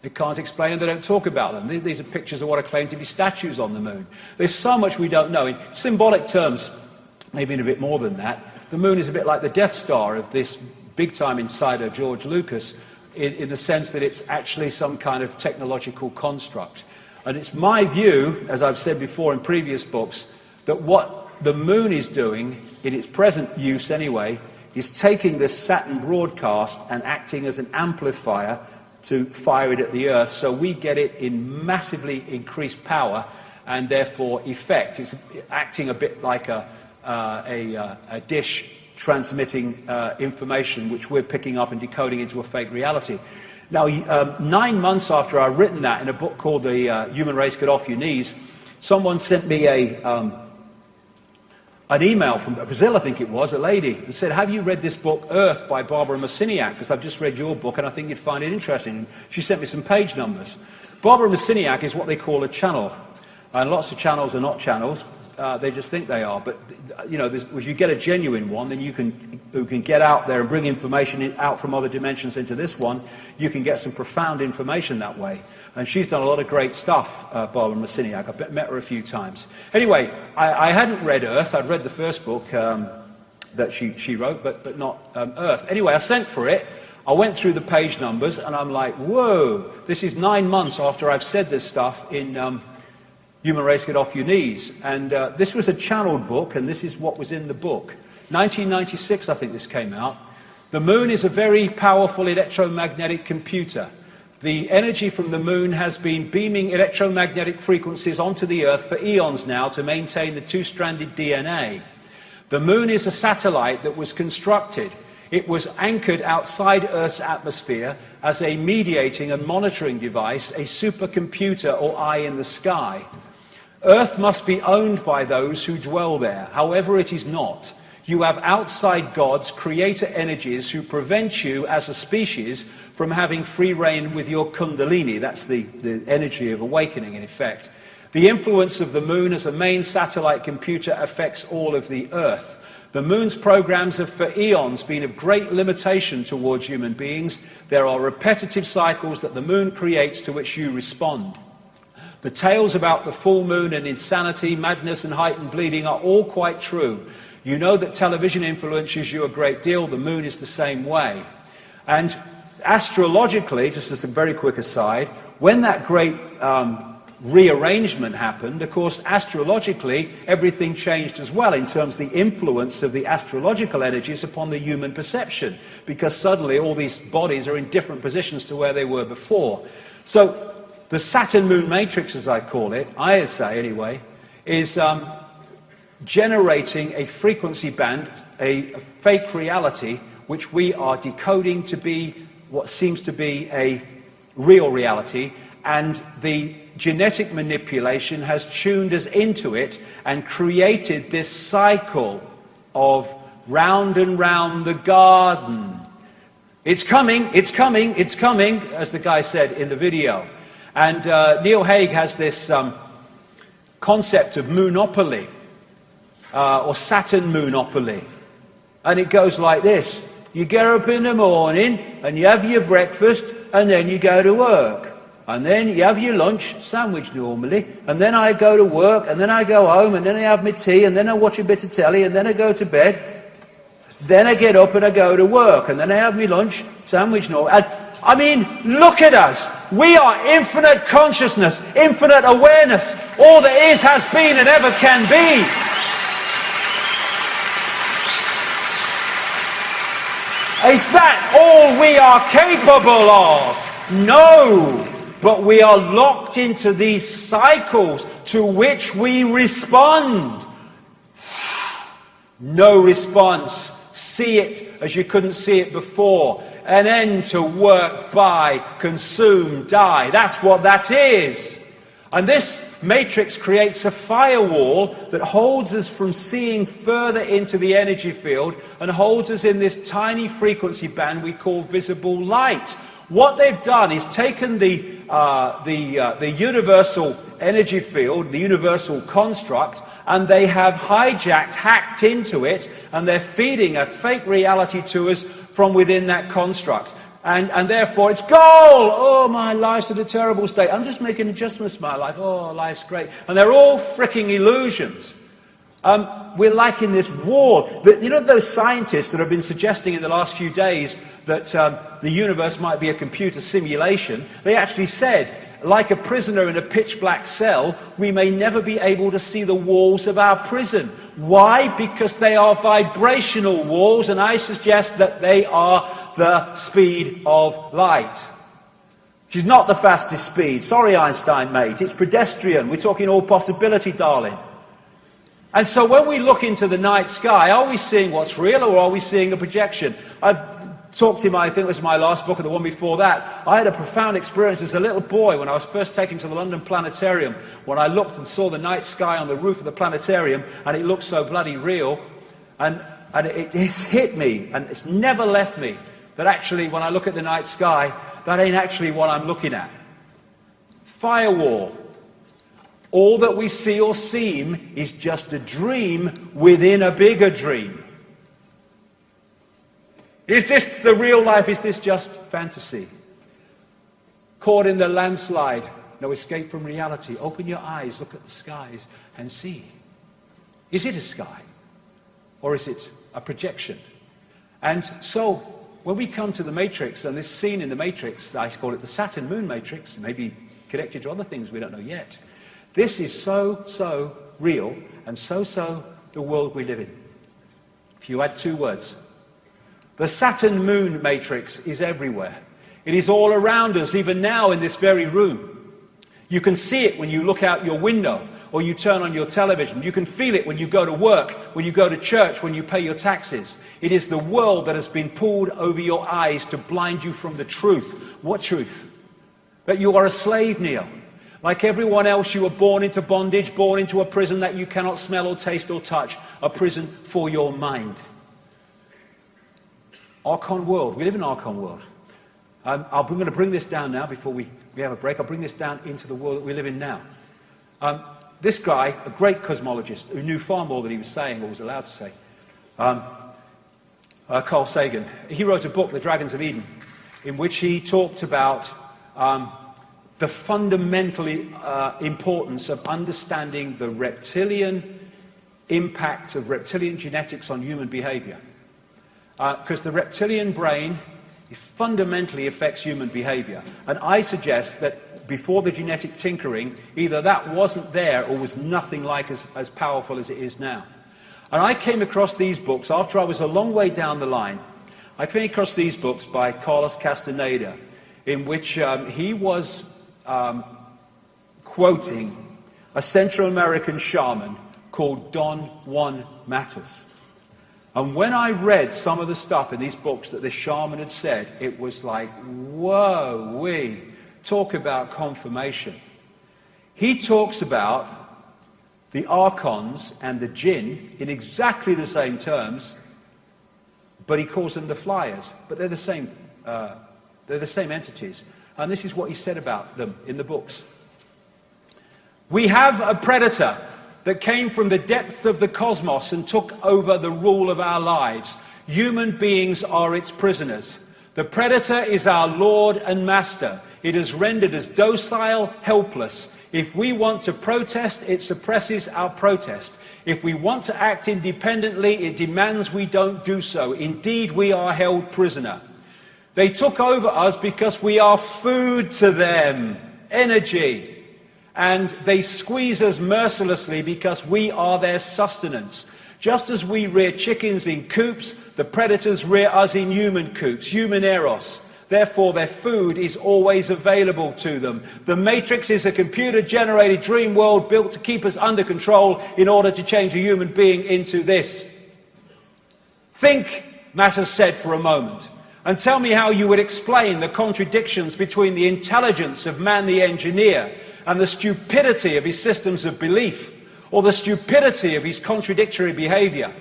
C: They can't explain them, they don't talk about them. These are pictures of what are claimed to be statues on the moon. There's so much we don't know. In symbolic terms, maybe in a bit more than that, the moon is a bit like the Death Star of this big-time insider George Lucas, in the sense that it's actually some kind of technological construct. And it's my view, as I've said before in previous books, that what the moon is doing, in its present use anyway, is taking this Saturn broadcast and acting as an amplifier to fire it at the Earth, so we get it in massively increased power and therefore effect. It's acting a bit like a dish transmitting information which we're picking up and decoding into a fake reality. Now, 9 months after I'd written that in a book called The Human Race Get Off Your Knees, someone sent me an email from Brazil, I think it was, a lady, and said, have you read this book, Earth, by Barbara Marciniak? Because I've just read your book and I think you'd find it interesting. And she sent me some page numbers. Barbara Marciniak is what they call a channel. And lots of channels are not channels. They just think they are. But, you know, if you get a genuine one, then you can get out there and bring information out from other dimensions into this one. You can get some profound information that way. And she's done a lot of great stuff, Barbara Marciniak. I've met her a few times. Anyway, I hadn't read Earth. I'd read the first book that she wrote, but not Earth. Anyway, I sent for it. I went through the page numbers, and I'm like, whoa, this is 9 months after I've said this stuff in Human Race Get Off Your Knees. And this was a channeled book, and this is what was in the book. 1996, I think this came out. The moon is a very powerful electromagnetic computer. The energy from the moon has been beaming electromagnetic frequencies onto the Earth for eons now to maintain the two-stranded DNA. The moon is a satellite that was constructed. It was anchored outside Earth's atmosphere as a mediating and monitoring device, a supercomputer or eye in the sky. Earth must be owned by those who dwell there. However, it is not. You have outside gods, creator energies, who prevent you as a species from having free reign with your kundalini. That's the energy of awakening, in effect. The influence of the moon as a main satellite computer affects all of the Earth. The moon's programs have for eons been of great limitation towards human beings. There are repetitive cycles that the moon creates to which you respond. The tales about the full moon and insanity, madness and heightened bleeding are all quite true. You know that television influences you a great deal. The moon is the same way. And astrologically, just as a very quick aside, when that great rearrangement happened, of course, astrologically, everything changed as well in terms of the influence of the astrological energies upon the human perception, because suddenly all these bodies are in different positions to where they were before. So the Saturn-Moon matrix, as I call it, I say anyway, is generating a frequency band, a fake reality, which we are decoding to be what seems to be a real reality, and the genetic manipulation has tuned us into it and created this cycle of round and round the garden. It's coming, it's coming, it's coming, as the guy said in the video. And Neil Haig has this concept of moonopoly, or Saturn moonopoly. And it goes like this. You get up in the morning and you have your breakfast and then you go to work. And then you have your lunch, sandwich normally, and then I go to work, and then I go home, and then I have my tea, and then I watch a bit of telly, and then I go to bed. Then I get up and I go to work, and then I have my lunch, sandwich normally. And I mean, look at us. We are infinite consciousness, infinite awareness. All that is, has been, and ever can be. Is that all we are capable of? No. But we are locked into these cycles to which we respond. No response. See it as you couldn't see it before. An end to work, buy, consume, die. That's what that is. And this matrix creates a firewall that holds us from seeing further into the energy field and holds us in this tiny frequency band we call visible light. What they've done is taken the universal energy field, the universal construct, and they have hacked into it, and they're feeding a fake reality to us from within that construct. And therefore it's gold! Oh, my life's in a terrible state. I'm just making adjustments to my life. Oh, life's great. And they're all fricking illusions. We're like in this wall. You know those scientists that have been suggesting in the last few days that the universe might be a computer simulation? They actually said, like a prisoner in a pitch-black cell, we may never be able to see the walls of our prison. Why? Because they are vibrational walls, and I suggest that they are the speed of light. Which is not the fastest speed. Sorry, Einstein, mate. It's pedestrian. We're talking all possibility, darling. And so when we look into the night sky, are we seeing what's real, or are we seeing a projection? I've talked to him, I think it was my last book, or the one before that. I had a profound experience as a little boy when I was first taken to the London Planetarium, when I looked and saw the night sky on the roof of the planetarium, and it looked so bloody real. And it's hit me, and it's never left me, that actually when I look at the night sky, that ain't actually what I'm looking at. Firewall. All that we see or seem is just a dream within a bigger dream. Is this the real life? Is this just fantasy? Caught in the landslide, no escape from reality. Open your eyes, look at the skies and see. Is it a sky? Or is it a projection? And so, when we come to the Matrix, and this scene in the Matrix, I call it the Saturn Moon Matrix, maybe connected to other things we don't know yet. This is so real, and so the world we live in. If you add two words. The Saturn Moon Matrix is everywhere. It is all around us, even now in this very room. You can see it when you look out your window, or you turn on your television. You can feel it when you go to work, when you go to church, when you pay your taxes. It is the world that has been pulled over your eyes to blind you from the truth. What truth? That you are a slave, Neil. Like everyone else, you were born into bondage, born into a prison that you cannot smell or taste or touch. A prison for your mind. Archon world. We live in Archon world. I'm going to bring this down now before we have a break. I'll bring this down into the world that we live in now. This guy, a great cosmologist, who knew far more than he was saying or was allowed to say, Carl Sagan, he wrote a book, The Dragons of Eden, in which he talked about the fundamental importance of understanding the reptilian impact of reptilian genetics on human behavior. Because the reptilian brain fundamentally affects human behavior. And I suggest that before the genetic tinkering, either that wasn't there or was nothing like as powerful as it is now. And I came across these books after I was a long way down the line. I came across these books by Carlos Castaneda, in which he was quoting a Central American shaman called Don Juan Matus. And when I read some of the stuff in these books that this shaman had said, it was like, whoa, we talk about confirmation. He talks about the archons and the jinn in exactly the same terms, but he calls them the flyers. But they're the same entities. And this is what he said about them in the books. We have a predator that came from the depths of the cosmos and took over the rule of our lives. Human beings are its prisoners. The predator is our lord and master. It has rendered us docile, helpless. If we want to protest, it suppresses our protest. If we want to act independently, it demands we don't do so. Indeed, we are held prisoner. They took over us because we are food to them, energy. And they squeeze us mercilessly because we are their sustenance. Just as we rear chickens in coops, the predators rear us in human coops, human eros. Therefore, their food is always available to them. The Matrix is a computer-generated dream world built to keep us under control in order to change a human being into this. Think, Matters said for a moment, and tell me how you would explain the contradictions between the intelligence of man the engineer and the stupidity of his systems of belief, or the stupidity of his contradictory behavior.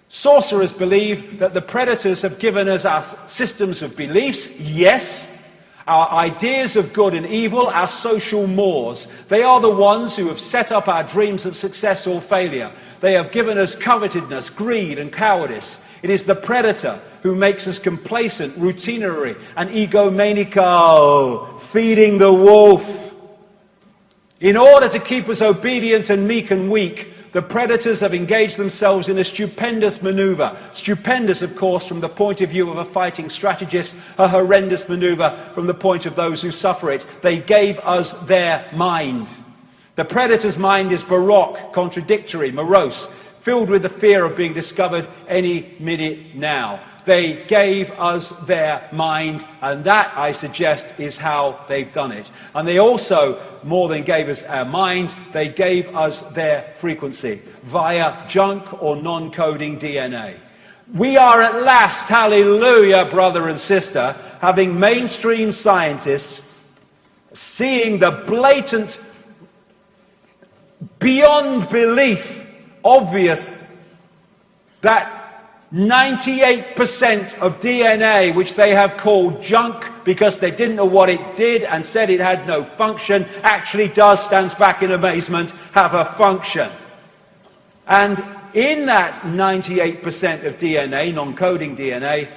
C: Sorcerers believe that the predators have given us our systems of beliefs, yes, our ideas of good and evil, our social mores. They are the ones who have set up our dreams of success or failure. They have given us covetousness, greed and cowardice. It is the predator who makes us complacent, routinary and egomaniacal, feeding the wolf. In order to keep us obedient and meek and weak, The predators have engaged themselves in a stupendous maneuver. Stupendous, of course, from the point of view of a fighting strategist, a horrendous maneuver from the point of those who suffer it. They gave us their mind. The predator's mind is baroque, contradictory, morose, filled with the fear of being discovered any minute now. They gave us their mind, and that, I suggest, is how they've done it. And they also, more than gave us our mind, they gave us their frequency via junk or non-coding DNA. We are at last, hallelujah, brother and sister, having mainstream scientists seeing the blatant, beyond belief, obvious that 98% of DNA, which they have called junk because they didn't know what it did and said it had no function, actually does, stands back in amazement, have a function. And in that 98% of DNA, non-coding DNA,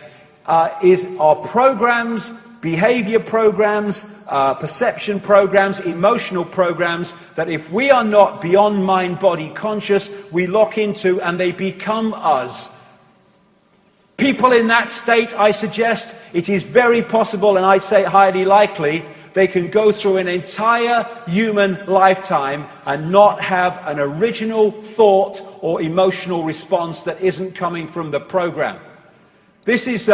C: are programs, behavior programs, perception programs, emotional programs that if we are not beyond mind-body conscious, we lock into and they become us. People in that state, I suggest, it is very possible, and I say highly likely, they can go through an entire human lifetime and not have an original thought or emotional response that isn't coming from the program. This is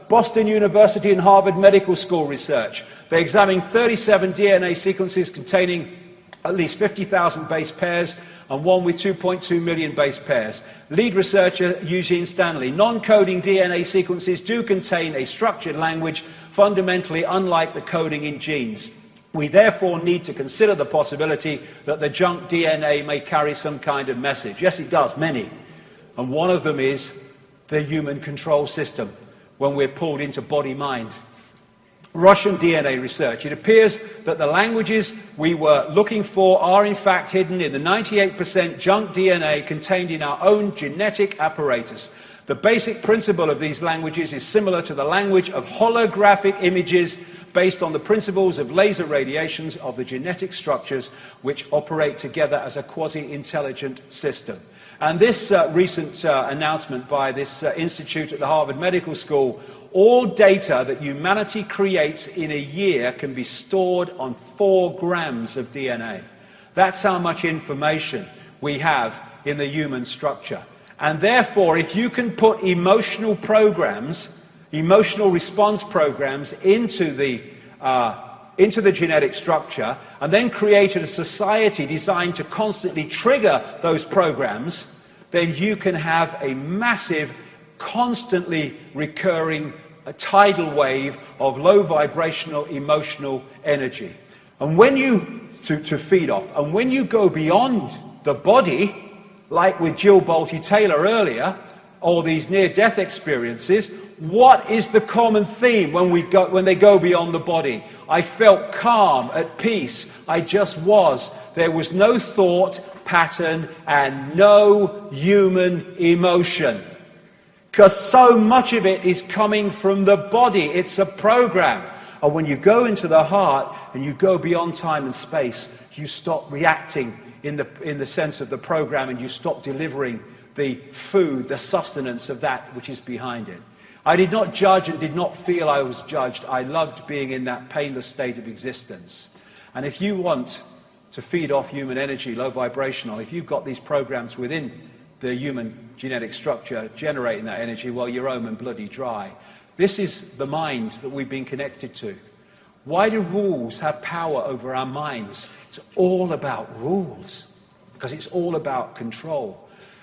C: Boston University and Harvard Medical School research. They examined 37 DNA sequences containing at least 50,000 base pairs and one with 2.2 million base pairs. Lead researcher Eugene Stanley. Non-coding DNA sequences do contain a structured language fundamentally unlike the coding in genes. We therefore need to consider the possibility that the junk DNA may carry some kind of message. Yes, it does, many. And one of them is the human control system when we're pulled into body-mind. Russian DNA research. It appears that the languages we were looking for are in fact hidden in the 98% junk DNA contained in our own genetic apparatus. The basic principle of these languages is similar to the language of holographic images based on the principles of laser radiations of the genetic structures which operate together as a quasi-intelligent system. And this recent announcement by this institute at the Harvard Medical School, all data that humanity creates in a year can be stored on 4 grams of DNA. That's how much information we have in the human structure. And therefore, if you can put emotional programs, emotional response programs into the genetic structure, and then created a society designed to constantly trigger those programs, then you can have a massive, constantly recurring tidal wave of low vibrational emotional energy. And when you, to feed off, and when you go beyond the body, like with Jill Bolte-Taylor earlier, or these near-death experiences, what is the common theme when they go beyond the body? I felt calm, at peace, I just was. There was no thought pattern and no human emotion. Because so much of it is coming from the body. It's a program. And when you go into the heart and you go beyond time and space, you stop reacting in the sense of the program, and you stop delivering the food, the sustenance of that which is behind it. I did not judge and did not feel I was judged. I loved being in that painless state of existence. And if you want to feed off human energy, low vibrational, if you've got these programs within the human genetic structure generating that energy, well, you're home and bloody dry. This is the mind that we've been connected to. Why do rules have power over our minds? It's all about rules, because it's all about control.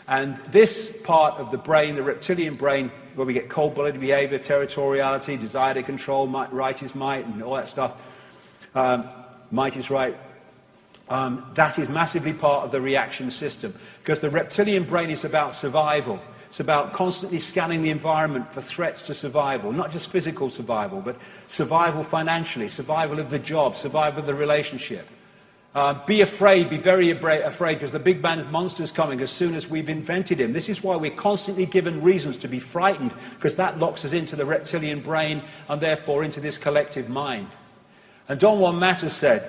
C: And this part of the brain, the reptilian brain, where we get cold-blooded behavior, territoriality, desire to control, right is might, and all that stuff, might is right, that is massively part of the reaction system, because the reptilian brain is about survival. It's about constantly scanning the environment for threats to survival, not just physical survival, but survival financially, survival of the job, survival of the relationship. Be afraid, be very afraid, because the big bad monster's coming as soon as we've invented him. This is why we're constantly given reasons to be frightened, because that locks us into the reptilian brain and therefore into this collective mind. And Don Juan Matter said,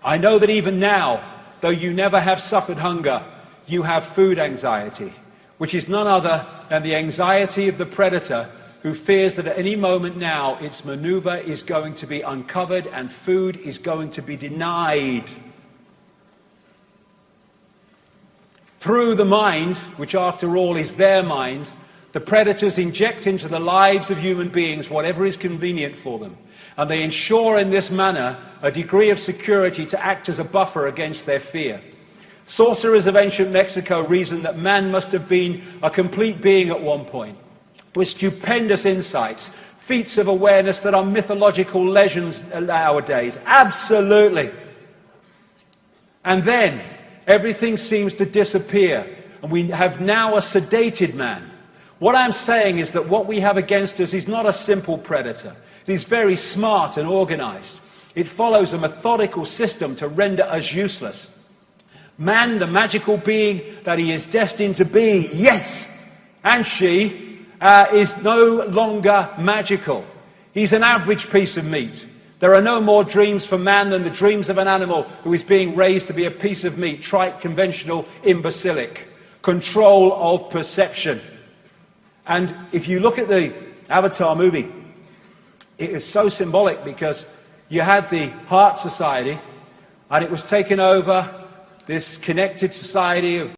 C: I know that even now, though you never have suffered hunger, you have food anxiety, which is none other than the anxiety of the predator who fears that at any moment now its maneuver is going to be uncovered and food is going to be denied. Through the mind, which after all is their mind, the predators inject into the lives of human beings whatever is convenient for them, and they ensure in this manner a degree of security to act as a buffer against their fear. Sorcerers of ancient Mexico reasoned that man must have been a complete being at one point, with stupendous insights, feats of awareness that are mythological legends nowadays. Absolutely. And then everything seems to disappear, and we have now a sedated man. What I'm saying is that what we have against us is not a simple predator. It is very smart and organized. It follows a methodical system to render us useless. Man, the magical being that he is destined to be, yes, and she, is no longer magical. He's an average piece of meat. There are no more dreams for man than the dreams of an animal who is being raised to be a piece of meat, trite, conventional, imbecilic. Control of perception. And if you look at the Avatar movie, it is so symbolic because you had the Heart Society and it was taken over, this connected society of